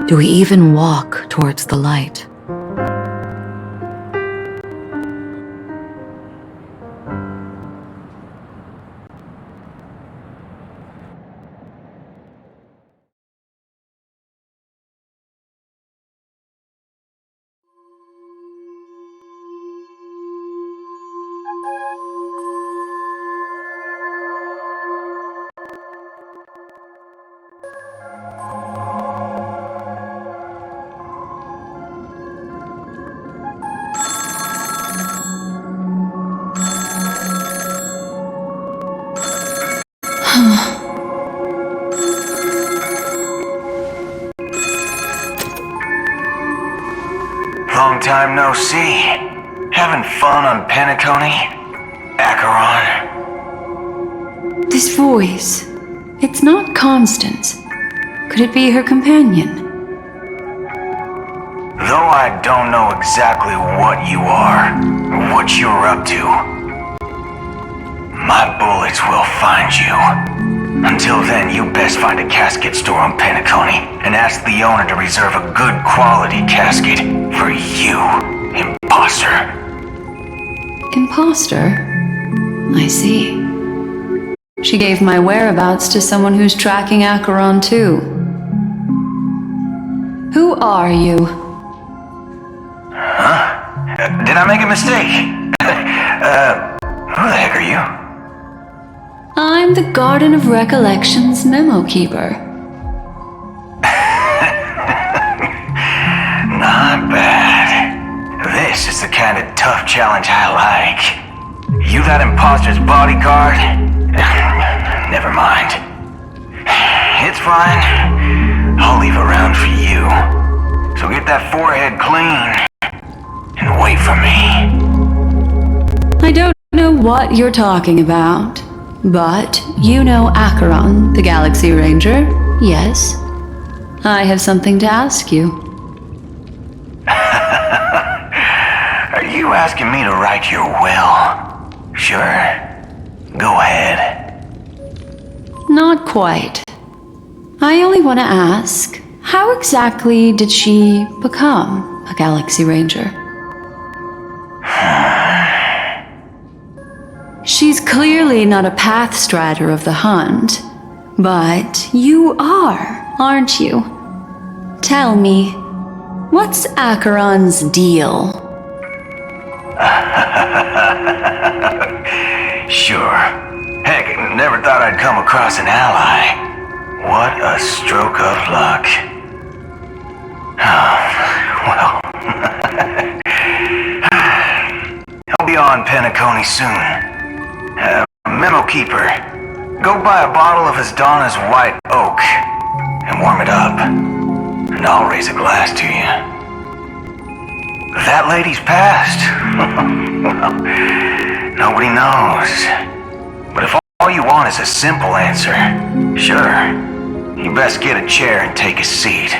do we even walk towards the light? time no see. Having fun on Penacony? Acheron? This voice. It's not Constance. Could it be her companion? Though I don't know exactly what you are, or what you're up to, my bullets will find you. Until then, you best find a casket store on Penacony and ask the owner to reserve a good quality casket for you, imposter. Imposter? I see. She gave my whereabouts to someone who's tracking Acheron too. Who are you? Huh? Did I make a mistake? Who the heck are you? I'm the Garden of Recollections memo keeper. Not bad. This is the kind of tough challenge I like. You that imposter's bodyguard? Never mind. It's fine. I'll leave a round for you. So get that forehead clean and wait for me. I don't know what you're talking about, but you know Acheron, the Galaxy Ranger, yes? I have something to ask you. Are you asking me to write your will? Sure. Go ahead. Not quite. I only want to ask, how exactly did she become a Galaxy Ranger? She's clearly not a pathstrider of the Hunt, but you are, aren't you? Tell me, what's Acheron's deal? Sure. Heck, never thought I'd come across an ally. What a stroke of luck. Well, I'll be on Penacony soon. Memo Keeper, go buy a bottle of Hasdana's White Oak and warm it up, and I'll raise a glass to you. That lady's passed. Well, nobody knows. But if all you want is a simple answer, sure, you best get a chair and take a seat.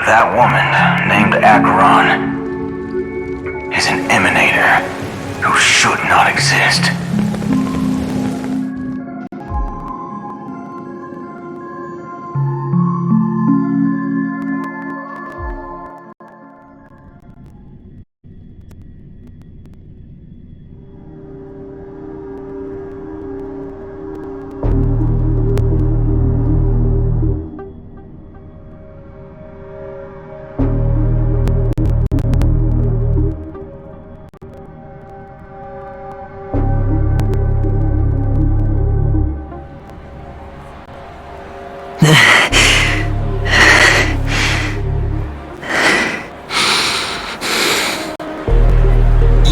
That woman, named Acheron, is an emanator who should not exist.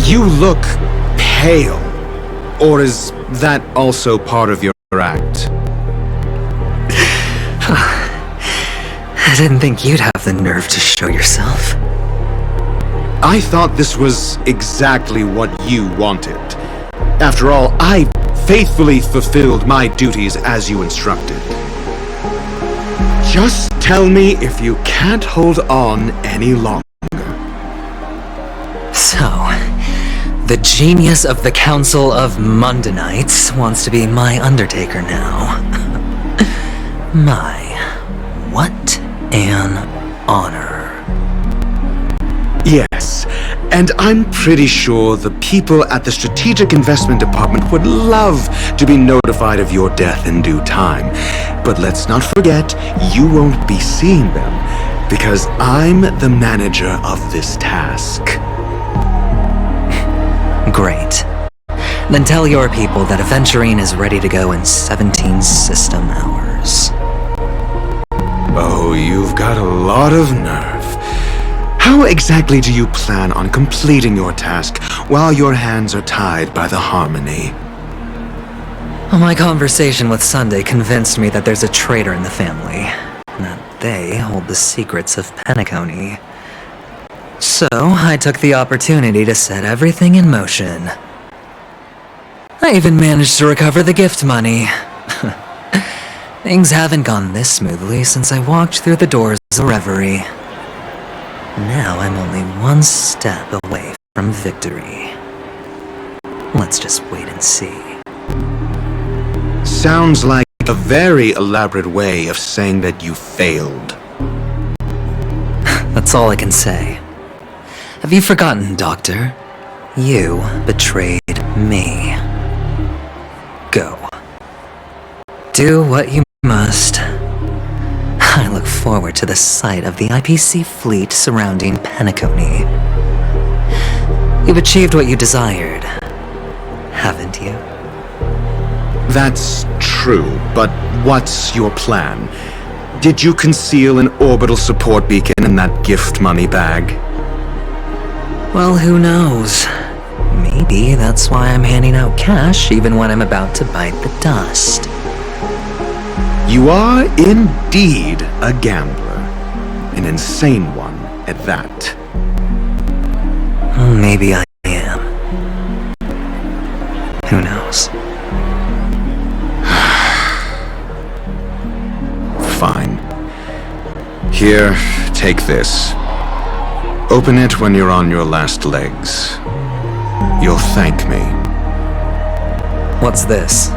You look pale. Or is that also part of your act? I didn't think you'd have the nerve to show yourself. I thought this was exactly what you wanted. After all, I faithfully fulfilled my duties as you instructed. Just tell me if you can't hold on any longer. So, the genius of the Council of Mundanites wants to be my Undertaker now. My, what an honor. Yes, and I'm pretty sure the people at the Strategic Investment Department would love to be notified of your death in due time. But let's not forget, you won't be seeing them, because I'm the manager of this task. Great. Then tell your people that Aventurine is ready to go in 17 system hours. Oh, you've got a lot of nerve. How exactly do you plan on completing your task while your hands are tied by the Harmony? My conversation with Sunday convinced me that there's a traitor in the family, and that they hold the secrets of Penacony. So, I took the opportunity to set everything in motion. I even managed to recover the gift money. Things haven't gone this smoothly since I walked through the doors of Reverie. Now I'm only one step away from victory. Let's just wait and see. Sounds like a very elaborate way of saying that you failed. That's all I can say. Have you forgotten, Doctor? You betrayed me. Go. Do what you must. I look forward to the sight of the IPC fleet surrounding Penacony. You've achieved what you desired, haven't you? That's true, but what's your plan? Did you conceal an orbital support beacon in that gift money bag? Well, who knows? Maybe that's why I'm handing out cash even when I'm about to bite the dust. You are indeed a gambler. An insane one at that. Maybe I am. Who knows? Fine. Here, take this. Open it when you're on your last legs. You'll thank me. What's this?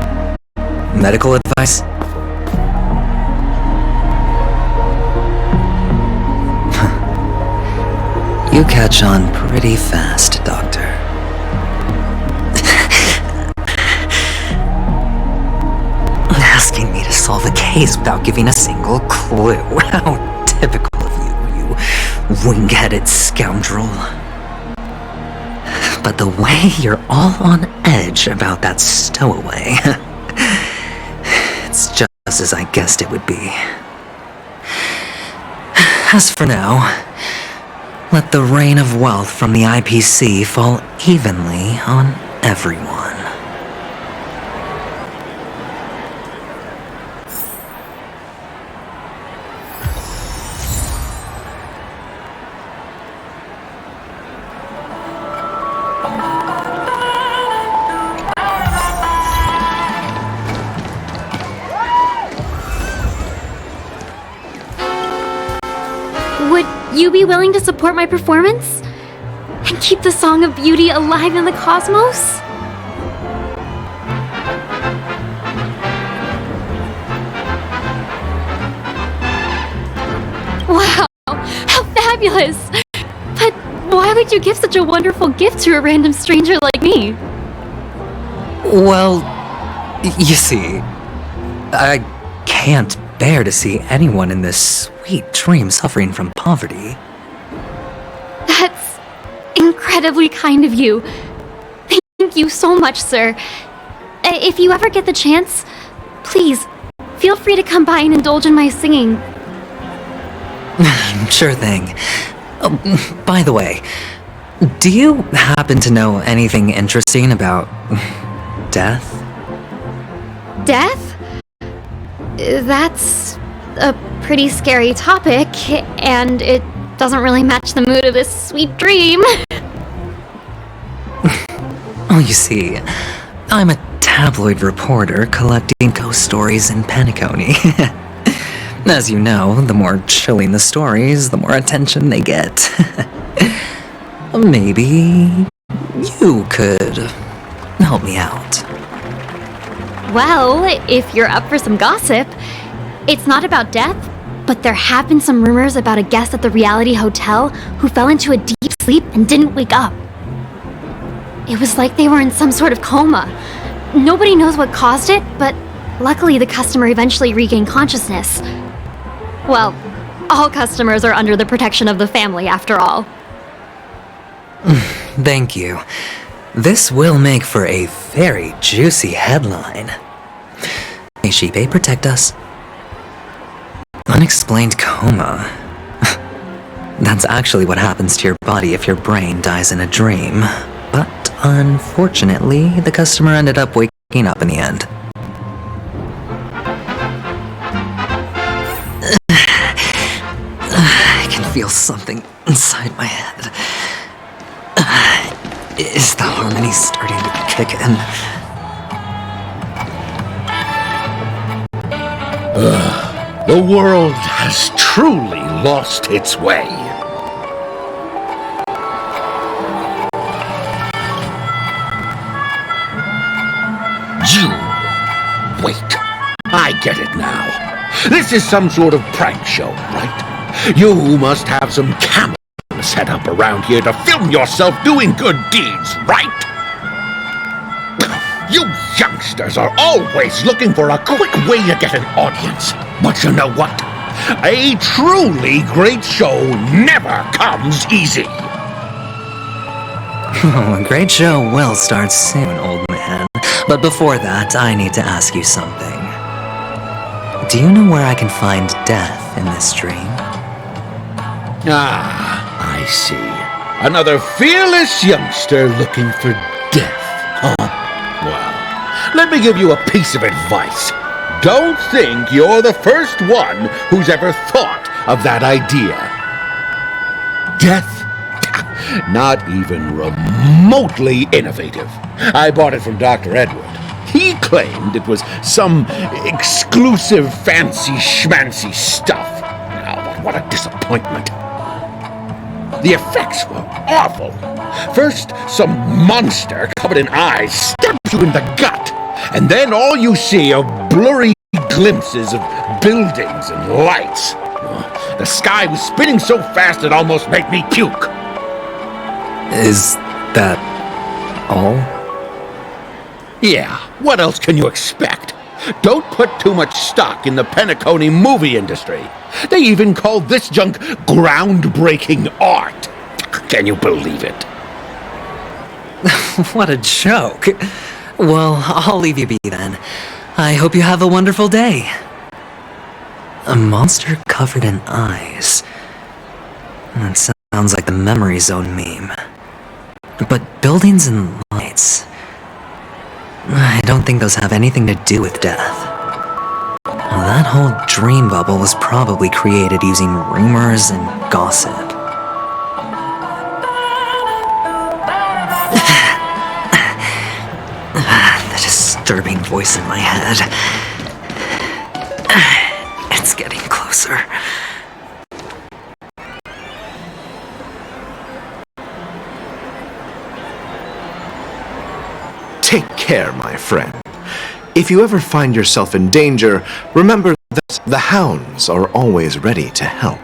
Medical advice? You catch on pretty fast, Doctor. Asking me to solve a case without giving a single clue. How typical of you, you wing-headed scoundrel. But the way you're all on edge about that stowaway, it's just as I guessed it would be. As for now, let the rain of wealth from the IPC fall evenly on everyone. Would you be willing to support my performance? And keep the Song of Beauty alive in the cosmos? Wow, how fabulous! But why would you give such a wonderful gift to a random stranger like me? Well, you see, I can't bear to see anyone in this sweet dream suffering from poverty. That's incredibly kind of you. Thank you so much, sir. If you ever get the chance, please, feel free to come by and indulge in my singing. Sure thing. Oh, by the way, do you happen to know anything interesting about death? Death? That's a pretty scary topic, and it doesn't really match the mood of this sweet dream. Oh, you see, I'm a tabloid reporter collecting ghost stories in Penacony. As you know, the more chilling the stories, the more attention they get. Maybe you could help me out. Well, if you're up for some gossip, it's not about death, but there have been some rumors about a guest at the Reality Hotel who fell into a deep sleep and didn't wake up. It was like they were in some sort of coma. Nobody knows what caused it, but luckily the customer eventually regained consciousness. Well, all customers are under the protection of the family, after all. Thank you. This will make for a very juicy headline. May Shipe protect us? Unexplained coma. That's actually what happens to your body if your brain dies in a dream. But unfortunately, the customer ended up waking up in the end. I can feel something inside my head. Is the harmony starting to kick in? The world has truly lost its way. You... Wait. I get it now. This is some sort of prank show, right? You must have some cameras set up around here to film yourself doing good deeds, right? You youngsters are always looking for a quick way to get an audience. But you know what? A truly great show never comes easy. A great show will start soon, old man. But before that, I need to ask you something. Do you know where I can find death in this dream? Ah, I see. Another fearless youngster looking for death, huh? Well, let me give you a piece of advice. Don't think you're the first one who's ever thought of that idea. Death? Not even remotely innovative. I bought it from Dr. Edward. He claimed it was some exclusive fancy schmancy stuff. Now, but what a disappointment. The effects were awful. First, some monster covered in eyes stabs you in the gut, and then all you see are blurry glimpses of buildings and lights. The sky was spinning so fast it almost made me puke. Is that all? Yeah, what else can you expect? Don't put too much stock in the Penacony movie industry. They even call this junk groundbreaking art. Can you believe it? What a joke. Well, I'll leave you be then. I hope you have a wonderful day. A monster covered in eyes. That sounds like the Memory Zone meme. But buildings and lights... I don't think those have anything to do with death. Well, that whole dream bubble was probably created using rumors and gossip. The disturbing voice in my head. It's getting closer. Take care, my friend. If you ever find yourself in danger, remember that the hounds are always ready to help.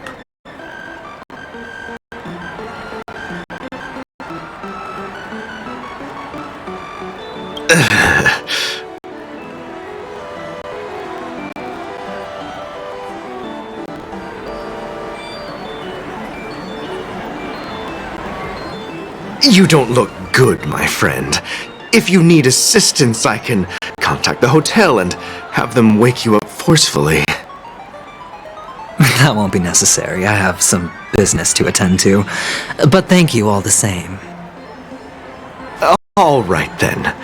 You don't look good, my friend. If you need assistance, I can contact the hotel and have them wake you up forcefully. That won't be necessary. I have some business to attend to. But thank you all the same. All right then.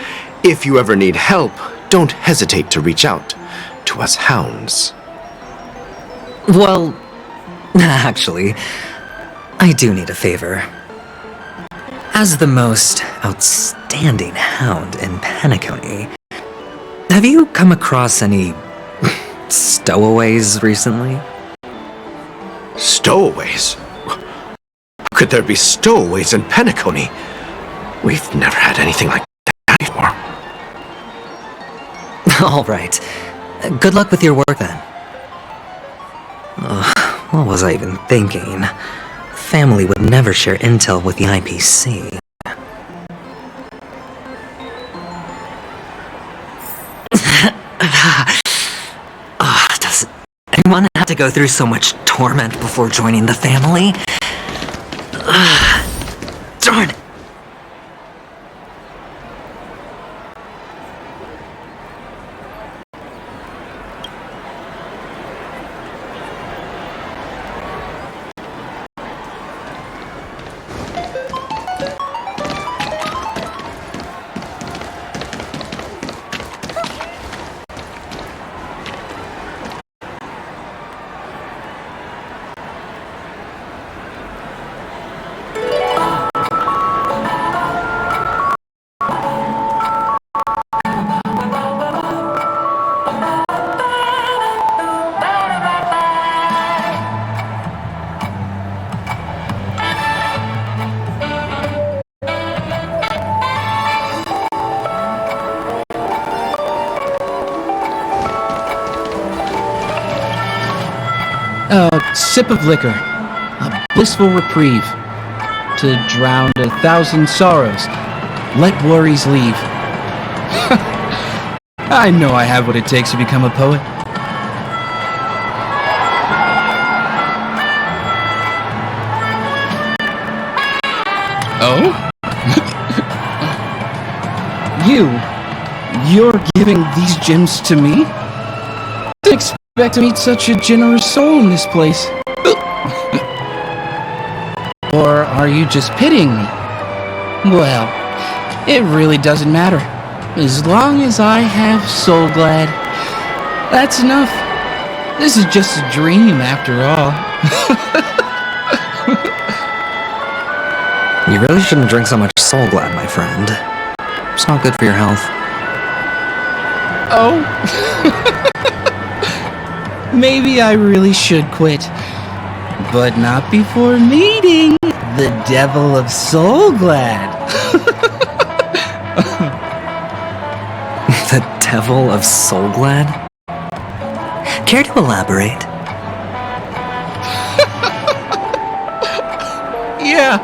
If you ever need help, don't hesitate to reach out to us hounds. Well, actually, I do need a favor. As the most outstanding hound in Penacony, have you come across any stowaways recently? Stowaways? How could there be stowaways in Penacony? We've never had anything like that before. All right. Good luck with your work then. What was I even thinking? Family would never share intel with the IPC. Does anyone have to go through so much torment before joining the family? Darn it. A sip of liquor. A blissful reprieve. To drown 1,000 sorrows. Let worries leave. I know I have what it takes to become a poet. Oh? You're giving these gems to me? Didn't expect to meet such a generous soul in this place. Or are you just pitying me? Well, it really doesn't matter. As long as I have Soul Glad, that's enough. This is just a dream after all. You really shouldn't drink so much Soul Glad, my friend. It's not good for your health. Oh. Maybe I really should quit. But not before meeting the Devil of Soul Glad. The Devil of Soul Glad? Care to elaborate? Yeah.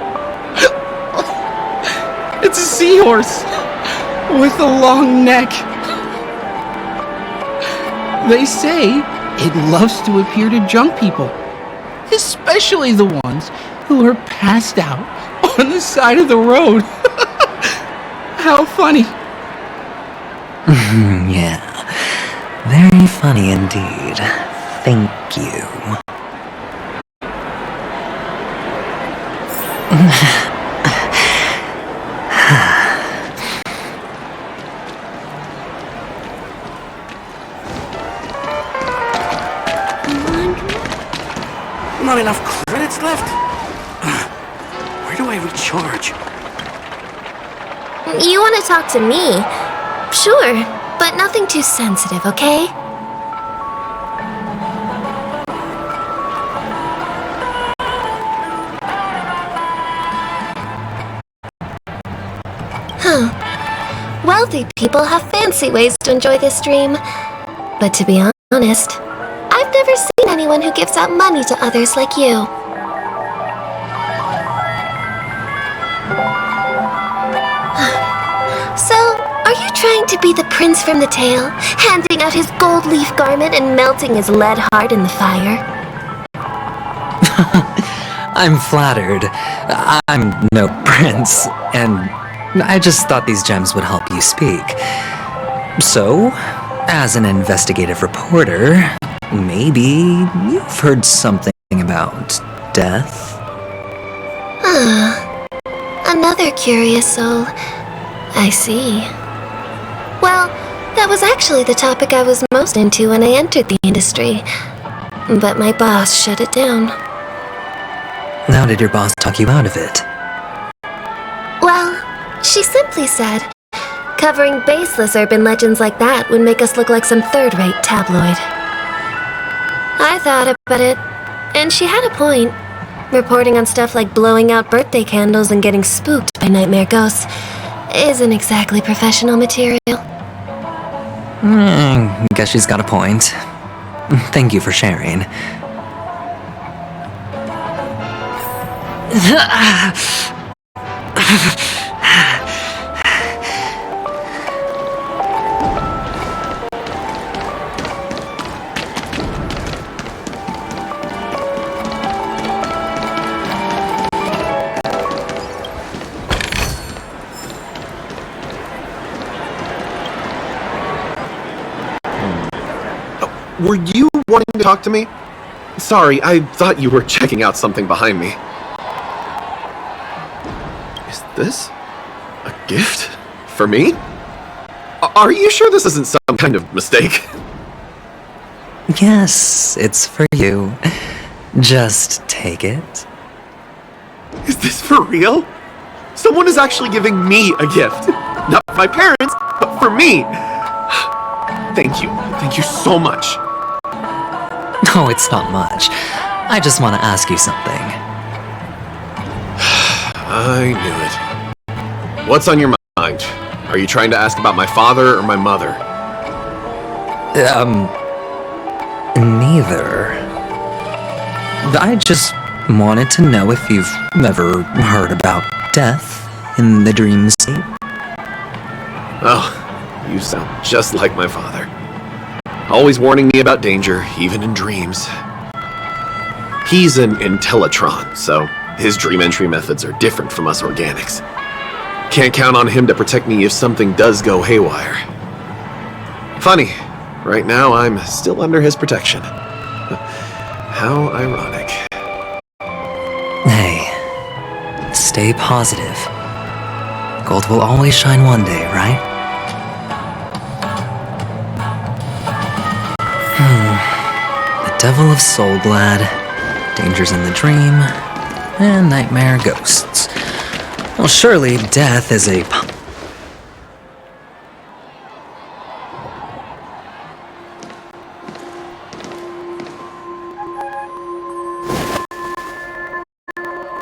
It's a seahorse with a long neck. They say it loves to appear to drunk people, especially the ones who are passed out on the side of the road. How funny. Yeah, very funny indeed. Thank you. Not enough credits left? Where do I recharge? You want to talk to me? Sure, but nothing too sensitive, okay? Huh. Wealthy people have fancy ways to enjoy this dream. But to be honest, I've never seen anyone who gives out money to others like you. So, are you trying to be the prince from the tale, handing out his gold leaf garment and melting his lead heart in the fire? I'm flattered. I'm no prince, and I just thought these gems would help you speak. So, as an investigative reporter, maybe you've heard something about death? Another curious soul. I see. Well, that was actually the topic I was most into when I entered the industry. But my boss shut it down. How did your boss talk you out of it? Well, she simply said, covering baseless urban legends like that would make us look like some third-rate tabloid. I thought about it, and she had a point. Reporting on stuff like blowing out birthday candles and getting spooked by nightmare ghosts isn't exactly professional material. Guess she's got a point. Thank you for sharing. Were you wanting to talk to me? Sorry, I thought you were checking out something behind me. Is this a gift for me? Are you sure this isn't some kind of mistake? Yes, it's for you. Just take it. Is this for real? Someone is actually giving me a gift. Not for my parents, but for me. Thank you. Thank you so much. Oh, it's not much. I just want to ask you something. I knew it. What's on your mind? Are you trying to ask about my father or my mother? Neither. I just wanted to know if you've ever heard about death in the dream state. Oh, you sound just like my father. Always warning me about danger, even in dreams. He's an Intellitron, so his dream entry methods are different from us organics. Can't count on him to protect me if something does go haywire. Funny, right now I'm still under his protection. How ironic. Hey, stay positive. Gold will always shine one day, right? The Devil of Soulglad, Dangers in the Dream, and Nightmare Ghosts. Well, surely death is a...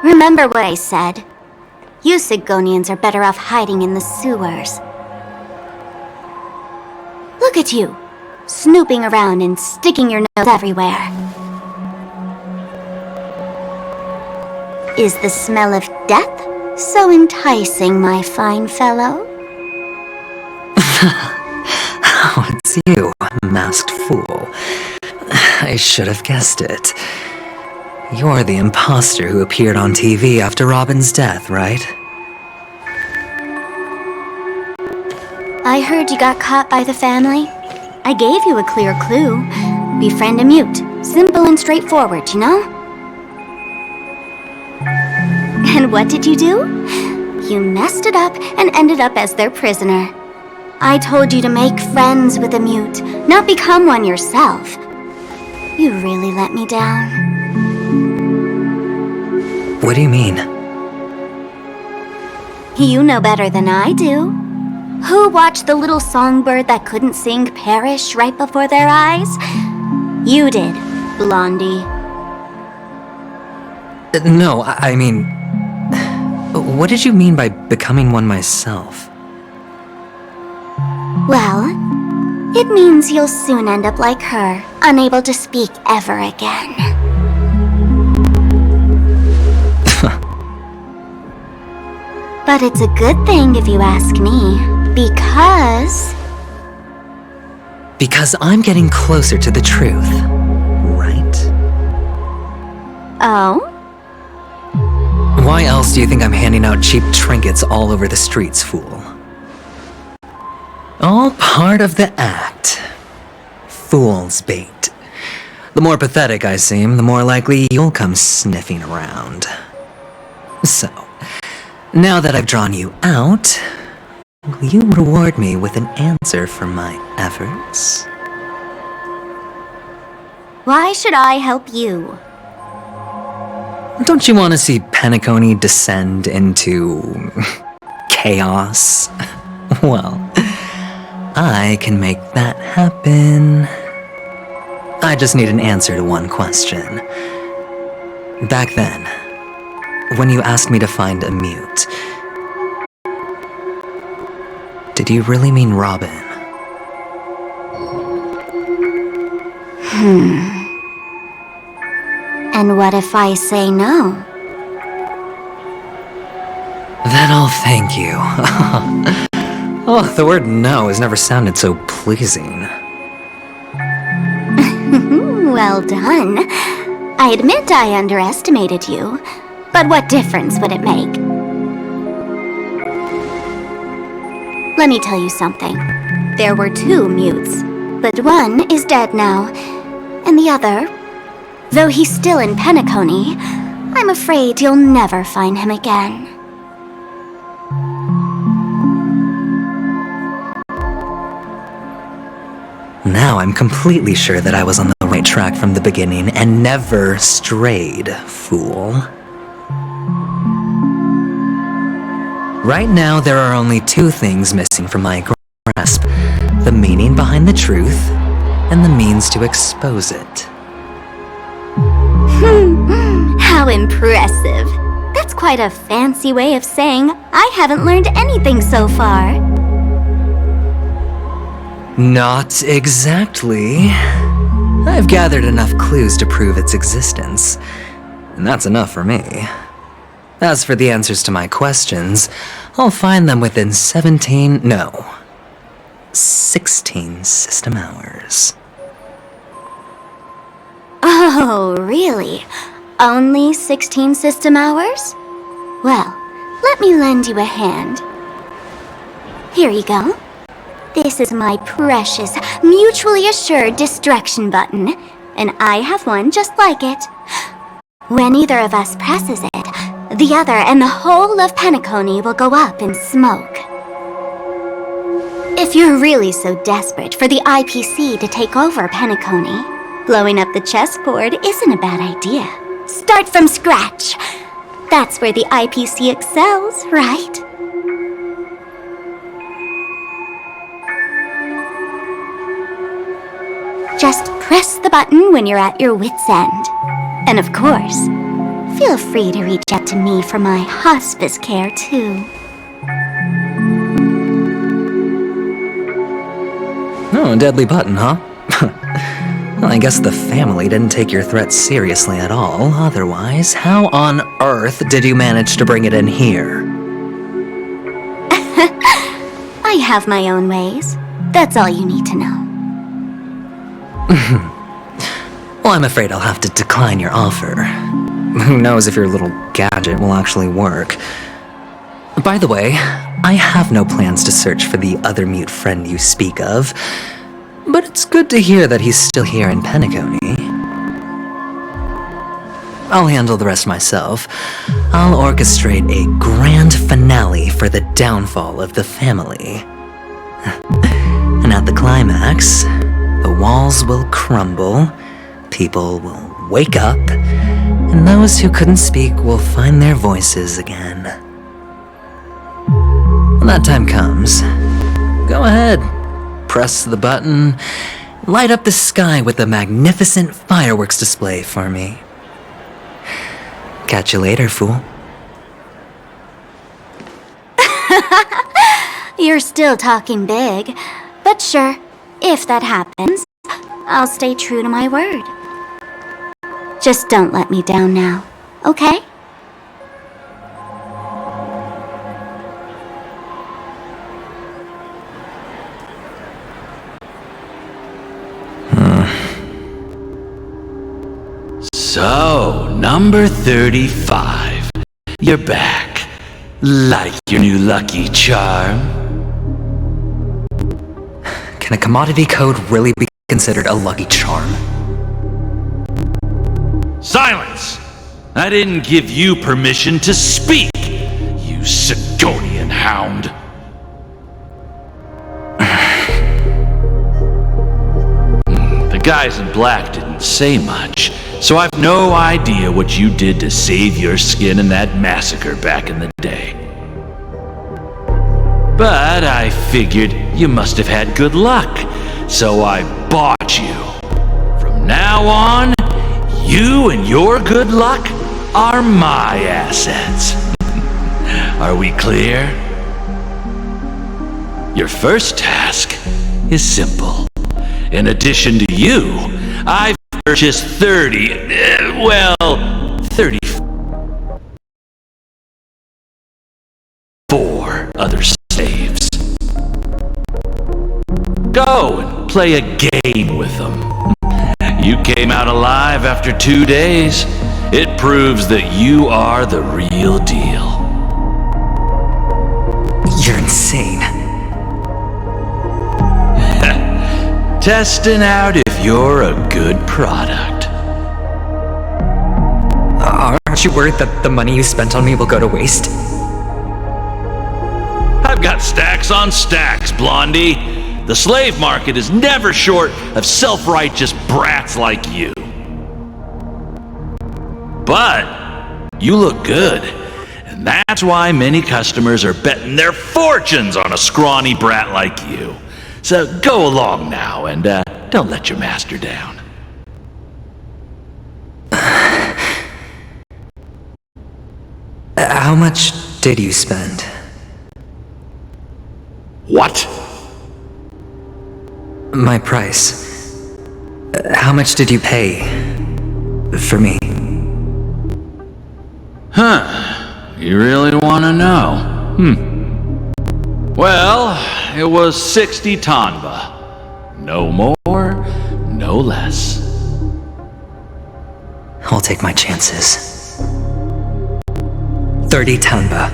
Remember what I said. You Sigonians are better off hiding in the sewers. Look at you, snooping around and sticking your nose everywhere. Is the smell of death so enticing, my fine fellow? Oh, it's you, masked fool. I should have guessed it. You're the imposter who appeared on TV after Robin's death, right? I heard you got caught by the family. I gave you a clear clue. Befriend a mute. Simple and straightforward, you know? And what did you do? You messed it up and ended up as their prisoner. I told you to make friends with a mute, not become one yourself. You really let me down. What do you mean? You know better than I do. Who watched the little songbird that couldn't sing perish right before their eyes? You did, Blondie. No, I mean... What did you mean by becoming one myself? Well, it means you'll soon end up like her, unable to speak ever again. But it's a good thing if you ask me, because... Because I'm getting closer to the truth, right? Oh? Why else do you think I'm handing out cheap trinkets all over the streets, fool? All part of the act. Fool's bait. The more pathetic I seem, the more likely you'll come sniffing around. So, now that I've drawn you out, will you reward me with an answer for my efforts? Why should I help you? Don't you want to see Penacony descend into... chaos? Well, I can make that happen. I just need an answer to one question. Back then, when you asked me to find a mute, did you really mean Robin? And what if I say no? Then I'll thank you. Oh, the word no has never sounded so pleasing. Well done. I admit I underestimated you, but what difference would it make? Let me tell you something. There were 2 mutes, but one is dead now, and the other, though he's still in Penacony, I'm afraid you'll never find him again. Now I'm completely sure that I was on the right track from the beginning and never strayed, fool. Right now, there are only 2 things missing from my grasp. The meaning behind the truth, and the means to expose it. How impressive. That's quite a fancy way of saying I haven't learned anything so far. Not exactly. I've gathered enough clues to prove its existence, and that's enough for me. As for the answers to my questions, I'll find them within 16 system hours. Oh, really? Only 16 system hours? Well, let me lend you a hand. Here you go. This is my precious, mutually assured distraction button, and I have one just like it. When either of us presses it, the other and the whole of Penacony will go up in smoke. If you're really so desperate for the IPC to take over Penacony, blowing up the chessboard isn't a bad idea. Start from scratch. That's where the IPC excels, right? Just press the button when you're at your wit's end. And of course, feel free to reach out to me for my hospice care too. Oh, a deadly button, huh? Well, I guess the family didn't take your threat seriously at all. Otherwise, how on earth did you manage to bring it in here? I have my own ways. That's all you need to know. Well, I'm afraid I'll have to decline your offer. Who knows if your little gadget will actually work. By the way, I have no plans to search for the other mute friend you speak of, but it's good to hear that he's still here in Penacony. I'll handle the rest myself. I'll orchestrate a grand finale for the downfall of the family. And at the climax, the walls will crumble, people will wake up, and those who couldn't speak will find their voices again. When that time comes, go ahead, press the button, light up the sky with a magnificent fireworks display for me. Catch you later, fool. You're still talking big, but sure, if that happens, I'll stay true to my word. Just don't let me down now, okay? So, number 35. You're back. Like your new lucky charm? Can a commodity code really be considered a lucky charm? Silence! I didn't give you permission to speak, you Sidonian hound. The guys in black didn't say much, so I've no idea what you did to save your skin in that massacre back in the day. But I figured you must have had good luck, so I bought you. From now on, you and your good luck are my assets. Are we clear? Your first task is simple. In addition to you, I've purchased 34 other slaves. Go and play a game with them. You came out alive after 2 days. It proves that you are the real deal. You're insane. Testing out if you're a good product. Aren't you worried that the money you spent on me will go to waste? I've got stacks on stacks, Blondie. The slave market is never short of self-righteous brats like you. But you look good, and that's why many customers are betting their fortunes on a scrawny brat like you. So go along now and don't let your master down. How much did you spend? What? My price. How much did you pay for me? Huh. You really want to know? Well, it was 60 tanba. No more, no less. I'll take my chances. 30 tanba.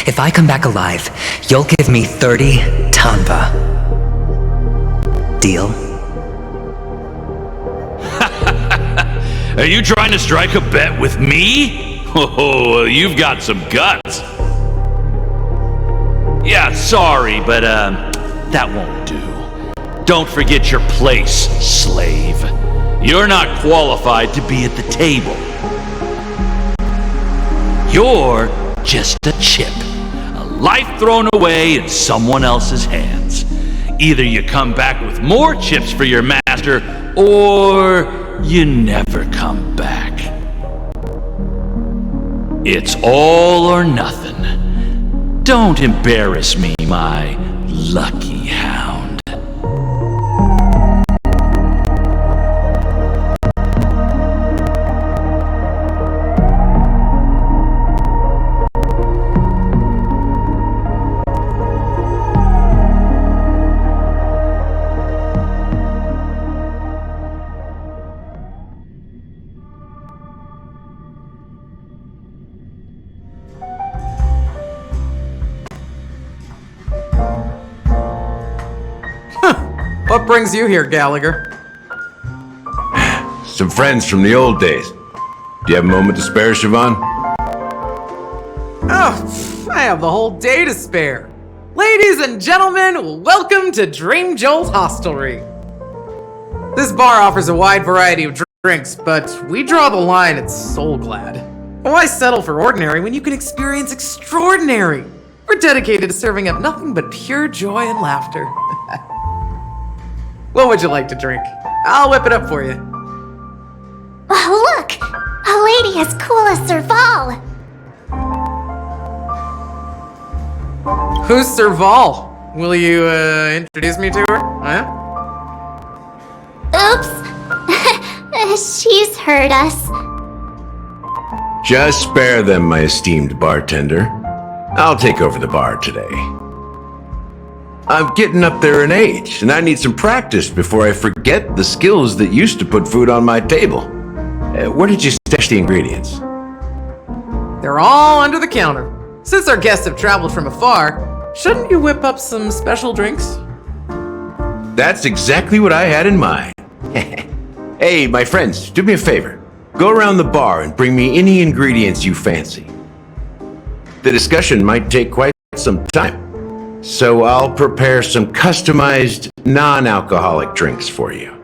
If I come back alive, you'll give me 30 tanba. Deal? Are you trying to strike a bet with me? Oh, you've got some guts. Yeah, sorry, but that won't do. Don't forget your place, slave. You're not qualified to be at the table. You're just a chip. A life thrown away in someone else's hands. Either you come back with more chips for your master, or you never come back. It's all or nothing. Don't embarrass me, my lucky hound. What brings you here, Gallagher? Some friends from the old days. Do you have a moment to spare, Siobhan? Oh, I have the whole day to spare. Ladies and gentlemen, welcome to Dream Jolt Hostelry. This bar offers a wide variety of drinks, but we draw the line at Soulglad. Why settle for ordinary when you can experience extraordinary? We're dedicated to serving up nothing but pure joy and laughter. What would you like to drink? I'll whip it up for you. Oh, look! A lady as cool as Serval! Who's Serval? Will you, introduce me to her? Huh? Oops. She's heard us. Just spare them, my esteemed bartender. I'll take over the bar today. I'm getting up there in age, and I need some practice before I forget the skills that used to put food on my table. Where did you stash the ingredients? They're all under the counter. Since our guests have traveled from afar, shouldn't you whip up some special drinks? That's exactly what I had in mind. Hey, my friends, do me a favor. Go around the bar and bring me any ingredients you fancy. The discussion might take quite some time. So I'll prepare some customized, non-alcoholic drinks for you.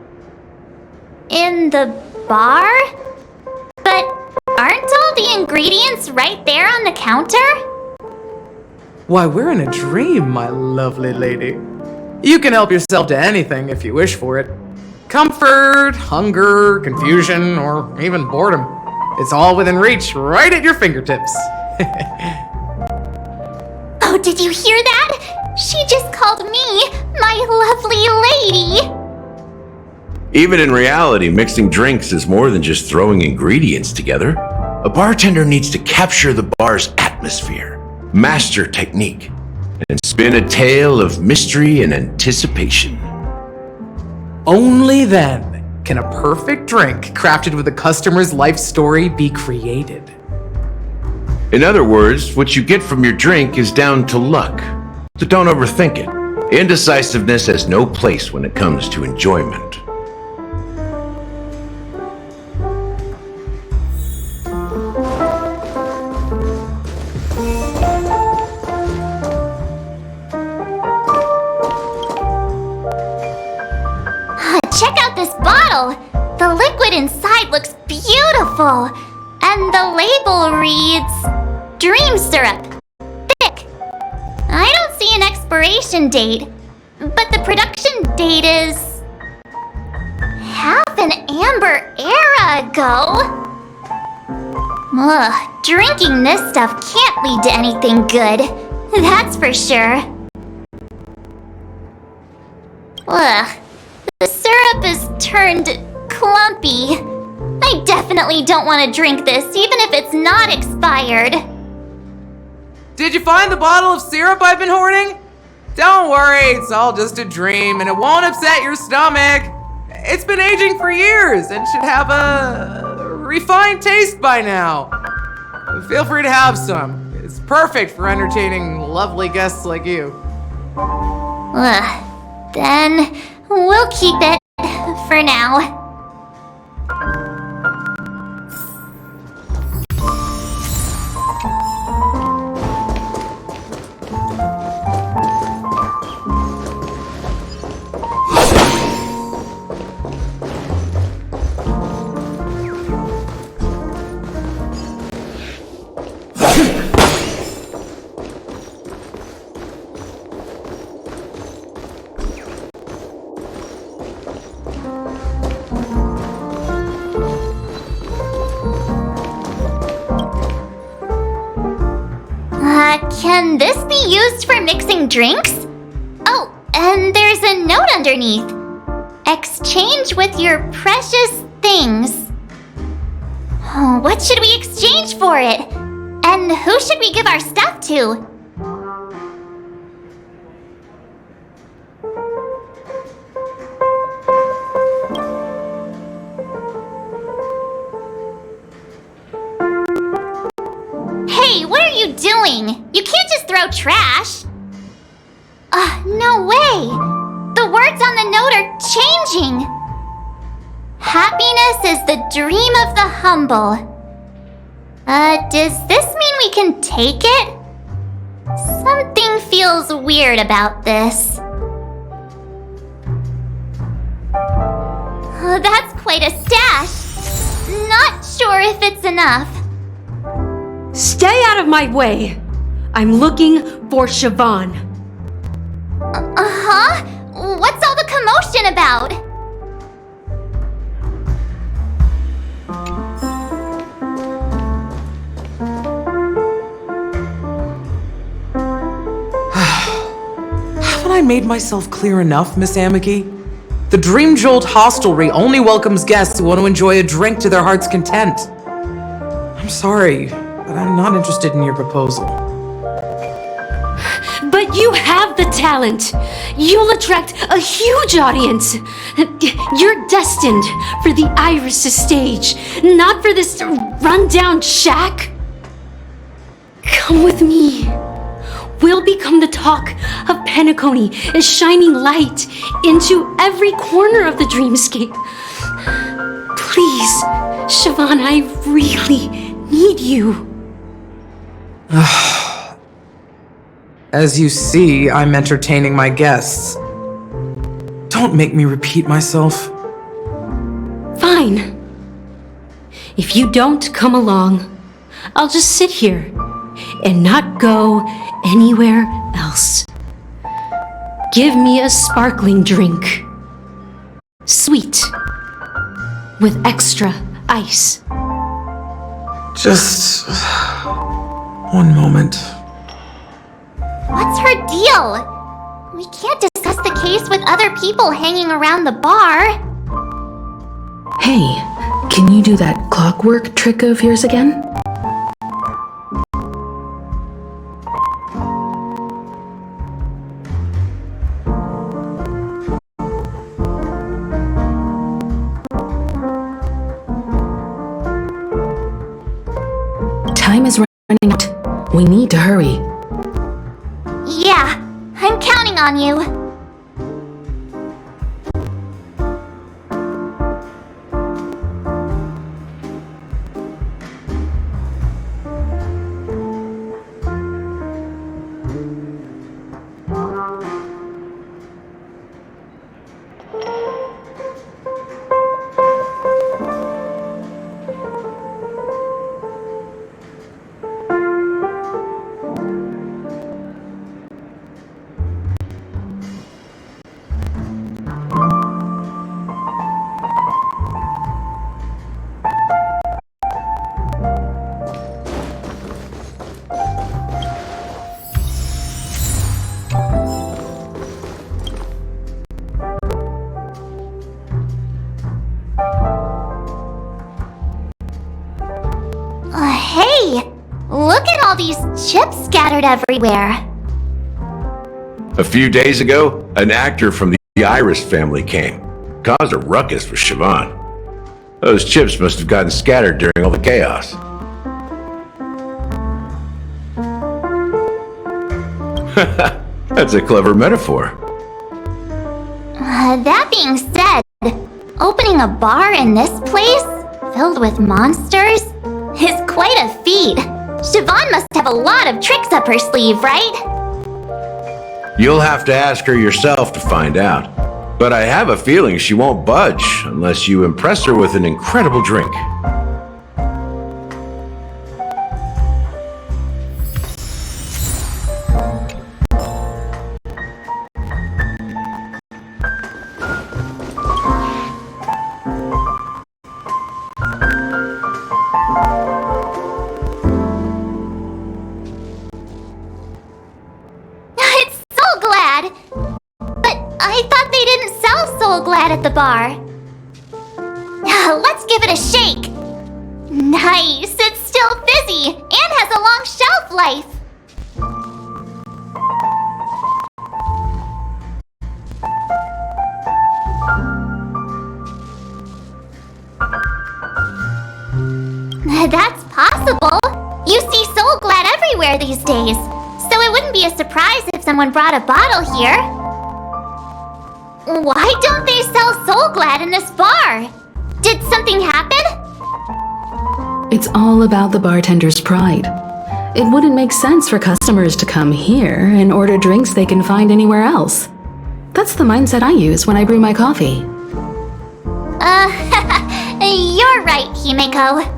In the bar? But aren't all the ingredients right there on the counter? Why, we're in a dream, my lovely lady. You can help yourself to anything if you wish for it. Comfort, hunger, confusion, or even boredom. It's all within reach, right at your fingertips. Oh, did you hear that? She just called me my lovely lady. Even in reality, mixing drinks is more than just throwing ingredients together. A bartender needs to capture the bar's atmosphere, master technique, and spin a tale of mystery and anticipation. Only then can a perfect drink crafted with a customer's life story be created. In other words, what you get from your drink is down to luck. So don't overthink it. Indecisiveness has no place when it comes to enjoyment. Check out this bottle. The liquid inside looks beautiful. And the label reads, Dream Syrup. Thick. I don't see an expiration date, but the production date is half an amber era ago. Ugh, drinking this stuff can't lead to anything good. That's for sure. Ugh, the syrup is turned clumpy. I definitely don't want to drink this, even if it's not expired. Did you find the bottle of syrup I've been hoarding? Don't worry, it's all just a dream and it won't upset your stomach. It's been aging for years and should have a refined taste by now. Feel free to have some. It's perfect for entertaining lovely guests like you. Then we'll keep it for now. Can this be used for mixing drinks? Oh, and there's a note underneath. Exchange with your precious things. Oh, what should we exchange for it? And who should we give our stuff to? Hey, what are you doing? You can't just throw trash. No way. The words on the note are changing. Happiness is the dream of the humble. Does this mean we can take it? Something feels weird about this. Oh, that's quite a stash. Not sure if it's enough. Stay out of my way! I'm looking for Siobhan. Uh-huh? What's all the commotion about? Haven't I made myself clear enough, Miss Amiki? The Dream Jolt hostelry only welcomes guests who want to enjoy a drink to their heart's content. I'm sorry, but I'm not interested in your proposal. But you have the talent. You'll attract a huge audience. You're destined for the Iris stage, not for this rundown shack. Come with me. We'll become the talk of Penacony, a shining light into every corner of the dreamscape. Please, Siobhan, I really need you. As you see, I'm entertaining my guests. Don't make me repeat myself. Fine. If you don't come along, I'll just sit here and not go anywhere else. Give me a sparkling drink. Sweet. With extra ice. Just one moment. What's her deal? We can't discuss the case with other people hanging around the bar. Hey, can you do that clockwork trick of yours again? Time is running out. We need to hurry. Yeah, I'm counting on you. chips scattered everywhere. A few days ago, an actor from the Iris family came. Caused a ruckus with Siobhan. Those chips must have gotten scattered during all the chaos. That's a clever metaphor. That being said, opening a bar in this place, filled with monsters, is quite a feat. Siobhan must have a lot of tricks up her sleeve, right? You'll have to ask her yourself to find out. But I have a feeling she won't budge unless you impress her with an incredible drink. At the bar. Let's give it a shake. Nice, it's still fizzy and has a long shelf life. That's possible. You see Soul Glad everywhere these days, so it wouldn't be a surprise if someone brought a bottle here. Why don't they sell Soul Glad in this bar? Did something happen? It's all about the bartender's pride. It wouldn't make sense for customers to come here and order drinks they can find anywhere else. That's the mindset I use when I brew my coffee. You're right, Himeko.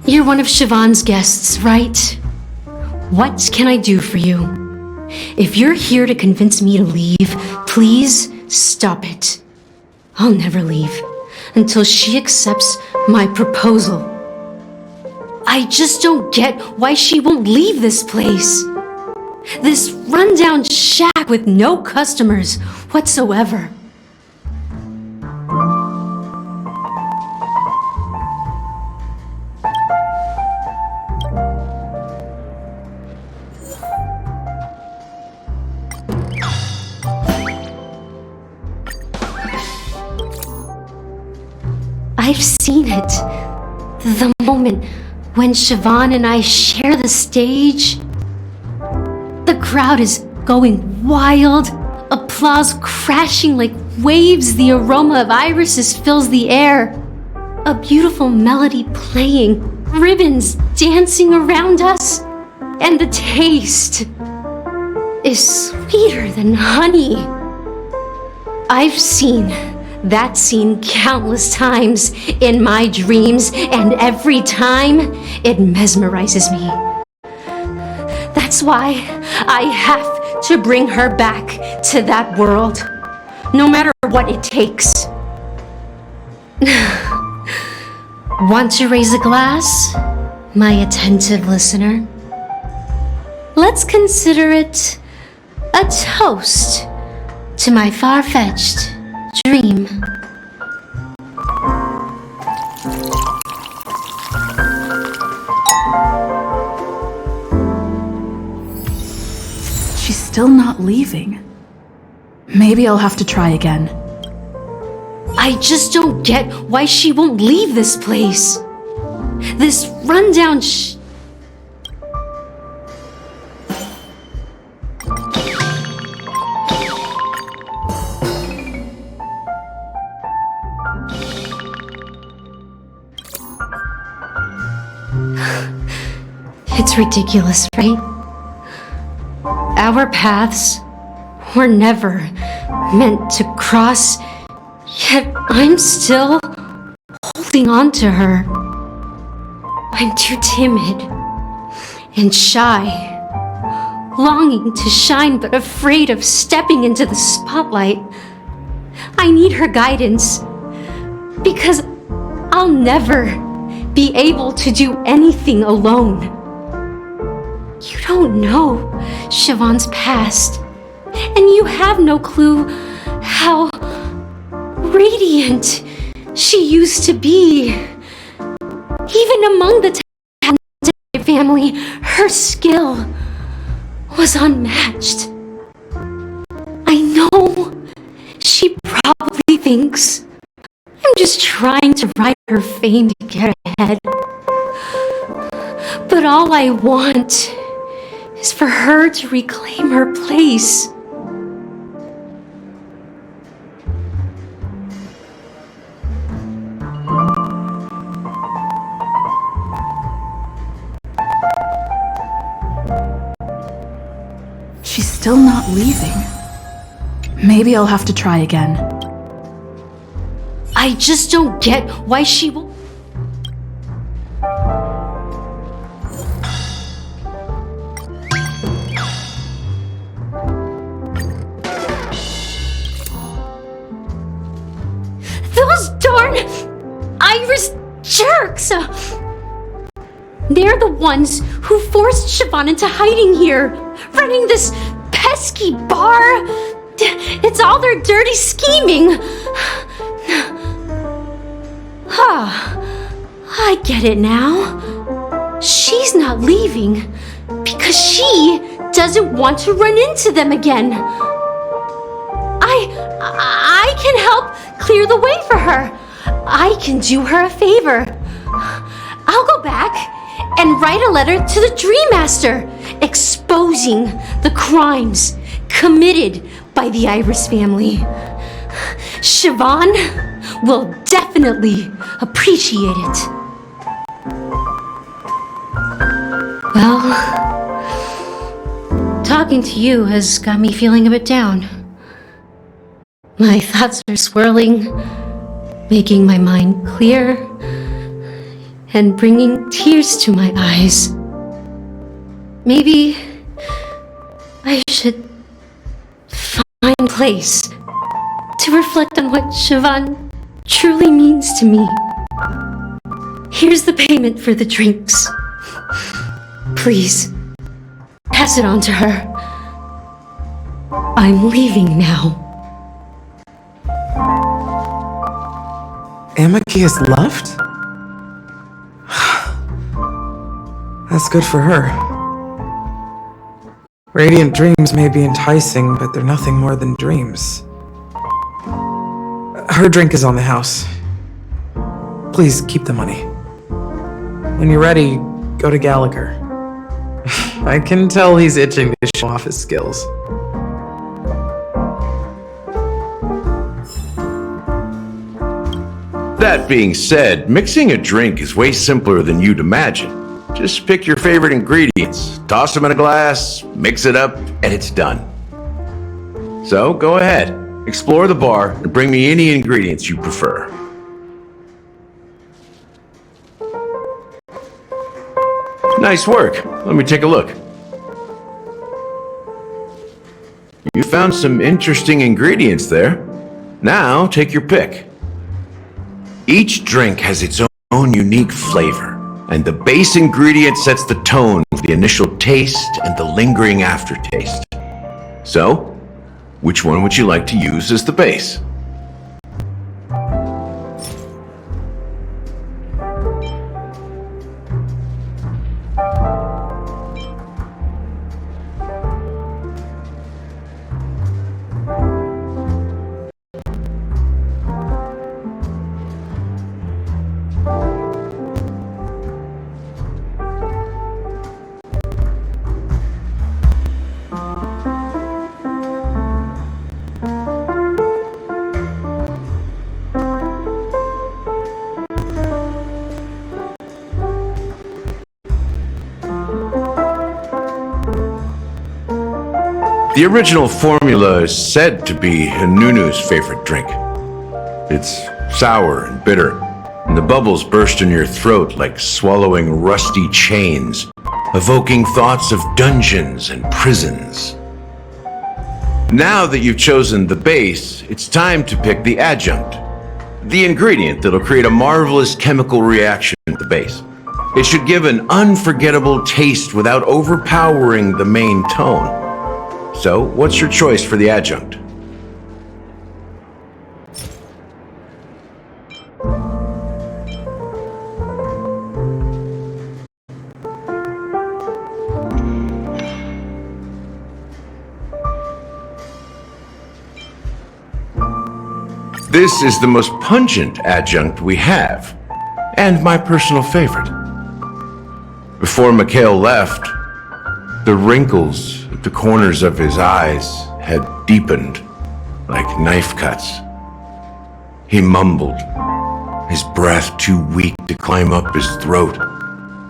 You're one of Siobhan's guests, right? What can I do for you? If you're here to convince me to leave, please stop it. I'll never leave until she accepts my proposal. I just don't get why she won't leave this place. This rundown shack with no customers whatsoever. I've seen it. The moment when Siobhan and I share the stage. The crowd is going wild, applause crashing like waves, the aroma of irises fills the air. A beautiful melody playing, ribbons dancing around us, and the taste is sweeter than honey. I've seen that scene countless times in my dreams, and every time it mesmerizes me. That's why I have to bring her back to that world, no matter what it takes. Want to raise a glass, my attentive listener? Let's consider it a toast to my far-fetched dream. She's still not leaving. Maybe I'll have to try again. I just don't get why she won't leave this place. This rundown It's ridiculous, right? Our paths were never meant to cross, yet I'm still holding on to her. I'm too timid and shy, longing to shine but afraid of stepping into the spotlight. I need her guidance because I'll never be able to do anything alone. You don't know Siobhan's past. And you have no clue how radiant she used to be. Even among the talented family, her skill was unmatched. I know she probably thinks I'm just trying to ride her fame to get ahead. But all I want is for her to reclaim her place. She's still not leaving. Maybe I'll have to try again. I just don't get why she won't. Those darn Iris jerks! They're the ones who forced Siobhan into hiding here, running this pesky bar. It's all their dirty scheming. I get it now. She's not leaving because she doesn't want to run into them again. I can help clear the way for her. I can do her a favor. I'll go back and write a letter to the Dream Master exposing the crimes committed by the Iris family. Siobhan will definitely appreciate it. Well, talking to you has got me feeling a bit down. My thoughts are swirling, making my mind clear, and bringing tears to my eyes. Maybe I should find a place to reflect on what Siobhan truly means to me. Here's the payment for the drinks. Please, pass it on to her. I'm leaving now. Amaki has left? That's good for her. Radiant dreams may be enticing, but they're nothing more than dreams. Her drink is on the house. Please keep the money. When you're ready, go to Gallagher. I can tell he's itching to show off his skills. That being said, mixing a drink is way simpler than you'd imagine. Just pick your favorite ingredients, toss them in a glass, mix it up, and it's done. So go ahead, explore the bar, and bring me any ingredients you prefer. Nice work. Let me take a look. You found some interesting ingredients there. Now take your pick. Each drink has its own unique flavor, and the base ingredient sets the tone for the initial taste and the lingering aftertaste. So, which one would you like to use as the base? The original formula is said to be Nunu's favorite drink. It's sour and bitter, and the bubbles burst in your throat like swallowing rusty chains, evoking thoughts of dungeons and prisons. Now that you've chosen the base, it's time to pick the adjunct, the ingredient that'll create a marvelous chemical reaction at the base. It should give an unforgettable taste without overpowering the main tone. So, what's your choice for the adjunct? This is the most pungent adjunct we have, and my personal favorite. Before Mikhail left, the wrinkles at the corners of his eyes had deepened like knife cuts. He mumbled, his breath too weak to climb up his throat,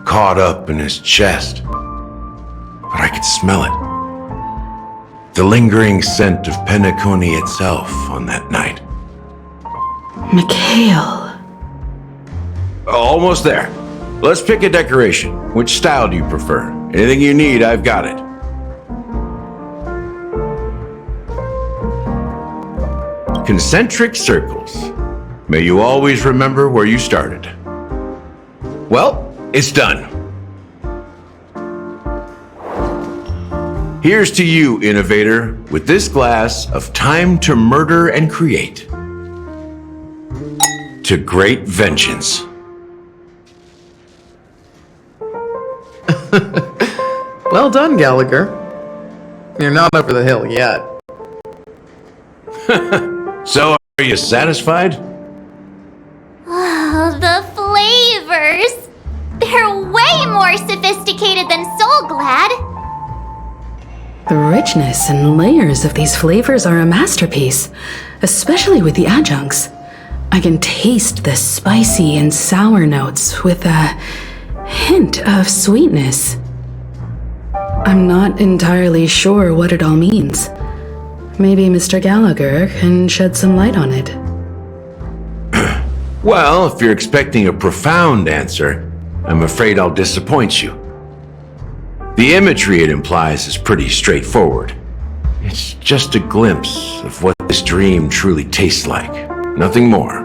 caught up in his chest. But I could smell it. The lingering scent of Penacony itself on that night. Mikhail. Almost there. Let's pick a decoration. Which style do you prefer? Anything you need, I've got it. Concentric circles. May you always remember where you started. Well, it's done. Here's to you, innovator, with this glass of time to murder and create. To great vengeance. Well done, Gallagher. You're not over the hill yet. So, are you satisfied? Oh, the flavors! They're way more sophisticated than Soul Glad. The richness and layers of these flavors are a masterpiece, especially with the adjuncts. I can taste the spicy and sour notes with a hint of sweetness. I'm not entirely sure what it all means. Maybe Mr. Gallagher can shed some light on it. Well, if you're expecting a profound answer, I'm afraid I'll disappoint you. The imagery it implies is pretty straightforward. It's just a glimpse of what this dream truly tastes like. Nothing more.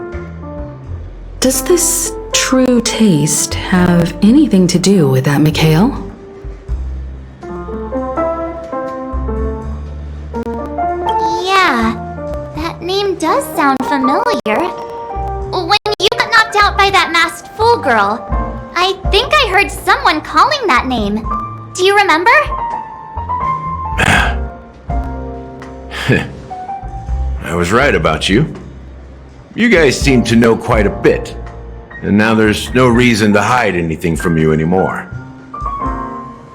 Does this true taste have anything to do with that, Mikhail? Yeah, that name does sound familiar. When you got knocked out by that masked fool girl, I think I heard someone calling that name. Do you remember? I was right about you. You guys seem to know quite a bit, and now there's no reason to hide anything from you anymore.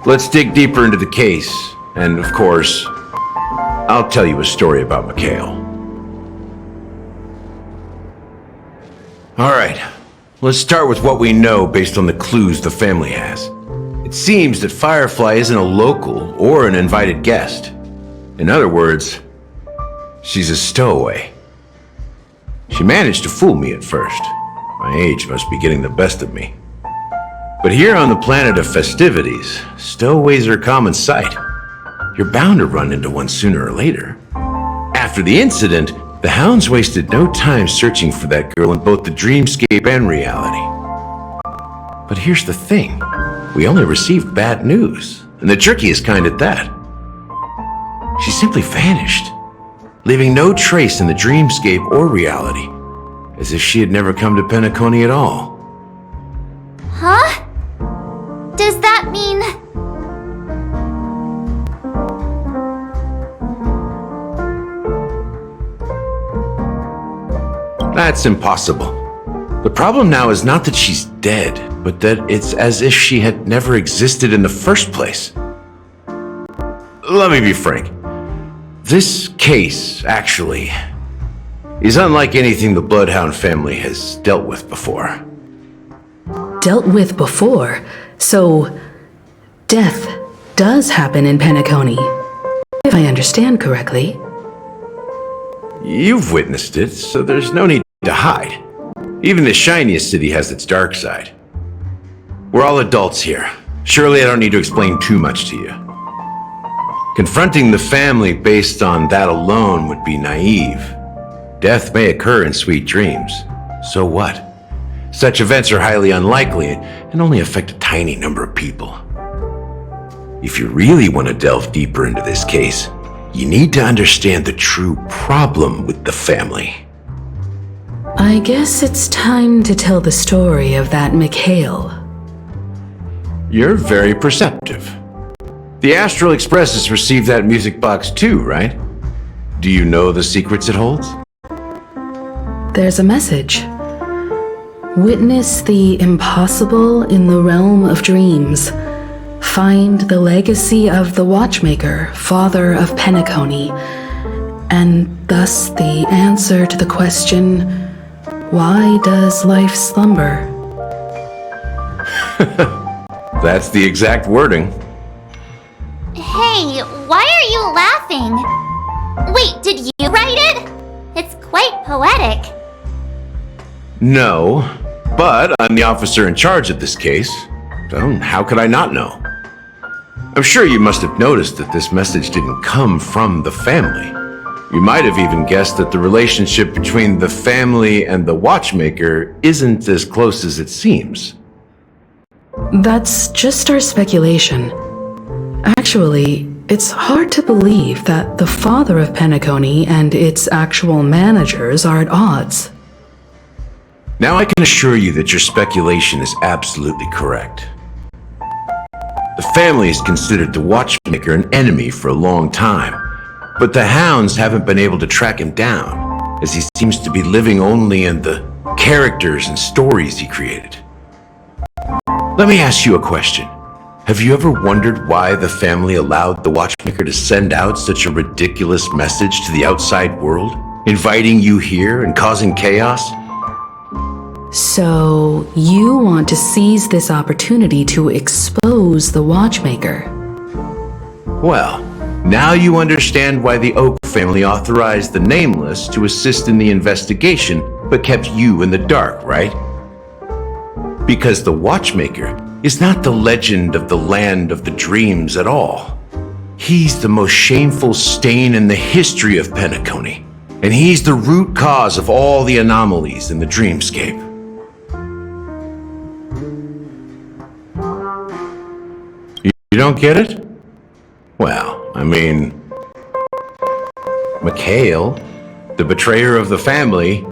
Let's dig deeper into the case, and of course, I'll tell you a story about Mikhail. Alright, let's start with what we know based on the clues the family has. It seems that Firefly isn't a local or an invited guest. In other words, she's a stowaway. She managed to fool me at first. My age must be getting the best of me. But here on the planet of festivities, stowaways are a common sight. You're bound to run into one sooner or later. After the incident, the Hounds wasted no time searching for that girl in both the dreamscape and reality. But here's the thing. We only received bad news, and the trickiest kind at that. She simply vanished, leaving no trace in the dreamscape or reality, as if she had never come to Penacony at all. Huh? Does that mean... That's impossible. The problem now is not that she's dead, but that it's as if she had never existed in the first place. Let me be frank. This case, actually, is unlike anything the Bloodhound family has dealt with before. Dealt with before? So, death does happen in Penacony, if I understand correctly. You've witnessed it, so there's no need to hide. Even the shiniest city has its dark side. We're all adults here. Surely I don't need to explain too much to you. Confronting the family based on that alone would be naive. Death may occur in sweet dreams. So what? Such events are highly unlikely and only affect a tiny number of people. If you really want to delve deeper into this case, you need to understand the true problem with the family. I guess it's time to tell the story of that Mikhail. You're very perceptive. The Astral Express has received that music box too, right? Do you know the secrets it holds? There's a message. Witness the impossible in the realm of dreams. Find the legacy of the Watchmaker, father of Penacony, and thus the answer to the question, why does life slumber? That's the exact wording. Hey, why are you laughing? Wait, did you write it? It's quite poetic. No, but I'm the officer in charge of this case, so how could I not know? I'm sure you must have noticed that this message didn't come from the family. You might have even guessed that the relationship between the family and the Watchmaker isn't as close as it seems. That's just our speculation. Actually, it's hard to believe that the father of Penacony and its actual managers are at odds. Now I can assure you that your speculation is absolutely correct. The family has considered the Watchmaker an enemy for a long time, but the Hounds haven't been able to track him down, as he seems to be living only in the characters and stories he created. Let me ask you a question. Have you ever wondered why the family allowed the Watchmaker to send out such a ridiculous message to the outside world, inviting you here and causing chaos? So, you want to seize this opportunity to expose the Watchmaker? Well, now you understand why the Oak family authorized the Nameless to assist in the investigation, but kept you in the dark, right? Because the Watchmaker is not the legend of the land of the dreams at all. He's the most shameful stain in the history of Penacony, and he's the root cause of all the anomalies in the dreamscape. You don't get it? Well, I mean, Mikhail, the betrayer of the family,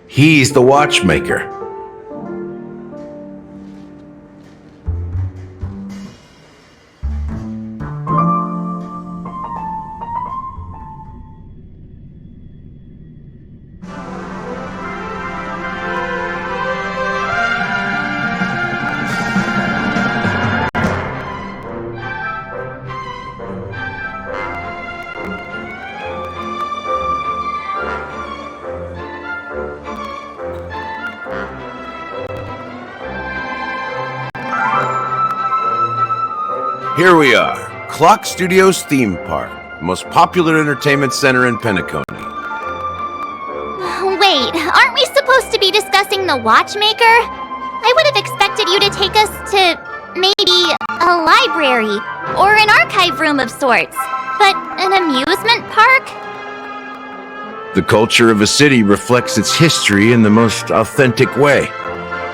he's the Watchmaker. Here we are, Clock Studios Theme Park, the most popular entertainment center in Penacony. Wait, aren't we supposed to be discussing the Watchmaker? I would have expected you to take us to maybe a library or an archive room of sorts, but an amusement park? The culture of a city reflects its history in the most authentic way.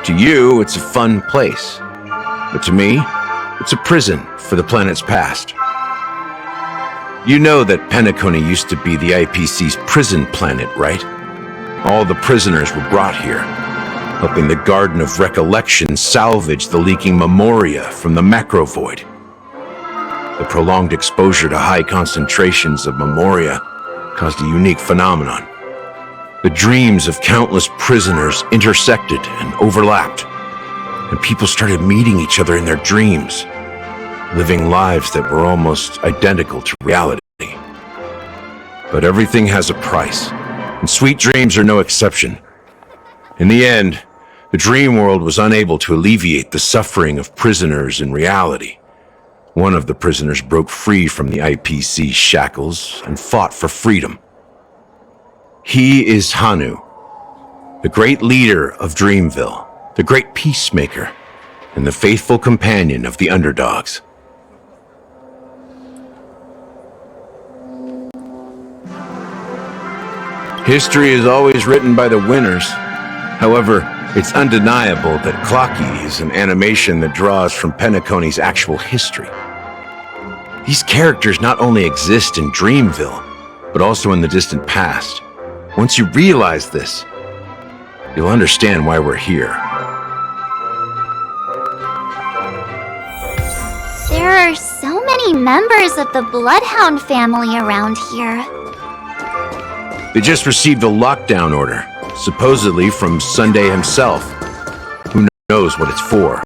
To you, it's a fun place, but to me, it's a prison for the planet's past. You know that Penacony used to be the IPC's prison planet, right? All the prisoners were brought here, helping the Garden of Recollection salvage the leaking memoria from the macrovoid. The prolonged exposure to high concentrations of memoria caused a unique phenomenon. The dreams of countless prisoners intersected and overlapped, and people started meeting each other in their dreams, living lives that were almost identical to reality. But everything has a price, and sweet dreams are no exception. In the end, the dream world was unable to alleviate the suffering of prisoners in reality. One of the prisoners broke free from the IPC's shackles and fought for freedom. He is Hanu, the great leader of Dreamville, the great peacemaker, and the faithful companion of the underdogs. History is always written by the winners. However, It's undeniable that Clocky is an animation that draws from Penacony's actual history. These characters not only exist in Dreamville, but also in the distant past. Once you realize this, you'll understand why we're here. There are so many members of the Bloodhound family around here. They just received a lockdown order, supposedly from Sunday himself. Who knows what it's for?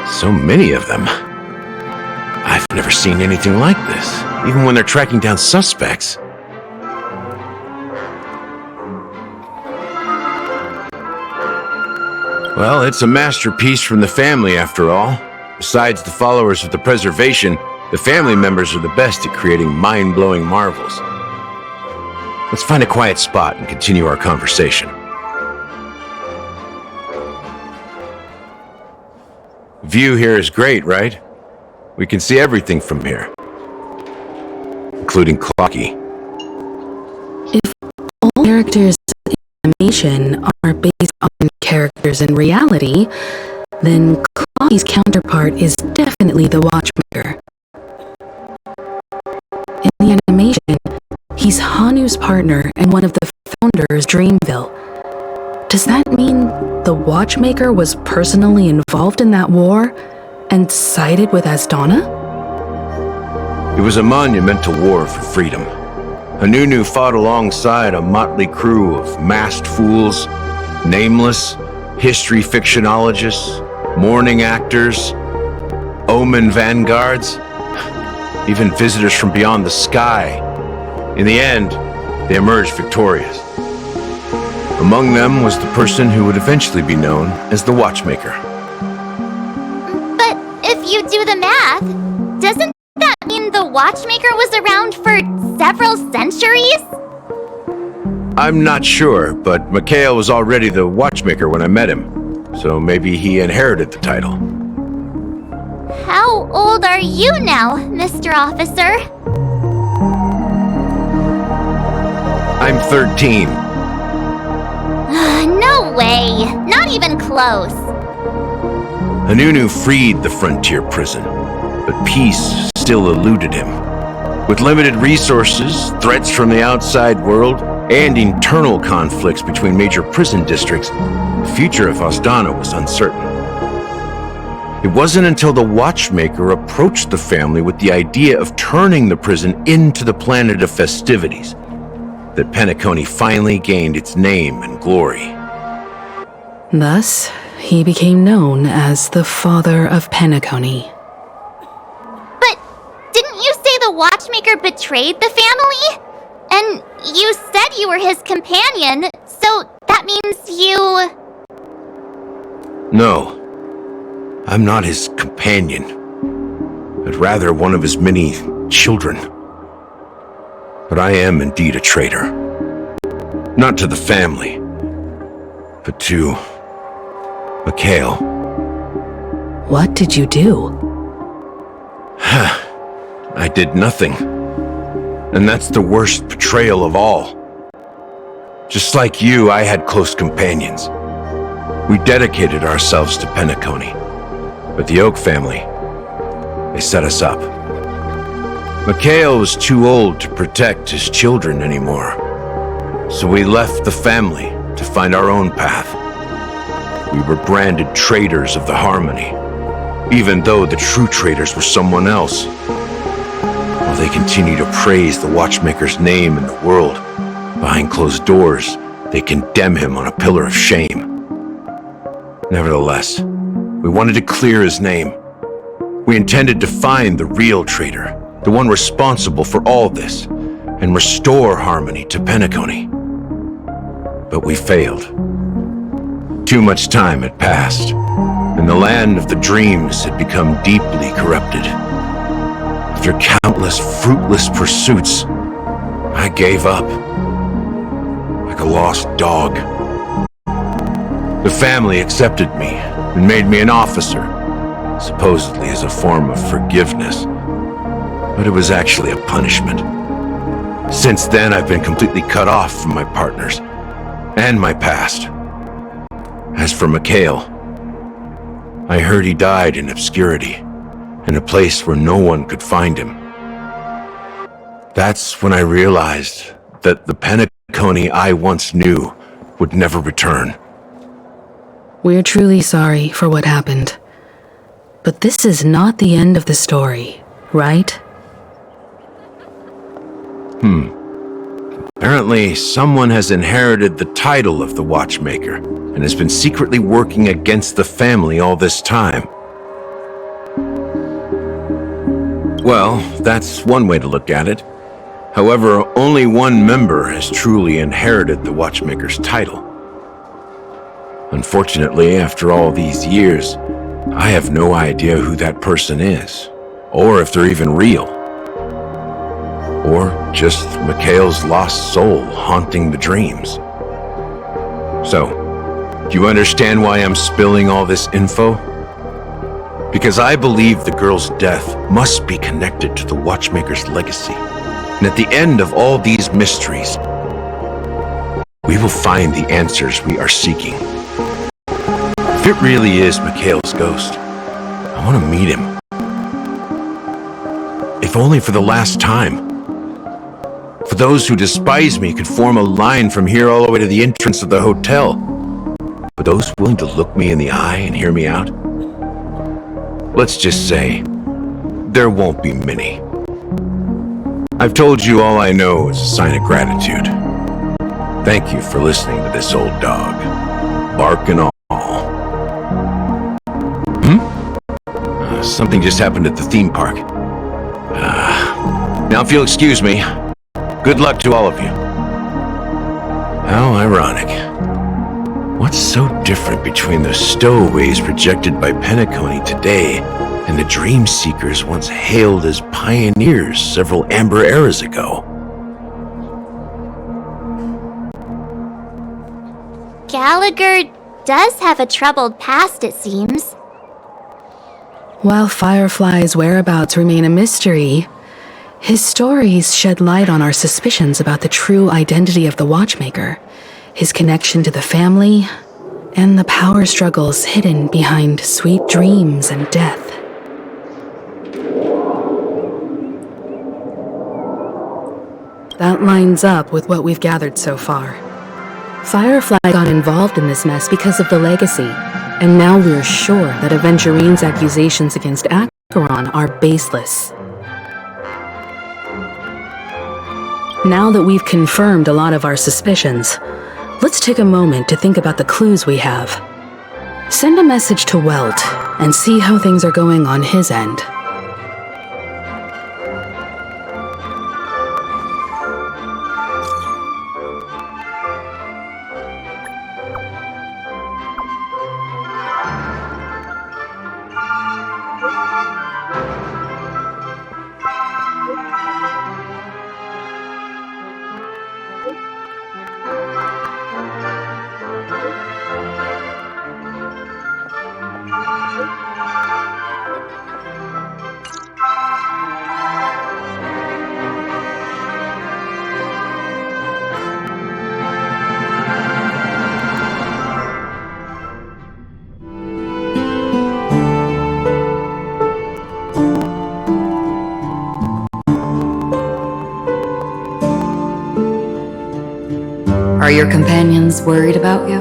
So many of them. I've never seen anything like this, even when they're tracking down suspects. Well, it's a masterpiece from the family, after all. Besides the followers of the Preservation, the family members are the best at creating mind-blowing marvels. Let's find a quiet spot and continue our conversation. View here is great, right? We can see everything from here, including Clocky. If all characters in animation are based on characters in reality, then Clocky's counterpart is definitely the Watchmaker. In the animation, he's Hanu's partner and one of the founders of Dreamville. Does that mean the Watchmaker was personally involved in that war and sided with Asdana? It was a monumental war for freedom. Hanunu fought alongside a motley crew of masked fools, nameless, history fictionologists, mourning actors, omen vanguards, even visitors from beyond the sky. In the end, they emerged victorious. Among them was the person who would eventually be known as the Watchmaker. But if you do the math, doesn't that mean the Watchmaker was around for several centuries? I'm not sure, but Mikhail was already the Watchmaker when I met him, so maybe he inherited the title. How old are you now, Mr. Officer? I'm 13. No way! Not even close! Hanunu freed the frontier prison, but peace still eluded him. With limited resources, threats from the outside world, and internal conflicts between major prison districts, the future of Asdana was uncertain. It wasn't until the Watchmaker approached the family with the idea of turning the prison into the planet of festivities that Penacony finally gained its name and glory. Thus, he became known as the Father of Penacony. But didn't you say the Watchmaker betrayed the family? And you said you were his companion, so that means you... No, I'm not his companion, but rather one of his many children. But I am indeed a traitor. Not to the family, but to Mikhail. What did you do? I did nothing. And that's the worst betrayal of all. Just like you, I had close companions. We dedicated ourselves to Penacony. But the Oak family, they set us up. Mikhail was too old to protect his children anymore. So we left the family to find our own path. We were branded traitors of the Harmony, even though the true traitors were someone else. While they continue to praise the Watchmaker's name in the world, behind closed doors, they condemn him on a pillar of shame. Nevertheless, we wanted to clear his name. We intended to find the real traitor, the one responsible for all this, and restore harmony to Penacony. But we failed. Too much time had passed, and the land of the dreams had become deeply corrupted. After countless fruitless pursuits, I gave up. Like a lost dog. The family accepted me and made me an officer, supposedly as a form of forgiveness. But it was actually a punishment. Since then, I've been completely cut off from my partners and my past. As for Mikhail, I heard he died in obscurity, in a place where no one could find him. That's when I realized that the Penacony I once knew would never return. We're truly sorry for what happened. But this is not the end of the story, right? Apparently, someone has inherited the title of the Watchmaker and has been secretly working against the family all this time. Well, that's one way to look at it. However, only one member has truly inherited the Watchmaker's title. Unfortunately, after all these years, I have no idea who that person is, or if they're even real. Or just Mikhail's lost soul haunting the dreams. So, do you understand why I'm spilling all this info? Because I believe the girl's death must be connected to the Watchmaker's legacy. And at the end of all these mysteries, we will find the answers we are seeking. If it really is Mikhail's ghost, I want to meet him. If only for the last time. For those who despise me could form a line from here all the way to the entrance of the hotel. But those willing to look me in the eye and hear me out? Let's just say, there won't be many. I've told you all I know is a sign of gratitude. Thank you for listening to this old dog, bark and all. Something just happened at the theme park. Now if you'll excuse me, good luck to all of you. How ironic. What's so different between the stowaways rejected by Penacony today and the dream seekers once hailed as pioneers several amber eras ago? Gallagher does have a troubled past, it seems. While Firefly's whereabouts remain a mystery, his stories shed light on our suspicions about the true identity of the Watchmaker, his connection to the family, and the power struggles hidden behind sweet dreams and death. That lines up with what we've gathered so far. Firefly got involved in this mess because of the legacy, and now we're sure that Aventurine's accusations against Acheron are baseless. Now that we've confirmed a lot of our suspicions, let's take a moment to think about the clues we have. Send a message to Welt and see how things are going on his end. Are your companions worried about you?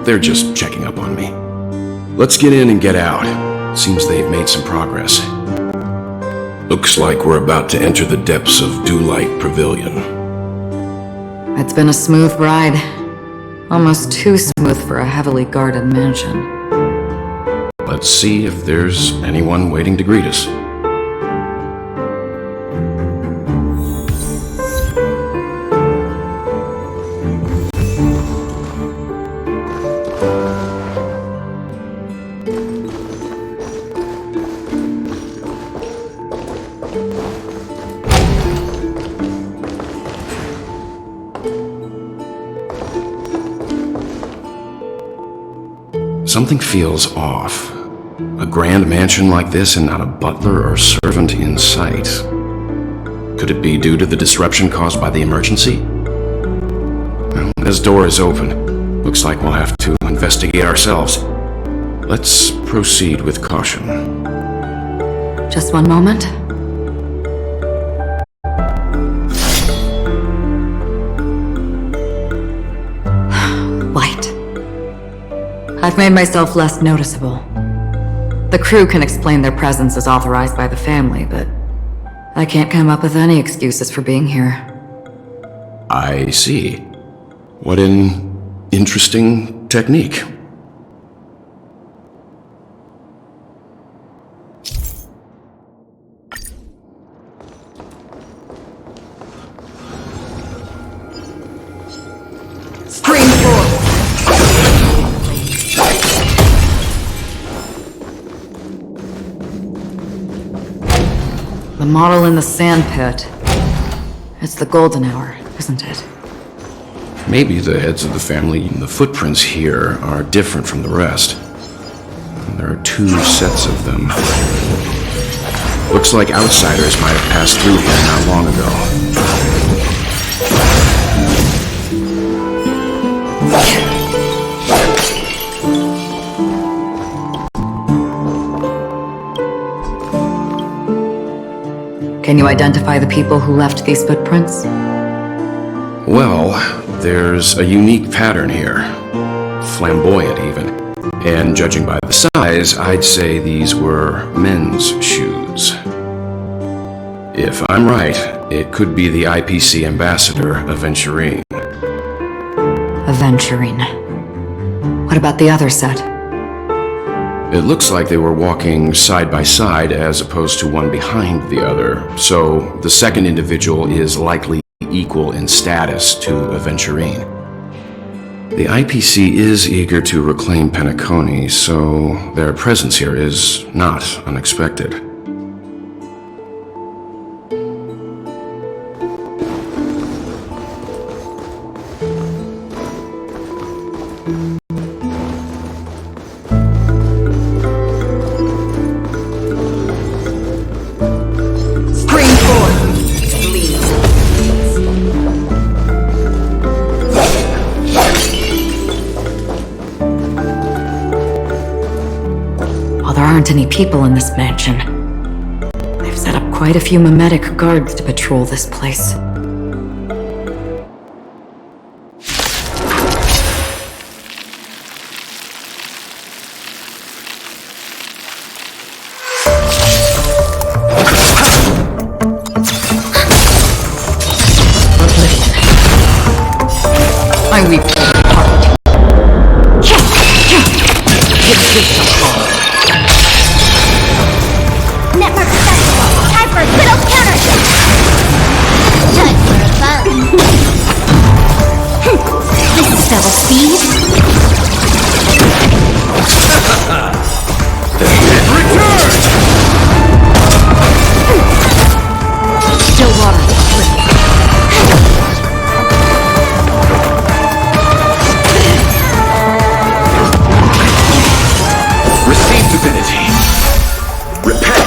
They're just checking up on me. Let's get in and get out. Seems they've made some progress. Looks like we're about to enter the depths of Dewlight Pavilion. It's been a smooth ride. Almost too smooth for a heavily guarded mansion. Let's see if there's anyone waiting to greet us. Something feels off. A grand mansion like this and not a butler or servant in sight. Could it be due to the disruption caused by the emergency? Well, this door is open. Looks like we'll have to investigate ourselves. Let's proceed with caution. Just one moment. Light. I've made myself less noticeable. The crew can explain their presence as authorized by the family, but I can't come up with any excuses for being here. I see. What an interesting technique. The model in the sand pit. It's the golden hour, isn't it? Maybe the heads of the family and the footprints here are different from the rest. There are 2 sets of them. Looks like outsiders might have passed through here not long ago. Can you identify the people who left these footprints? Well, there's a unique pattern here. Flamboyant, even. And judging by the size, I'd say these were men's shoes. If I'm right, it could be the IPC ambassador, Aventurine. Aventurine. What about the other set? It looks like they were walking side by side as opposed to one behind the other, so the second individual is likely equal in status to Aventurine. The IPC is eager to reclaim Penacony, so their presence here is not unexpected. There aren't any people in this mansion. They've set up quite a few mimetic guards to patrol this place. I weep for your heart. Network successful. Time for a little counter. Time for a fun. This is double speed. Stillwater. Receive divinity. Repent.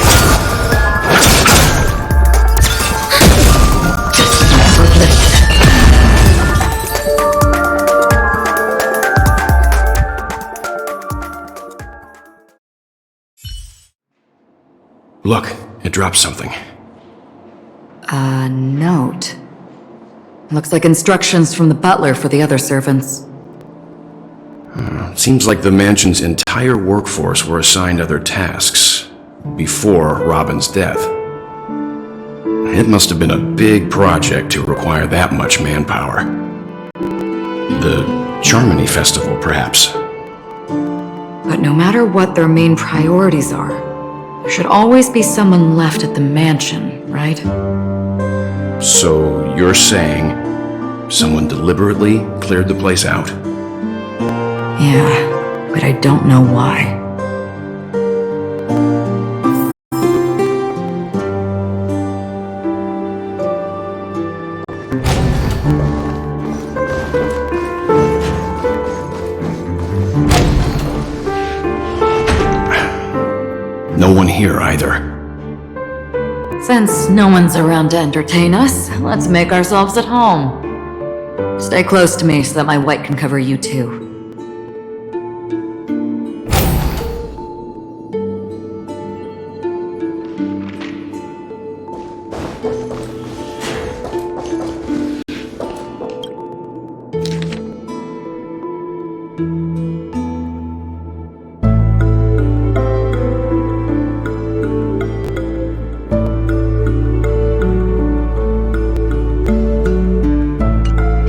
Look, it dropped something. A note. Looks like instructions from the butler for the other servants. Seems like the mansion's entire workforce were assigned other tasks before Robin's death. It must have been a big project to require that much manpower. The Charmony Festival, perhaps. But no matter what their main priorities are, there should always be someone left at the mansion, right? So you're saying someone deliberately cleared the place out? Yeah, but I don't know why. here either. Since no one's around to entertain us, let's make ourselves at home. Stay close to me so that my white can cover you too.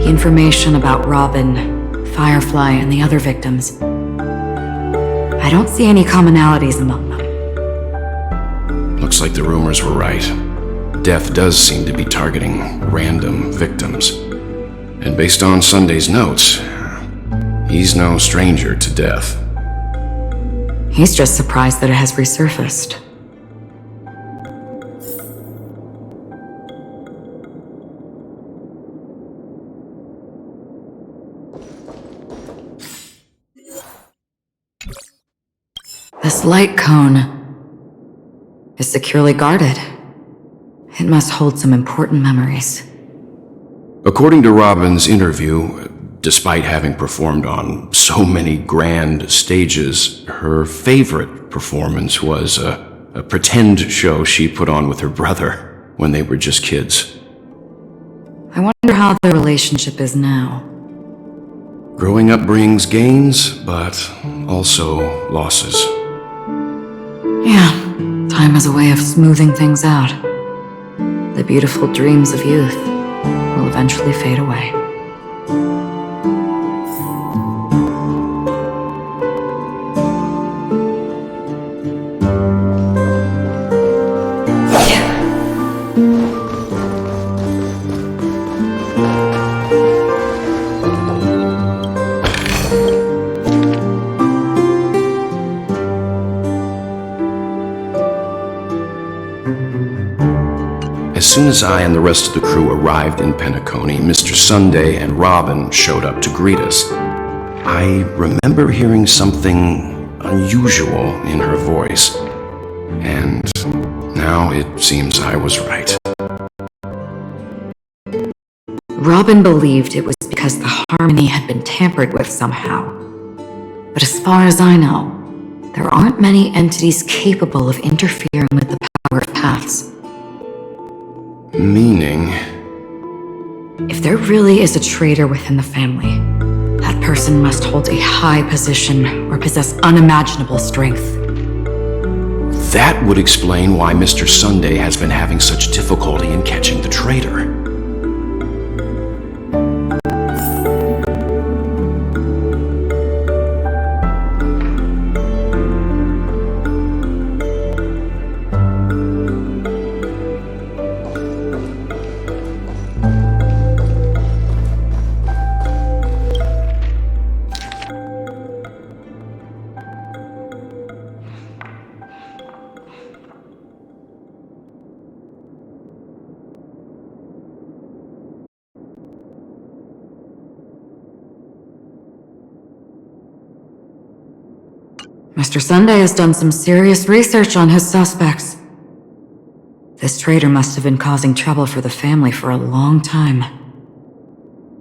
Information about Robin, Firefly, and the other victims. I don't see any commonalities among them. Looks like the rumors were right. Death does seem to be targeting random victims. And based on Sunday's notes, he's no stranger to death. He's just surprised that it has resurfaced. This light cone is securely guarded. It must hold some important memories. According to Robin's interview, despite having performed on so many grand stages, her favorite performance was a pretend show she put on with her brother when they were just kids. I wonder how their relationship is now. Growing up brings gains, but also losses. Yeah, time is a way of smoothing things out. The beautiful dreams of youth will eventually fade away. As soon as I and the rest of the crew arrived in Penacony, Mr. Sunday and Robin showed up to greet us. I remember hearing something unusual in her voice, and now it seems I was right. Robin believed it was because the harmony had been tampered with somehow. But as far as I know, there aren't many entities capable of interfering with the power of paths. Meaning? If there really is a traitor within the family, that person must hold a high position or possess unimaginable strength. That would explain why Mr. Sunday has been having such difficulty in catching the traitor. Mr. Sunday has done some serious research on his suspects. This traitor must have been causing trouble for the family for a long time.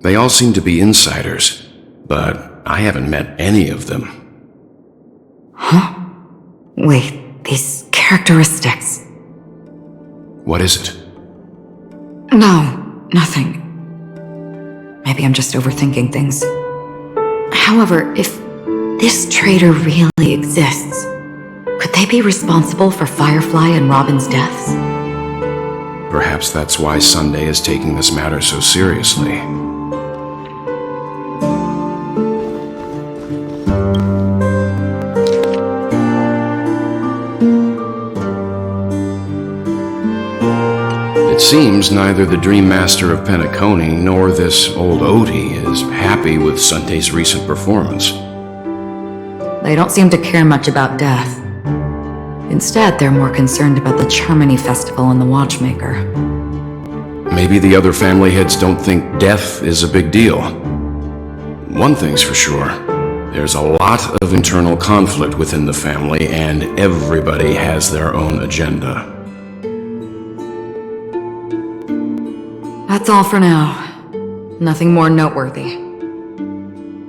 They all seem to be insiders, but I haven't met any of them. Huh? Wait, these characteristics. What is it? No, nothing. Maybe I'm just overthinking things. However, if this traitor really exists, could they be responsible for Firefly and Robin's deaths? Perhaps that's why Sunday is taking this matter so seriously. It seems neither the Dream Master of Penacony nor this old Odie is happy with Sunday's recent performance. They don't seem to care much about death. Instead, they're more concerned about the Charmony Festival and the Watchmaker. Maybe the other family heads don't think death is a big deal. One thing's for sure, There's a lot of internal conflict within the family, and everybody has their own agenda. That's all for now. Nothing more noteworthy.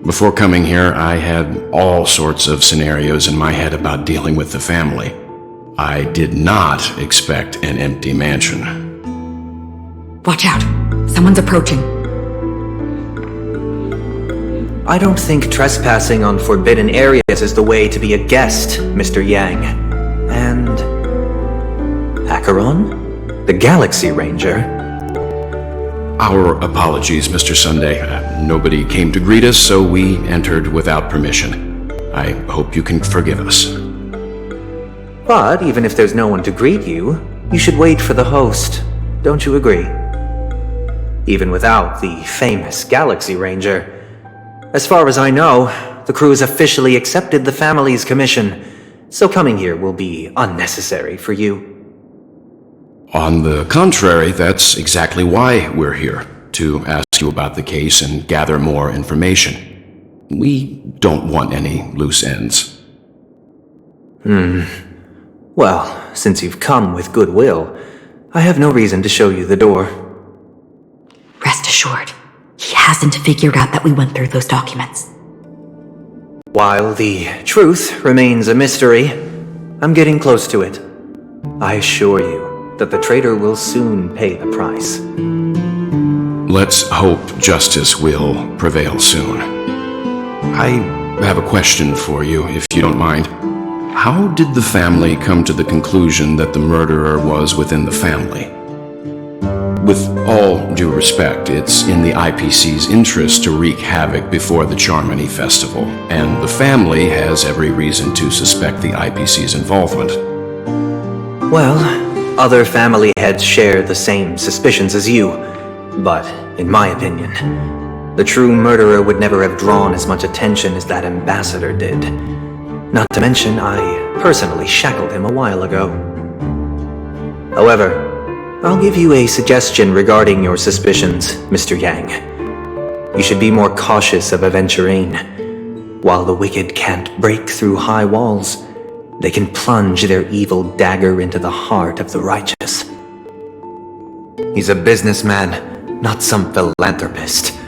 Before coming here, I had all sorts of scenarios in my head about dealing with the family. I did not expect an empty mansion. Watch out! Someone's approaching. I don't think trespassing on forbidden areas is the way to be a guest, Mr. Yang. And... Acheron? The Galaxy Ranger? Our apologies, Mr. Sunday. Nobody came to greet us, so we entered without permission. I hope you can forgive us. But even if there's no one to greet you, you should wait for the host. Don't you agree? Even without the famous Galaxy Ranger. As far as I know, the crew has officially accepted the family's commission, so coming here will be unnecessary for you. On the contrary, that's exactly why we're here, to ask you about the case and gather more information. We don't want any loose ends. Well, since you've come with goodwill, I have no reason to show you the door. Rest assured, he hasn't figured out that we went through those documents. While the truth remains a mystery, I'm getting close to it. I assure you that the traitor will soon pay the price. Let's hope justice will prevail soon. I have a question for you, if you don't mind. How did the family come to the conclusion that the murderer was within the family? With all due respect, it's in the IPC's interest to wreak havoc before the Charmony Festival, and the family has every reason to suspect the IPC's involvement. Well, other family heads share the same suspicions as you, but in my opinion, the true murderer would never have drawn as much attention as that ambassador did. Not to mention, I personally shackled him a while ago. However, I'll give you a suggestion regarding your suspicions, Mr. Yang. You should be more cautious of Aventurine. While the wicked can't break through high walls, they can plunge their evil dagger into the heart of the righteous. He's a businessman, not some philanthropist.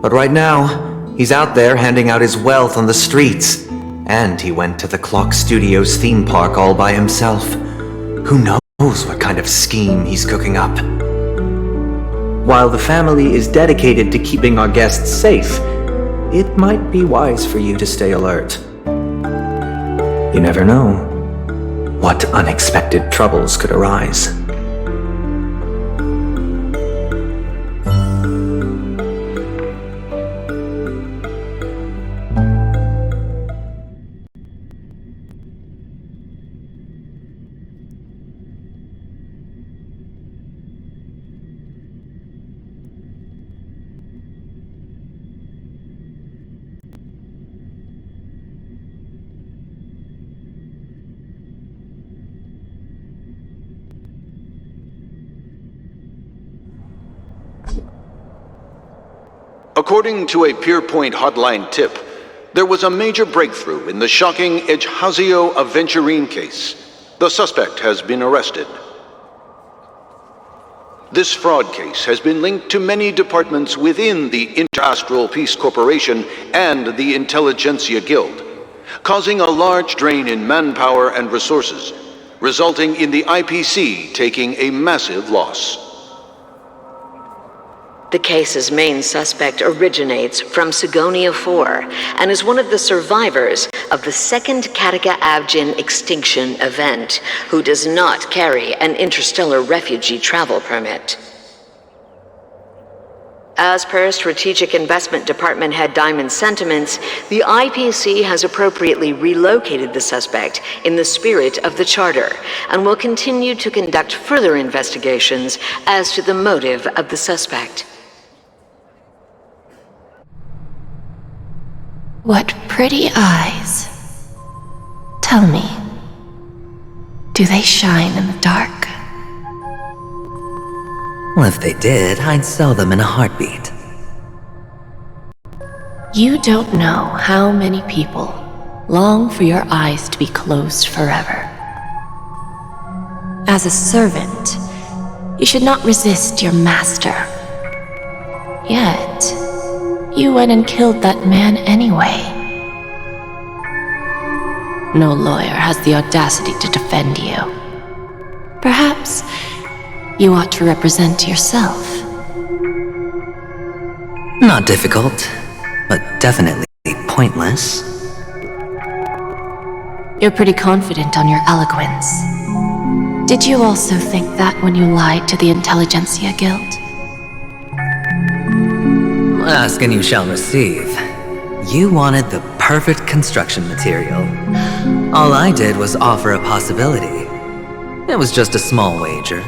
But right now, he's out there handing out his wealth on the streets. And he went to the Clock Studios theme park all by himself. Who knows what kind of scheme he's cooking up? While the family is dedicated to keeping our guests safe, it might be wise for you to stay alert. You never know what unexpected troubles could arise. According to a Pierpoint hotline tip, there was a major breakthrough in the shocking Ejhazio Aventurine case. The suspect has been arrested. This fraud case has been linked to many departments within the Interastral Peace Corporation and the Intelligentsia Guild, causing a large drain in manpower and resources, resulting in the IPC taking a massive loss. The case's main suspect originates from Sigonia 4 and is one of the survivors of the second Kataka Abjin extinction event, who does not carry an interstellar refugee travel permit. As per Strategic Investment Department Head Diamond's sentiments, the IPC has appropriately relocated the suspect in the spirit of the Charter and will continue to conduct further investigations as to the motive of the suspect. What pretty eyes. Tell me, do they shine in the dark? Well, if they did, I'd sell them in a heartbeat. You don't know how many people long for your eyes to be closed forever. As a servant, you should not resist your master. Yet, you went and killed that man anyway. No lawyer has the audacity to defend you. Perhaps you ought to represent yourself. Not difficult, but definitely pointless. You're pretty confident on your eloquence. Did you also think that when you lied to the Intelligentsia Guild? Ask and you shall receive. You wanted the perfect construction material. All I did was offer a possibility. It was just a small wager.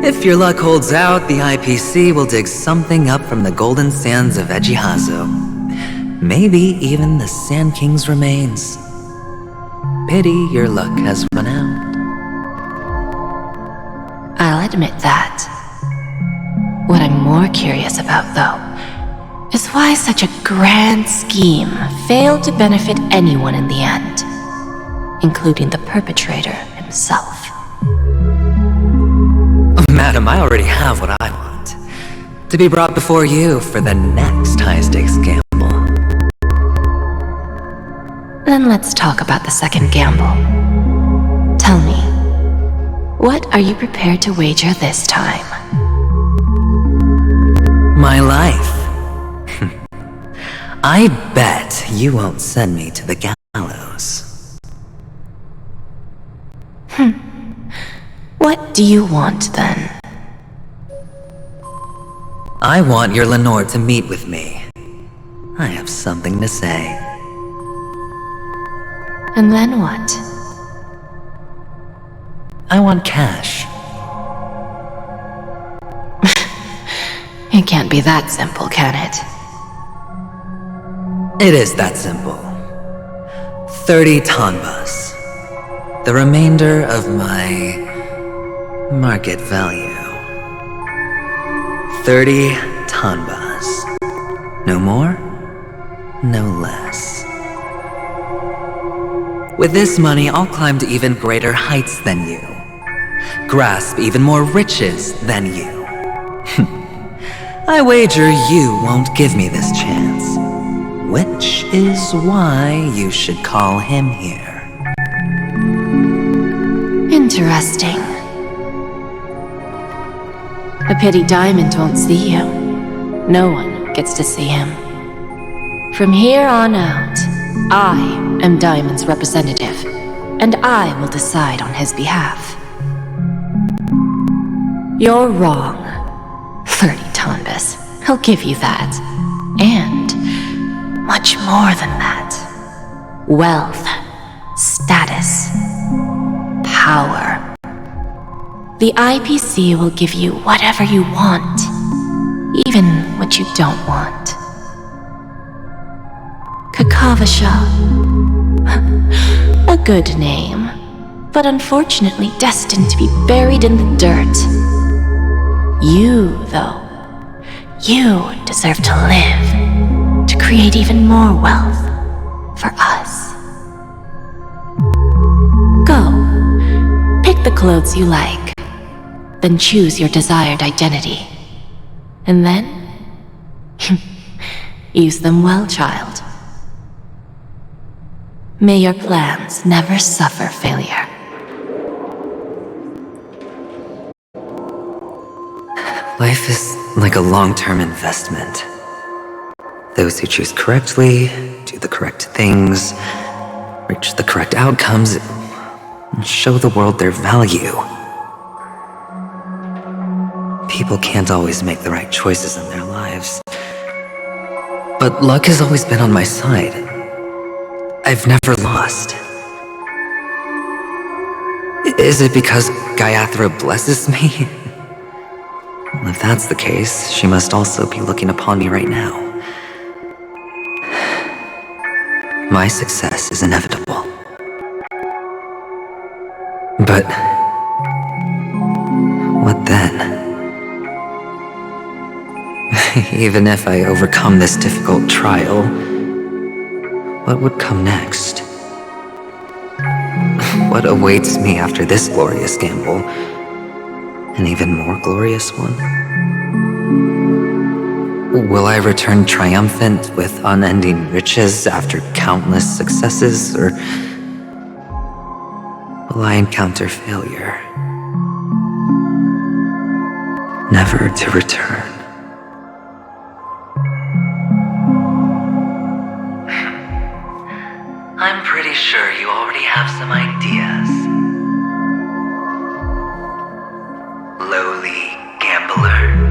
If your luck holds out, the IPC will dig something up from the golden sands of Ejihazo. Maybe even the Sand King's remains. Pity your luck has run out. I'll admit that. What I'm more curious about, though, is why such a grand scheme failed to benefit anyone in the end, including the perpetrator himself. Madam, I already have what I want. To be brought before you for the next high-stakes gamble. Then let's talk about the second gamble. Tell me, what are you prepared to wager this time? My life. I bet you won't send me to the gallows. What do you want, then? I want your Lenore to meet with me. I have something to say. And then what? I want cash. It can't be that simple, can it? It is that simple. 30 tanbas. The remainder of my market value. 30 tanbas. No more, no less. With this money, I'll climb to even greater heights than you. Grasp even more riches than you. I wager you won't give me this chance. Which is why you should call him here. Interesting. A pity Diamond won't see you. No one gets to see him. From here on out, I am Diamond's representative, and I will decide on his behalf. You're wrong. 30 tanbas. I'll give you that. And much more than that. Wealth, status, power. The IPC will give you whatever you want, even what you don't want. Kakavasha. A good name, but unfortunately destined to be buried in the dirt. You, though, you deserve to live, to create even more wealth for us. Go, pick the clothes you like, then choose your desired identity. And then, use them well, child. May your plans never suffer failure. Life is like a long-term investment. Those who choose correctly, do the correct things, reach the correct outcomes, and show the world their value. People can't always make the right choices in their lives. But luck has always been on my side. I've never lost. Is it because Gayatri blesses me? Well, if that's the case, she must also be looking upon me right now. My success is inevitable. But what then? Even if I overcome this difficult trial, what would come next? What awaits me after this glorious gamble? An even more glorious one? Will I return triumphant with unending riches after countless successes, or will I encounter failure, never to return? I'm pretty sure you already have some ideas. Lowly gambler.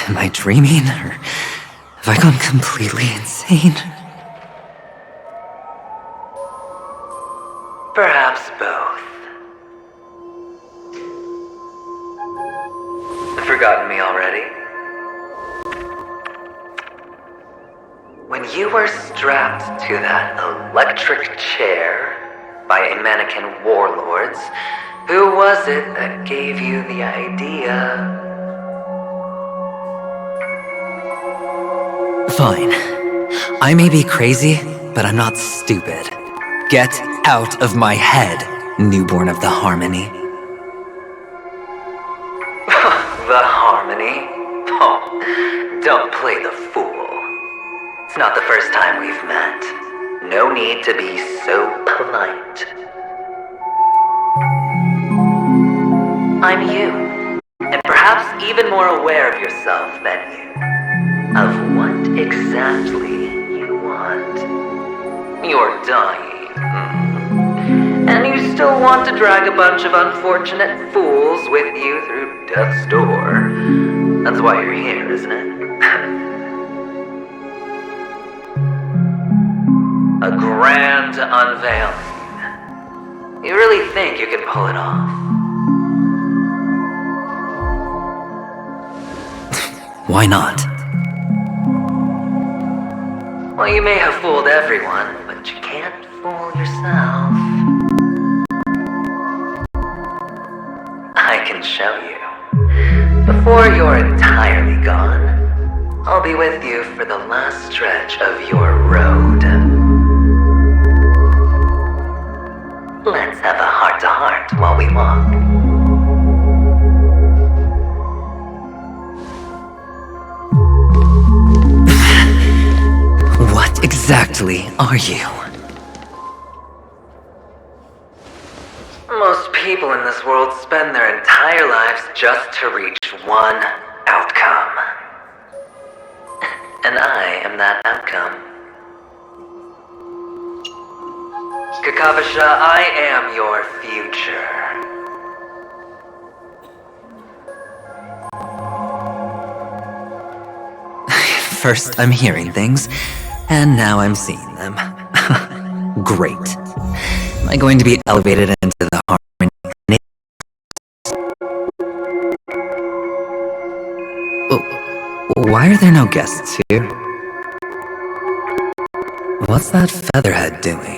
Am I dreaming, or have I gone completely insane? Perhaps both. Forgotten me already? When you were strapped to that electric chair by a mannequin warlords, who was it that gave you the idea? Fine. I may be crazy, but I'm not stupid. Get out of my head, newborn of the Harmony. The Harmony? Oh, don't play the fool. It's not the first time we've met. No need to be so polite. I'm you, and perhaps even more aware of yourself than you. Of what exactly you want. You're dying. And you still want to drag a bunch of unfortunate fools with you through death's door. That's why you're here, isn't it? A grand unveiling. You really think you can pull it off? Why not? Well, you may have fooled everyone, but you can't fool yourself. I can show you. Before you're entirely gone, I'll be with you for the last stretch of your road. Let's have a heart-to-heart while we walk. What exactly are you? Most people in this world spend their entire lives just to reach one outcome. And I am that outcome. Kakavasha, I am your future. First, I'm hearing things, and now I'm seeing them. Great. Am I going to be elevated into the Harmony? Why are there no guests here? What's that featherhead doing?